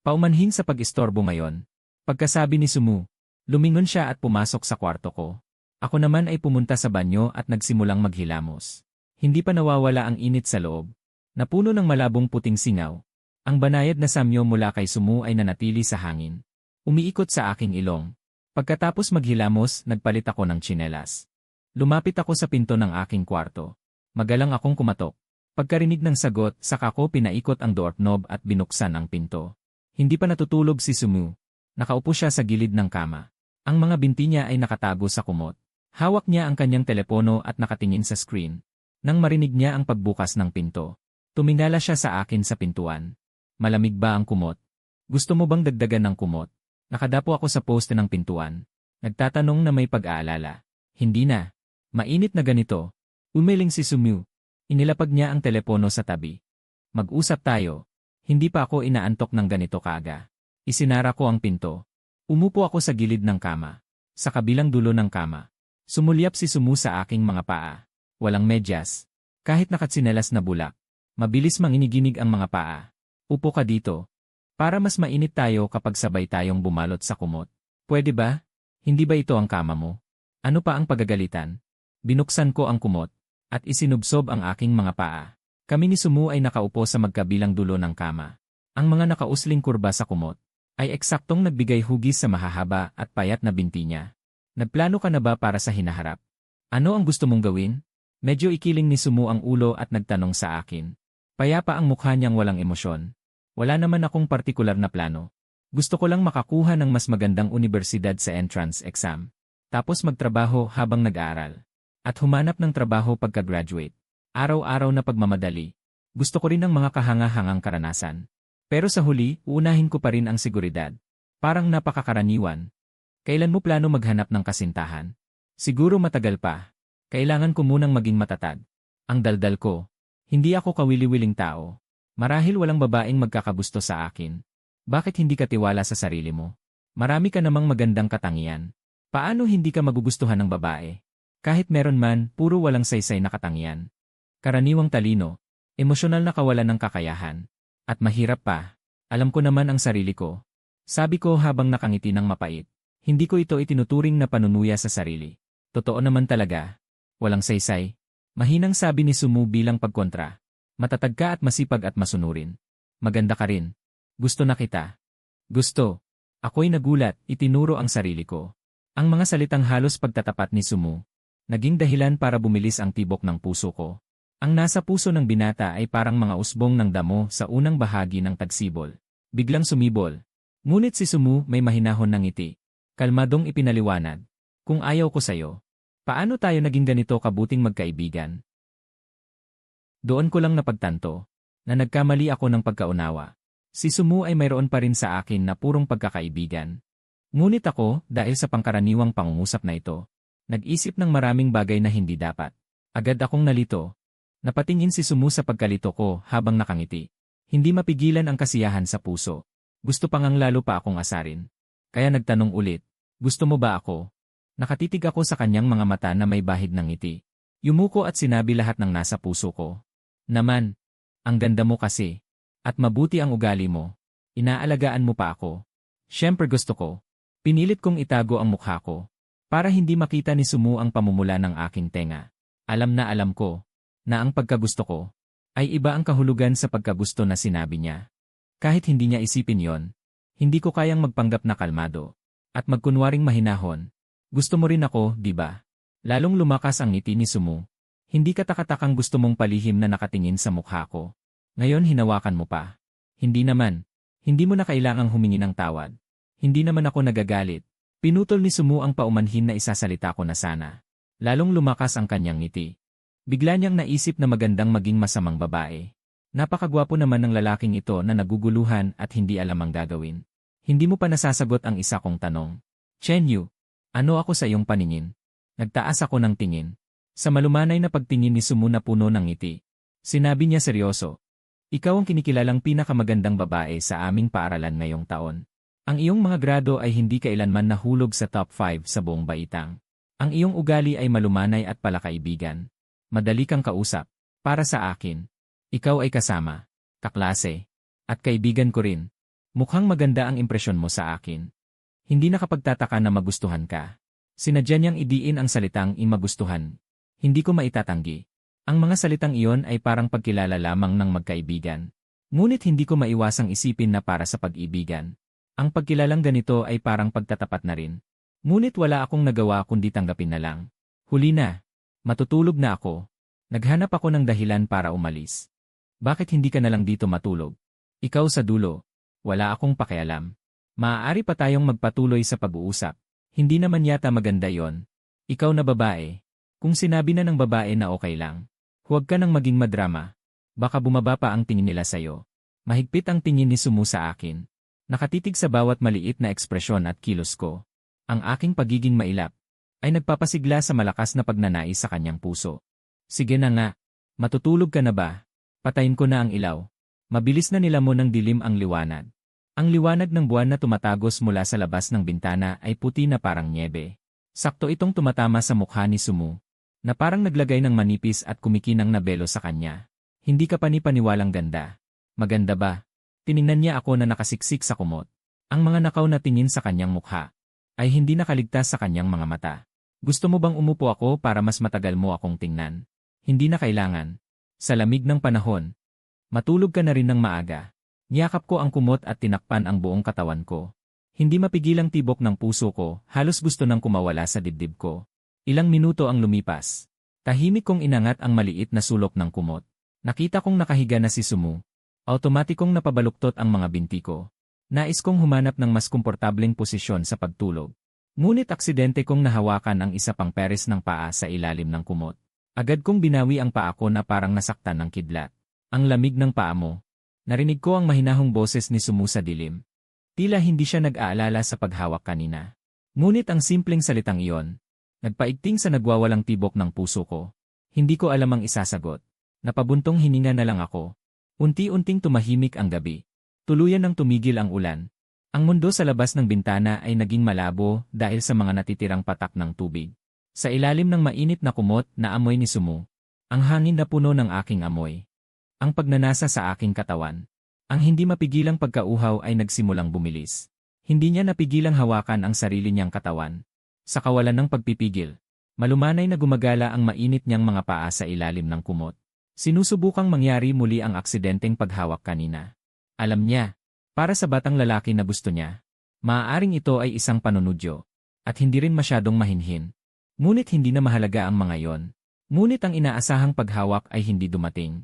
Paumanhin sa pag-istorbo ngayon. Pagkasabi ni Sumu, lumingon siya at pumasok sa kwarto ko. Ako naman ay pumunta sa banyo at nagsimulang maghilamos. Hindi pa nawawala ang init sa loob. Napuno ng malabong puting singaw. Ang banayad na samyo mula kay Sumu ay nanatili sa hangin. Umiikot sa aking ilong. Pagkatapos maghilamos, nagpalit ako ng tsinelas. Lumapit ako sa pinto ng aking kwarto. Magalang akong kumatok. Pagkarinig ng sagot, saka ko pinaikot ang doorknob at binuksan ang pinto. Hindi pa natutulog si Sumu. Nakaupo siya sa gilid ng kama. Ang mga binti niya ay nakatago sa kumot. Hawak niya ang kanyang telepono at nakatingin sa screen. Nang marinig niya ang pagbukas ng pinto, tumingala siya sa akin sa pintuan. Malamig ba ang kumot? Gusto mo bang dagdagan ng kumot? Nakadapo ako sa poste ng pintuan. Nagtatanong na may pag-aalala. Hindi na. Mainit na ganito. Umiling si Sumu. Inilapag niya ang telepono sa tabi. Mag-usap tayo. Hindi pa ako inaantok ng ganito kaaga. Isinara ko ang pinto. Umupo ako sa gilid ng kama. Sa kabilang dulo ng kama. Sumulyap si Sumu sa aking mga paa. Walang medyas. Kahit nakatsinelas na bulak. Mabilis manginiginig ang mga paa. Upo ka dito. Para mas mainit tayo kapag sabay tayong bumalot sa kumot. Pwede ba? Hindi ba ito ang kama mo? Ano pa ang pagagalitan? Binuksan ko ang kumot. At isinubsob ang aking mga paa. Kami ni Sumu ay nakaupo sa magkabilang dulo ng kama. Ang mga nakausling kurba sa kumot ay eksaktong nagbigay hugis sa mahahaba at payat na binti niya. Nagplano ka na ba para sa hinaharap? Ano ang gusto mong gawin? Medyo ikiling ni Sumu ang ulo at nagtanong sa akin. Payapa ang mukha niyang walang emosyon. Wala naman akong partikular na plano. Gusto ko lang makakuha ng mas magandang unibersidad sa entrance exam. Tapos magtrabaho habang nag-aaral. At humanap ng trabaho pagka-graduate. Araw-araw na pagmamadali. Gusto ko rin ng mga kahanga-hangang karanasan. Pero sa huli, uunahin ko pa rin ang seguridad. Parang napakakaraniwan. Kailan mo plano maghanap ng kasintahan? Siguro matagal pa. Kailangan ko munang maging matatag. Ang daldal ko. Hindi ako kawili-wiling tao. Marahil walang babaeng magkakagusto sa akin. Bakit hindi ka tiwala sa sarili mo? Marami ka namang magandang katangian. Paano hindi ka magugustuhan ng babae? Kahit meron man, puro walang saysay na katangian. Karaniwang talino, emosyonal na kawalan ng kakayahan. At mahirap pa. Alam ko naman ang sarili ko. Sabi ko habang nakangiti ng mapait. Hindi ko ito itinuturing na panunuya sa sarili. Totoo naman talaga. Walang saysay. Mahinang sabi ni Sumu bilang pagkontra. Matatag ka at masipag at masunurin. Maganda ka rin. Gusto na kita. Gusto. Ako'y nagulat, itinuro ang sarili ko. Ang mga salitang halos pagtatapat ni Sumu. Naging dahilan para bumilis ang tibok ng puso ko. Ang nasa puso ng binata ay parang mga usbong ng damo sa unang bahagi ng tagsibol. Biglang sumibol. Ngunit si Sumu may mahinahon ng ngiti. Kalmadong ipinaliwanag. Kung ayaw ko sa'yo, paano tayo naging ganito kabuting magkaibigan? Doon ko lang napagtanto na nagkamali ako ng pagkaunawa. Si Sumu ay mayroon pa rin sa akin na purong pagkakaibigan. Ngunit ako, dahil sa pangkaraniwang pangungusap na ito, nag-isip ng maraming bagay na hindi dapat. Agad akong nalito. Napatingin si Sumu sa pagkalito ko habang nakangiti. Hindi mapigilan ang kasiyahan sa puso. Gusto pa ngang lalo pa akong asarin. Kaya nagtanong ulit, gusto mo ba ako? Nakatitig ako sa kanyang mga mata na may bahid ng ngiti. Yumuko at sinabi lahat ng nasa puso ko. Naman, ang ganda mo kasi. At mabuti ang ugali mo. Inaalagaan mo pa ako. Siyempre gusto ko. Pinilit kong itago ang mukha ko. Para hindi makita ni Sumu ang pamumula ng aking tenga. Alam na alam ko na ang pagkagusto ko ay iba ang kahulugan sa pagkagusto na sinabi niya. Kahit hindi niya isipin yon, hindi ko kayang magpanggap na kalmado at magkunwaring mahinahon. Gusto mo rin ako, di ba? Lalong lumakas ang ngiti ni Sumu. Hindi katakatakang gusto mong palihim na nakatingin sa mukha ko. Ngayon hinawakan mo pa. Hindi naman. Hindi mo na kailangang humingi ng tawad. Hindi naman ako nagagalit. Pinutol ni Sumu ang paumanhin na isasalita ko na sana. Lalong lumakas ang kanyang ngiti. Bigla niyang naisip na magandang maging masamang babae. Napakagwapo naman ng lalaking ito na naguguluhan at hindi alam ang gagawin. Hindi mo pa nasasagot ang isa kong tanong. Chen Yu, ano ako sa iyong paningin? Nagtaas ako ng tingin. Sa malumanay na pagtingin ni Sumu na puno ng ngiti. Sinabi niya seryoso. Ikaw ang kinikilalang pinakamagandang babae sa aming paaralan ngayong taon. Ang iyong mga grado ay hindi kailanman nahulog sa top 5 sa buong baitang. Ang iyong ugali ay malumanay at palakaibigan. Madali kang kausap. Para sa akin, ikaw ay kasama, kaklase, at kaibigan ko rin. Mukhang maganda ang impresyon mo sa akin. Hindi nakapagtataka na magustuhan ka. Sinadya niyang idiin ang salitang magustuhan. Hindi ko maitatanggi. Ang mga salitang iyon ay parang pagkilala lamang ng magkaibigan. Ngunit hindi ko maiwasang isipin na para sa pag-ibigan. Ang pagkilalang ganito ay parang pagtatapat na rin. Ngunit wala akong nagawa kundi tanggapin na lang. Huli na. Matutulog na ako. Naghanap ako ng dahilan para umalis. Bakit hindi ka na lang dito matulog? Ikaw sa dulo. Wala akong pakialam. Maaari pa tayong magpatuloy sa pag-uusap. Hindi naman yata maganda yon. Ikaw na babae. Kung sinabi na ng babae na okay lang, huwag ka nang maging madrama. Baka bumaba pa ang tingin nila sa'yo. Mahigpit ang tingin ni Sumu sa akin. Nakatitig sa bawat maliit na ekspresyon at kilos ko. Ang aking pagiging mailap ay nagpapasigla sa malakas na pagnanais sa kanyang puso. Sige na nga. Matutulog ka na ba? Patayin ko na ang ilaw. Mabilis na nilamon ng dilim ang liwanag. Ang liwanag ng buwan na tumatagos mula sa labas ng bintana ay puti na parang nyebe. Sakto itong tumatama sa mukha ni Sumu, na parang naglagay ng manipis at kumikinang na belo sa kanya. Hindi ka panipaniwalang ganda. Maganda ba? Tiningnan niya ako na nakasiksik sa kumot. Ang mga nakaw na tingin sa kanyang mukha ay hindi nakaligtas sa kanyang mga mata. Gusto mo bang umupo ako para mas matagal mo akong tingnan? Hindi na kailangan. Sa lamig ng panahon, matulog ka na rin ng maaga. Niyakap ko ang kumot at tinakpan ang buong katawan ko. Hindi mapigilang tibok ng puso ko, halos gusto nang kumawala sa dibdib ko. Ilang minuto ang lumipas. Tahimik kong inangat ang maliit na sulok ng kumot. Nakita kong nakahiga na si Sumu. Automatikong napabaluktot ang mga binti ko. Nais kong humanap ng mas komportableng posisyon sa pagtulog. Ngunit aksidente kong nahawakan ang isa pang peres ng paa sa ilalim ng kumot. Agad kong binawi ang paa ko na parang nasaktan ng kidlat. Ang lamig ng paa mo. Narinig ko ang mahinahong boses ni Sumu sa dilim. Tila hindi siya nag-aalala sa paghawak kanina. Ngunit ang simpleng salitang iyon Nagpaigting sa nagwawalang tibok ng puso ko. Hindi ko alam ang isasagot. Napabuntong hininga na lang ako. Unti-unting tumahimik ang gabi. Tuluyan nang tumigil ang ulan. Ang mundo sa labas ng bintana ay naging malabo dahil sa mga natitirang patak ng tubig. Sa ilalim ng mainit na kumot na amoy ni Sumu, ang hangin na puno ng aking amoy. Ang pagnanasa sa aking katawan. Ang hindi mapigilang pagkauhaw ay nagsimulang bumilis. Hindi niya napigilang hawakan ang sarili niyang katawan. Sa kawalan ng pagpipigil, malumanay na gumagala ang mainit niyang mga paa sa ilalim ng kumot. Sinusubukang mangyari muli ang aksidenteng paghawak kanina. Alam niya, para sa batang lalaki na gusto niya, maaaring ito ay isang panunudyo, at hindi rin masyadong mahinhin. Ngunit hindi na mahalaga ang mga yon. Ngunit ang inaasahang paghawak ay hindi dumating.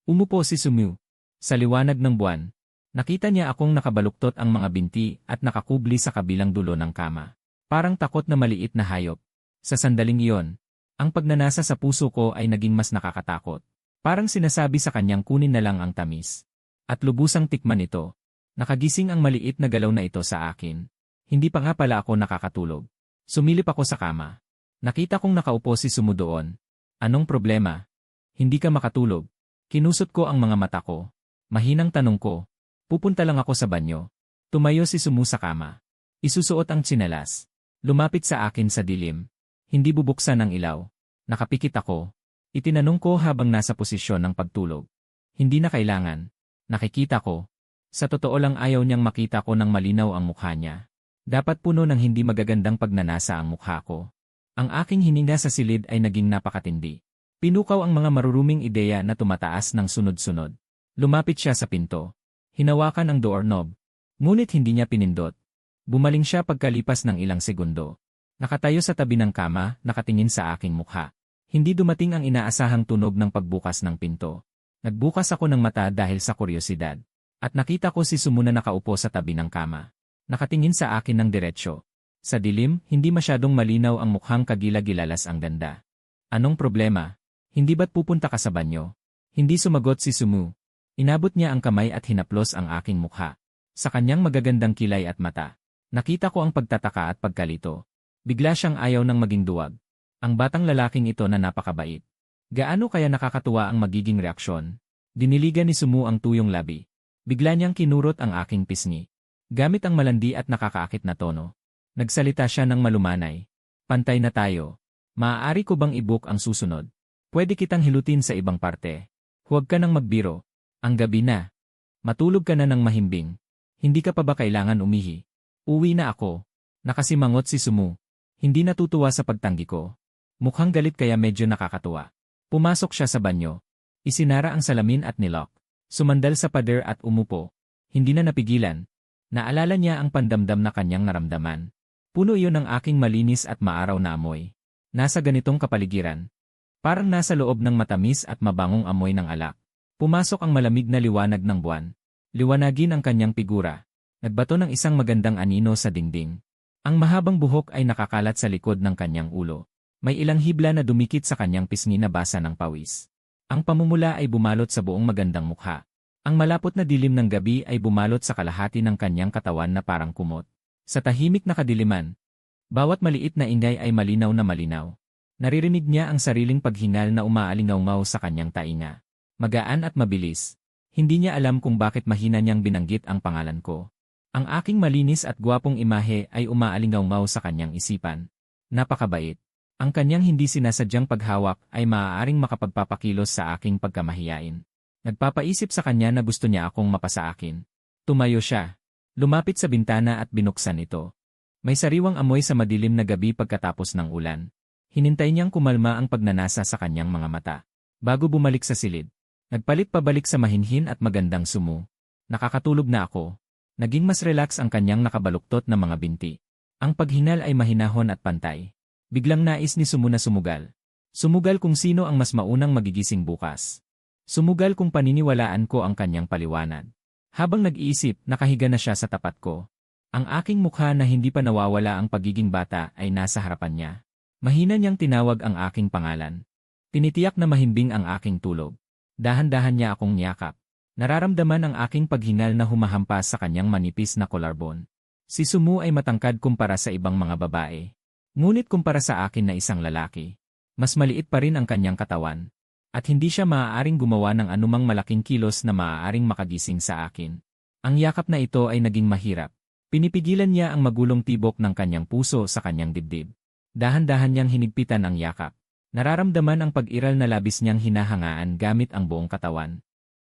Umupo si Sumu. Sa liwanag ng buwan, nakita niya akong nakabaluktot ang mga binti at nakakubli sa kabilang dulo ng kama. Parang takot na maliit na hayop. Sa sandaling iyon, ang pagnanasa sa puso ko ay naging mas nakakatakot. Parang sinasabi sa kanyang kunin na lang ang tamis. At lubusang tikman ito. Nakagising ang maliit na galaw na ito sa akin. Hindi pa nga pala ako nakakatulog. Sumilip ako sa kama. Nakita kong nakaupo si Sumu doon. Anong problema? Hindi ka makatulog. Kinusot ko ang mga mata ko. Mahinang tanong ko. Pupunta lang ako sa banyo. Tumayo si Sumu sa kama. Isusuot ang tsinelas. Lumapit sa akin sa dilim. Hindi bubuksan ang ilaw. Nakapikit ako. Itinanong ko habang nasa posisyon ng pagtulog. Hindi na kailangan. Nakikita ko. Sa totoo lang ayaw niyang makita ko ng malinaw ang mukha niya. Dapat puno ng hindi magagandang pagnanasa ang mukha ko. Ang aking hininga sa silid ay naging napakatindi. Pinukaw ang mga maruruming ideya na tumataas ng sunod-sunod. Lumapit siya sa pinto. Hinawakan ang doorknob. Ngunit hindi niya pinindot. Bumaling siya pagkalipas ng ilang segundo. Nakatayo sa tabi ng kama, nakatingin sa aking mukha. Hindi dumating ang inaasahang tunog ng pagbukas ng pinto. Nagbukas ako ng mata dahil sa kuryosidad. At nakita ko si Sumu na nakaupo sa tabi ng kama. Nakatingin sa akin ng diretsyo. Sa dilim, hindi masyadong malinaw ang mukhang kagila-gilalas ang ganda. Anong problema? Hindi ba't pupunta ka sa banyo? Hindi sumagot si Sumu. Inabot niya ang kamay at hinaplos ang aking mukha. Sa kanyang magagandang kilay at mata, nakita ko ang pagtataka at pagkalito. Bigla siyang ayaw ng maging duwag. Ang batang lalaking ito na napakabait. Gaano kaya nakakatuwa ang magiging reaksyon? Diniligan ni Sumu ang tuyong labi. Bigla niyang kinurot ang aking pisngi. Gamit ang malandi at nakakaakit na tono. Nagsalita siya ng malumanay. Pantay na tayo. Maaari ko bang i-book ang susunod? Pwede kitang hilutin sa ibang parte. Huwag ka nang magbiro. Ang gabi na. Matulog ka na ng mahimbing. Hindi ka pa ba kailangan umihi? Uwi na ako. Nakasimangot si Sumu. Hindi natutuwa sa pagtanggi ko. Mukhang galit kaya medyo nakakatuwa. Pumasok siya sa banyo. Isinara ang salamin at nilock. Sumandal sa pader at umupo. Hindi na napigilan. Naalala niya ang pandamdam na kanyang naramdaman. Puno iyon ng aking malinis at maaraw na amoy. Nasa ganitong kapaligiran. Parang nasa loob ng matamis at mabangong amoy ng alak. Pumasok ang malamig na liwanag ng buwan. Liwanagin ang kanyang figura. Nagbato ng isang magandang anino sa dingding. Ang mahabang buhok ay nakakalat sa likod ng kanyang ulo. May ilang hibla na dumikit sa kanyang pisngi na basa ng pawis. Ang pamumula ay bumalot sa buong magandang mukha. Ang malapot na dilim ng gabi ay bumalot sa kalahati ng kanyang katawan na parang kumot. Sa tahimik na kadiliman, bawat maliit na ingay ay malinaw na malinaw. Naririnig niya ang sariling paghingal na umaalingaw-ngaw sa kanyang tainga. Magaan at mabilis. Hindi niya alam kung bakit mahina niyang binanggit ang pangalan ko. Ang aking malinis at gwapong imahe ay umaalingaw-ngaw sa kanyang isipan. Napakabait. Ang kanyang hindi sinasadyang paghawak ay maaaring makapagpapakilos sa aking pagkamahiyain. Nagpapaisip sa kanya na gusto niya akong mapasa akin. Tumayo siya. Lumapit sa bintana at binuksan ito. May sariwang amoy sa madilim na gabi pagkatapos ng ulan. Hinintay niyang kumalma ang pagnanasa sa kanyang mga mata. Bago bumalik sa silid. Nagpalit pabalik sa mahinhin at magandang Sumu. Nakakatulog na ako. Naging mas relax ang kanyang nakabaluktot na mga binti. Ang paghingal ay mahinahon at pantay. Biglang nais ni Sumu na sumugal. Sumugal kung sino ang mas maunang magigising bukas. Sumugal kung paniniwalaan ko ang kanyang paliwanag. Habang nag-iisip, nakahiga na siya sa tapat ko. Ang aking mukha na hindi pa nawawala ang pagiging bata ay nasa harapan niya. Mahina niyang tinawag ang aking pangalan. Tinitiyak na mahimbing ang aking tulog. Dahan-dahan niya akong niyakap. Nararamdaman ang aking paghingal na humahampas sa kanyang manipis na collarbone. Si Sumu ay matangkad kumpara sa ibang mga babae. Ngunit kumpara sa akin na isang lalaki, mas maliit pa rin ang kanyang katawan. At hindi siya maaaring gumawa ng anumang malaking kilos na maaaring makagising sa akin. Ang yakap na ito ay naging mahirap. Pinipigilan niya ang magulong tibok ng kanyang puso sa kanyang dibdib. Dahan-dahan niyang hinigpitan ang yakap. Nararamdaman ang pag-iral na labis niyang hinahangaan gamit ang buong katawan.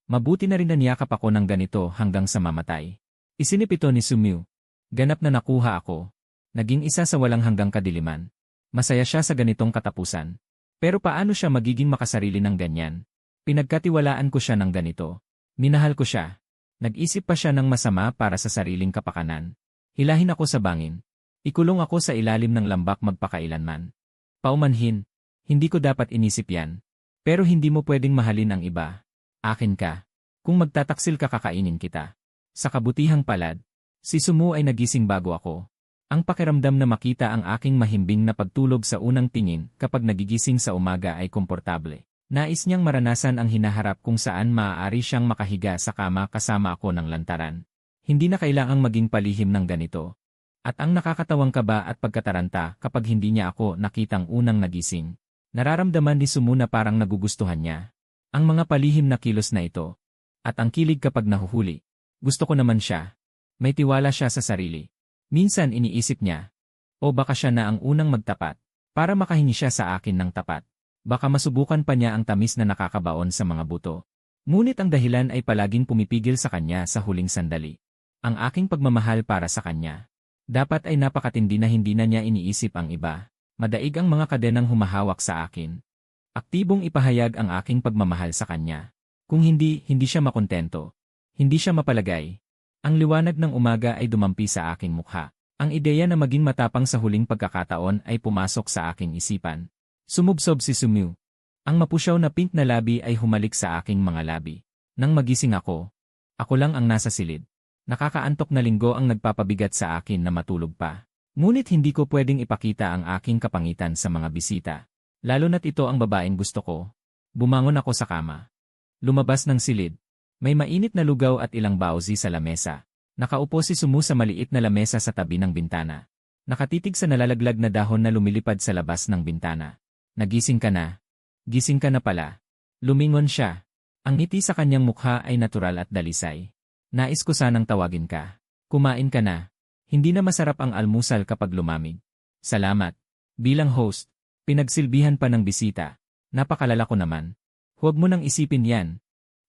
Mabuti na rin na niyakap ako ng ganito hanggang sa mamatay. Isinip ito ni Sumyu. Ganap na nakuha ako. Naging isa sa walang hanggang kadiliman. Masaya siya sa ganitong katapusan. Pero paano siya magiging makasarili ng ganyan? Pinagkatiwalaan ko siya ng ganito. Minahal ko siya. Nag-isip pa siya ng masama para sa sariling kapakanan. Hilahin ako sa bangin. Ikulong ako sa ilalim ng lambak magpakailanman. Paumanhin. Hindi ko dapat inisip yan. Pero hindi mo pwedeng mahalin ang iba. Akin ka. Kung magtataksil ka kakainin kita. Sa kabutihang palad, si Sumu ay nagising bago ako. Ang pakiramdam na makita ang aking mahimbing na pagtulog sa unang tingin kapag nagigising sa umaga ay komportable. Nais niyang maranasan ang hinaharap kung saan maaari siyang makahiga sa kama kasama ako ng lantaran. Hindi na kailangang maging palihim ng ganito. At ang nakakatawang kaba at pagkataranta kapag hindi niya ako nakitang unang nagising. Nararamdaman ni Sumu na parang nagugustuhan niya. Ang mga palihim na kilos na ito. At ang kilig kapag nahuhuli. Gusto ko naman siya. May tiwala siya sa sarili. Minsan iniisip niya, o baka siya na ang unang magtapat, para makahingi siya sa akin ng tapat. Baka masubukan pa niya ang tamis na nakakabaon sa mga buto. Ngunit ang dahilan ay palaging pumipigil sa kanya sa huling sandali. Ang aking pagmamahal para sa kanya. Dapat ay napakatindi na hindi na niya iniisip ang iba. Madaig ang mga kadenang humahawak sa akin. Aktibong ipahayag ang aking pagmamahal sa kanya. Kung hindi siya makontento. Hindi siya mapalagay. Ang liwanag ng umaga ay dumampi sa aking mukha. Ang ideya na maging matapang sa huling pagkakataon ay pumasok sa aking isipan. Sumubsob si Sumyu. Ang mapusyaw na pink na labi ay humalik sa aking mga labi. Nang magising ako lang ang nasa silid. Nakakaantok na linggo ang nagpapabigat sa akin na matulog pa. Ngunit hindi ko pwedeng ipakita ang aking kapangitan sa mga bisita. Lalo na't ito ang babaeng gusto ko. Bumangon ako sa kama. Lumabas ng silid. May mainit na lugaw at ilang bauzi sa lamesa. Nakaupo si Sumu sa maliit na lamesa sa tabi ng bintana. Nakatitig sa nalalaglag na dahon na lumilipad sa labas ng bintana. Nagising ka na. Gising ka na pala. Lumingon siya. Ang ngiti sa kanyang mukha ay natural at dalisay. Nais ko sanang tawagin ka. Kumain ka na. Hindi na masarap ang almusal kapag lumamig. Salamat. Bilang host, pinagsilbihan pa ng bisita. Napakalala ko naman. Huwag mo nang isipin yan.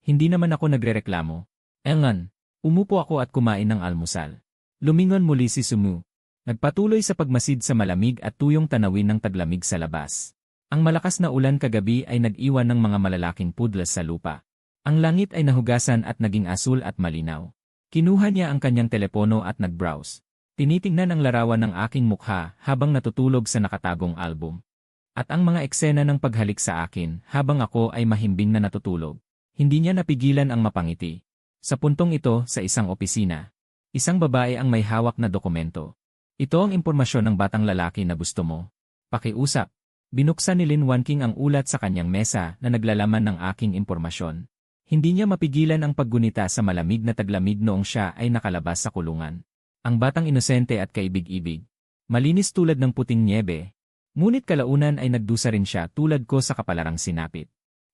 Hindi naman ako nagrereklamo. Engan, umupo ako at kumain ng almusal. Lumingon muli si Sumu. Nagpatuloy sa pagmasid sa malamig at tuyong tanawin ng taglamig sa labas. Ang malakas na ulan kagabi ay nag-iwan ng mga malalaking pudlas sa lupa. Ang langit ay nahugasan at naging asul at malinaw. Kinuha niya ang kanyang telepono at nag-browse. Tinitingnan ang larawan ng aking mukha habang natutulog sa nakatagong album. At ang mga eksena ng paghalik sa akin habang ako ay mahimbing na natutulog. Hindi niya napigilan ang mapangiti. Sa puntong ito, sa isang opisina, isang babae ang may hawak na dokumento. Ito ang impormasyon ng batang lalaki na gusto mo. Pakiusap. Binuksan ni Lin Wanking ang ulat sa kanyang mesa na naglalaman ng aking impormasyon. Hindi niya mapigilan ang paggunita sa malamig na taglamig noong siya ay nakalabas sa kulungan. Ang batang inosente at kaibig-ibig. Malinis tulad ng puting niebe. Ngunit kalaunan ay nagdusa rin siya tulad ko sa kapalarang sinapit.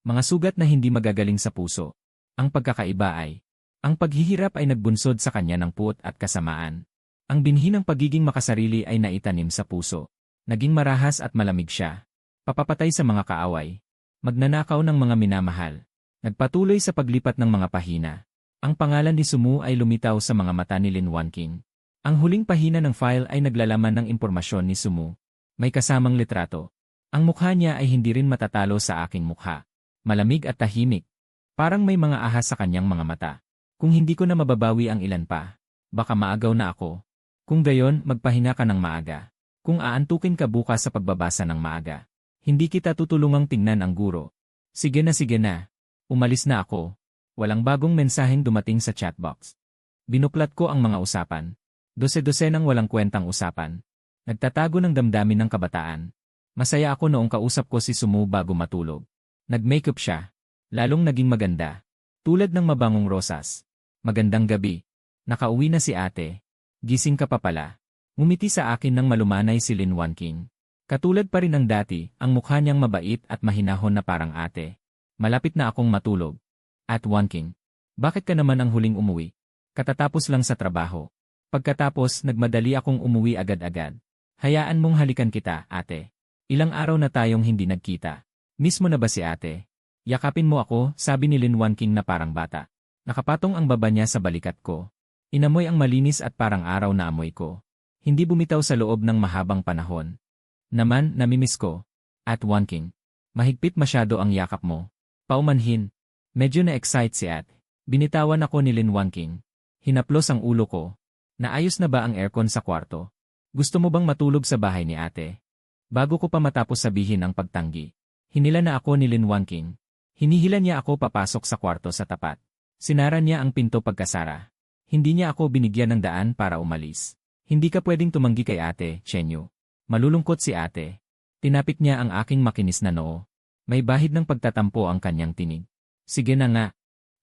Mga sugat na hindi magagaling sa puso. Ang pagkakaiba ay, ang paghihirap ay nagbunsod sa kanya ng puot at kasamaan. Ang binhi ng pagiging makasarili ay naitanim sa puso. Naging marahas at malamig siya. Papapatay sa mga kaaway. Magnanakaw ng mga minamahal. Nagpatuloy sa paglipat ng mga pahina. Ang pangalan ni Sumu ay lumitaw sa mga mata ni Lin Wanking. Ang huling pahina ng file ay naglalaman ng impormasyon ni Sumu. May kasamang litrato. Ang mukha niya ay hindi rin matatalo sa aking mukha. Malamig at tahimik. Parang may mga ahas sa kanyang mga mata. Kung hindi ko na mababawi ang ilan pa, baka maagaw na ako. Kung gayon, magpahinga ka ng maaga. Kung aantukin ka bukas sa pagbabasa ng maaga, hindi kita tutulungang tingnan ang guro. Sige na. Umalis na ako. Walang bagong mensaheng dumating sa chatbox. Binuklat ko ang mga usapan. Dose-dosenang walang kwentang usapan. Nagtatago ng damdamin ng kabataan. Masaya ako noong kausap ko si Sumu bago matulog. Nag-makeup siya. Lalong naging maganda. Tulad ng mabangong rosas. Magandang gabi. Nakauwi na si ate. Gising ka pa pala. Ngumiti sa akin ng malumanay si Lin Wanking. Katulad pa rin ng dati, ang mukha niyang mabait at mahinahon na parang ate. Malapit na akong matulog. At King, bakit ka naman ang huling umuwi? Katatapos lang sa trabaho. Pagkatapos, nagmadali akong umuwi agad-agad. Hayaan mong halikan kita, ate. Ilang araw na tayong hindi nagkita. Miss mo na ba si ate? Yakapin mo ako, sabi ni King na parang bata. Nakapatong ang baba niya sa balikat ko. Inamoy ang malinis at parang araw na amoy ko. Hindi bumitaw sa loob ng mahabang panahon. Naman, namimiss ko. At King, mahigpit masyado ang yakap mo. Paumanhin. Medyo na-excite si At. Binitawan ako ni King. Hinaplos ang ulo ko. Naayos na ba ang aircon sa kwarto? Gusto mo bang matulog sa bahay ni ate? Bago ko pa matapos sabihin ang pagtanggi. Hinila na ako ni King. Hinihila niya ako papasok sa kwarto sa tapat. Sinara niya ang pinto pagkasara. Hindi niya ako binigyan ng daan para umalis. Hindi ka pwedeng tumanggi kay ate, Chenyo. Malulungkot si ate. Tinapik niya ang aking makinis na noo. May bahid ng pagtatampo ang kanyang tinig. Sige na nga.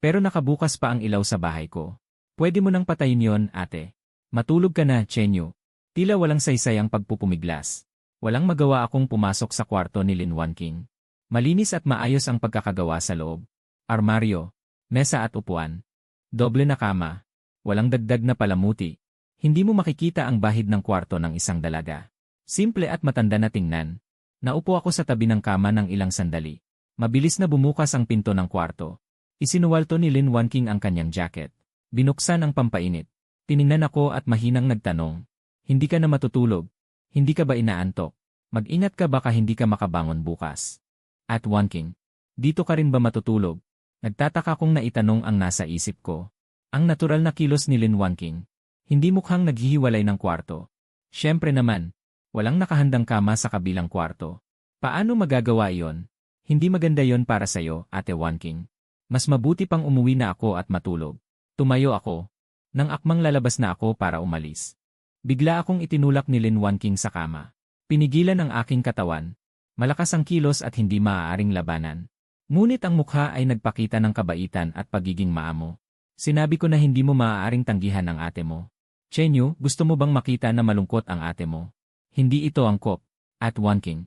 Pero nakabukas pa ang ilaw sa bahay ko. Pwede mo nang patayin yon, ate. Matulog ka na, Chenyo. Tila walang saysay ang pagpupumiglas. Walang magawa akong pumasok sa kwarto ni King. Malinis at maayos ang pagkakagawa sa loob. Armaryo, mesa at upuan. Doble na kama. Walang dagdag na palamuti. Hindi mo makikita ang bahid ng kwarto ng isang dalaga. Simple at matanda na tingnan. Naupo ako sa tabi ng kama ng ilang sandali. Mabilis na bumukas ang pinto ng kwarto. Isinuwalto ni King ang kanyang jacket. Binuksan ang pampainit. Tiningnan ako at mahinang nagtanong. Hindi ka na matutulog? Hindi ka ba inaantok? Mag-ingat ka baka hindi ka makabangon bukas. At King, dito ka rin ba matutulog? Nagtataka kong naitanong ang nasa isip ko. Ang natural na kilos ni King. Hindi mukhang naghihiwalay ng kwarto. Siyempre naman. Walang nakahandang kama sa kabilang kwarto. Paano magagawa iyon? Hindi maganda yon para sayo, ate King. Mas mabuti pang umuwi na ako at matulog. Tumayo ako. Nang akmang lalabas na ako para umalis. Bigla akong itinulak ni King sa kama. Pinigilan ang aking katawan. Malakas ang kilos at hindi maaaring labanan. Ngunit ang mukha ay nagpakita ng kabaitan at pagiging maamo. Sinabi ko na hindi mo maaaring tanggihan ang ate mo. Chenyo, gusto mo bang makita na malungkot ang ate mo? Hindi ito angkop. At King.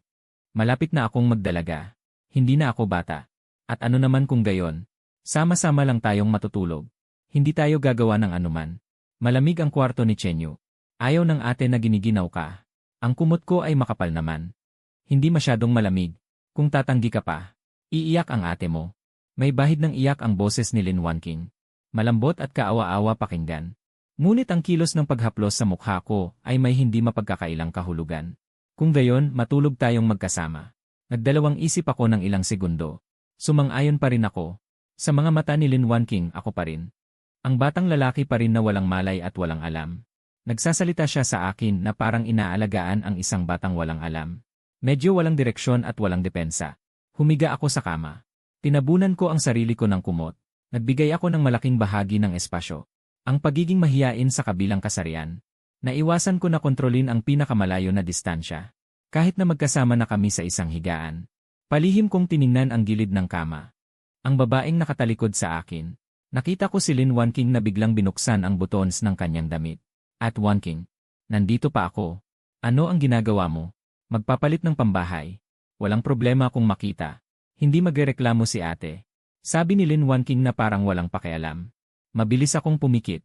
Malapit na akong magdalaga. Hindi na ako bata. At ano naman kung gayon? Sama-sama lang tayong matutulog. Hindi tayo gagawa ng anuman. Malamig ang kwarto ni Chenyo. Ayaw ng ate na giniginaw ka. Ang kumot ko ay makapal naman. Hindi masyadong malamig. Kung tatanggi ka pa, iiyak ang ate mo. May bahid ng iyak ang boses ni King. Malambot at kaawa-awa pakinggan. Ngunit ang kilos ng paghaplos sa mukha ko ay may hindi mapagkakailang kahulugan. Kung gayon, matulog tayong magkasama. Nagdalawang isip ako ng ilang segundo. Sumang-ayon pa rin ako. Sa mga mata ni King, ako pa rin. Ang batang lalaki pa rin na walang malay at walang alam. Nagsasalita siya sa akin na parang inaalagaan ang isang batang walang alam. Medyo walang direksyon at walang depensa. Humiga ako sa kama. Tinabunan ko ang sarili ko ng kumot. Nagbigay ako ng malaking bahagi ng espasyo. Ang pagiging mahiyain sa kabilang kasarian. Naiwasan ko na kontrolin ang pinakamalayo na distansya. Kahit na magkasama na kami sa isang higaan. Palihim kong tiningnan ang gilid ng kama. Ang babaeng nakatalikod sa akin. Nakita ko si King na biglang binuksan ang buttons ng kanyang damit. At King, nandito pa ako. Ano ang ginagawa mo? Magpapalit ng pambahay. Walang problema kung makita. Hindi magrereklamo si ate. Sabi ni King na parang walang pakialam. Mabilis akong pumikit.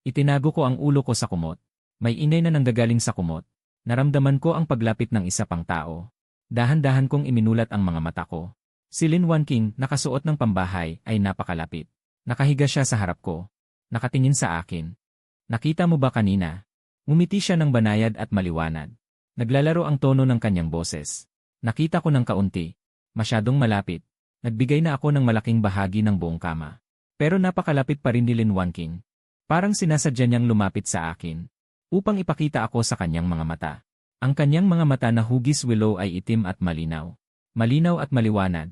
Itinago ko ang ulo ko sa kumot. May inay na nanggagaling sa kumot. Naramdaman ko ang paglapit ng isa pang tao. Dahan-dahan kong iminulat ang mga mata ko. Si King, nakasuot ng pambahay, ay napakalapit. Nakahiga siya sa harap ko. Nakatingin sa akin. Nakita mo ba kanina? Umiti siya ng banayad at maliwanag. Naglalaro ang tono ng kanyang boses. Nakita ko ng kaunti. Masyadong malapit. Nagbigay na ako ng malaking bahagi ng buong kama. Pero napakalapit pa rin ni King. Parang sinasadya niyang lumapit sa akin. Upang ipakita ako sa kanyang mga mata. Ang kanyang mga mata na hugis willow ay itim at malinaw. Malinaw at maliwanag.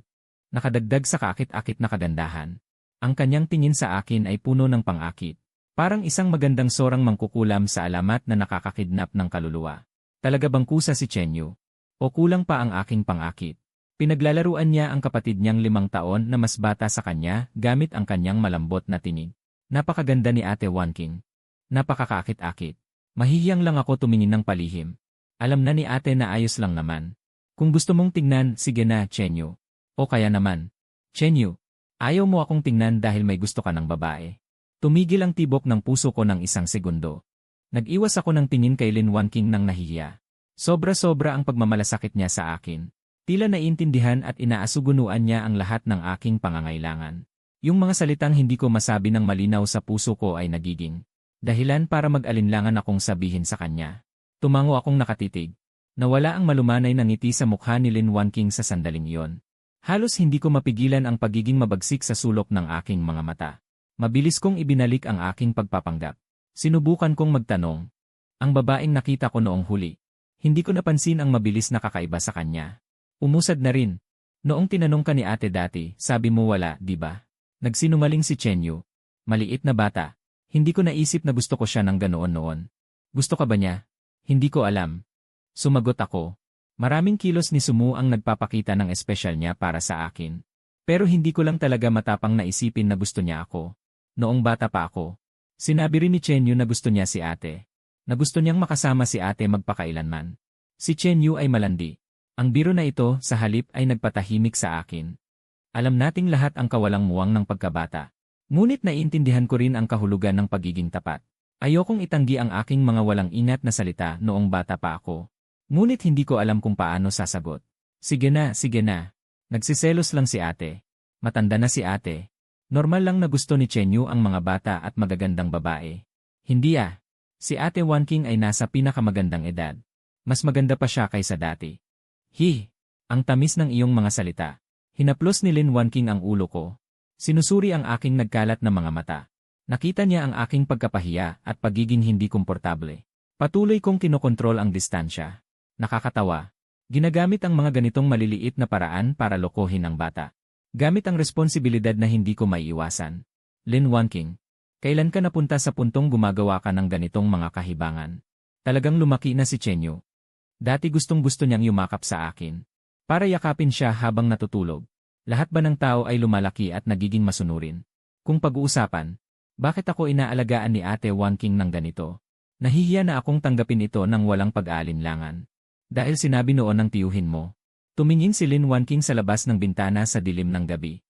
Nakadagdag sa kaakit-akit na kagandahan. Ang kanyang tingin sa akin ay puno ng pang-akit. Parang isang magandang sorang mangkukulam sa alamat na nakakakidnap ng kaluluwa. Talaga bang kusa si Chenyo? O kulang pa ang aking pang-akit? Pinaglalaruan niya ang kapatid niyang 5 taon na mas bata sa kanya gamit ang kanyang malambot na tinig. Napakaganda ni ate King. Napakakakit-akit. Mahihiyang lang ako tumingin ng palihim. Alam na ni ate na ayos lang naman. Kung gusto mong tingnan, sige na, Chenyo. O kaya naman, Chenyo, ayaw mo akong tingnan dahil may gusto ka ng babae. Tumigil ang tibok ng puso ko ng isang segundo. Nag-iwas ako ng tingin kay Lin Wanking nang nahihiya. Sobra-sobra ang pagmamalasakit niya sa akin. Tila naiintindihan at inaasugunuan niya ang lahat ng aking pangangailangan. Yung mga salitang hindi ko masabi ng malinaw sa puso ko ay nagiging dahilan para mag-alinlangan akong sabihin sa kanya. Tumango akong nakatitig. Nawala ang malumanay na ngiti sa mukha ni Lin Wanking sa sandaling iyon. Halos hindi ko mapigilan ang pagiging mabagsik sa sulok ng aking mga mata. Mabilis kong ibinalik ang aking pagpapanggap. Sinubukan kong magtanong. Ang babaeng nakita ko noong huli. Hindi ko napansin ang mabilis na kakaiba sa kanya. Umusad na rin. Noong tinanong ka ni ate dati, sabi mo wala, di ba? Nagsinungaling si Chenyo. Maliit na bata. Hindi ko naisip na gusto ko siya ng ganoon noon. Gusto ka ba niya? Hindi ko alam. Sumagot ako. Maraming kilos ni Sumu ang nagpapakita ng espesyal niya para sa akin. Pero hindi ko lang talaga matapang na isipin na gusto niya ako. Noong bata pa ako. Sinabi rin ni Chenyo na gusto niya si ate. Na gusto niyang makasama si ate magpakailanman. Si Chenyo ay malandi. Ang biro na ito sa halip ay nagpatahimik sa akin. Alam nating lahat ang kawalang muwang ng pagkabata. Ngunit naiintindihan ko rin ang kahulugan ng pagiging tapat. Ayokong itanggi ang aking mga walang ingat na salita noong bata pa ako. Ngunit hindi ko alam kung paano sasagot. Sige na, sige na. Nagsiselos lang si ate. Matanda na si ate. Normal lang na gusto ni Chenyo ang mga bata at magagandang babae. Hindi ah. Si ate Wanking ay nasa pinakamagandang edad. Mas maganda pa siya kaysa dati. Ang tamis ng iyong mga salita. Hinaplos ni Lin Wanking ang ulo ko. Sinusuri ang aking nagkalat na mga mata. Nakita niya ang aking pagkapahiya at pagiging hindi komportable. Patuloy kong kinokontrol ang distansya. Nakakatawa. Ginagamit ang mga ganitong maliliit na paraan para lokohin ang bata. Gamit ang responsibilidad na hindi ko maiiwasan. Lin Wanking, kailan ka napunta sa puntong gumagawa ka ng ganitong mga kahibangan? Talagang lumaki na si Chenyo. Dati gustong-gusto niyang yumakap sa akin. Para yakapin siya habang natutulog. Lahat ba ng tao ay lumalaki at nagiging masunurin? Kung pag-uusapan, bakit ako inaalagaan ni ate Wanking ng ganito? Nahihiya na akong tanggapin ito ng walang pag-aalinlangan. Dahil sinabi noon ng tiyuhin mo. Tumingin si Lin Wanking sa labas ng bintana sa dilim ng gabi.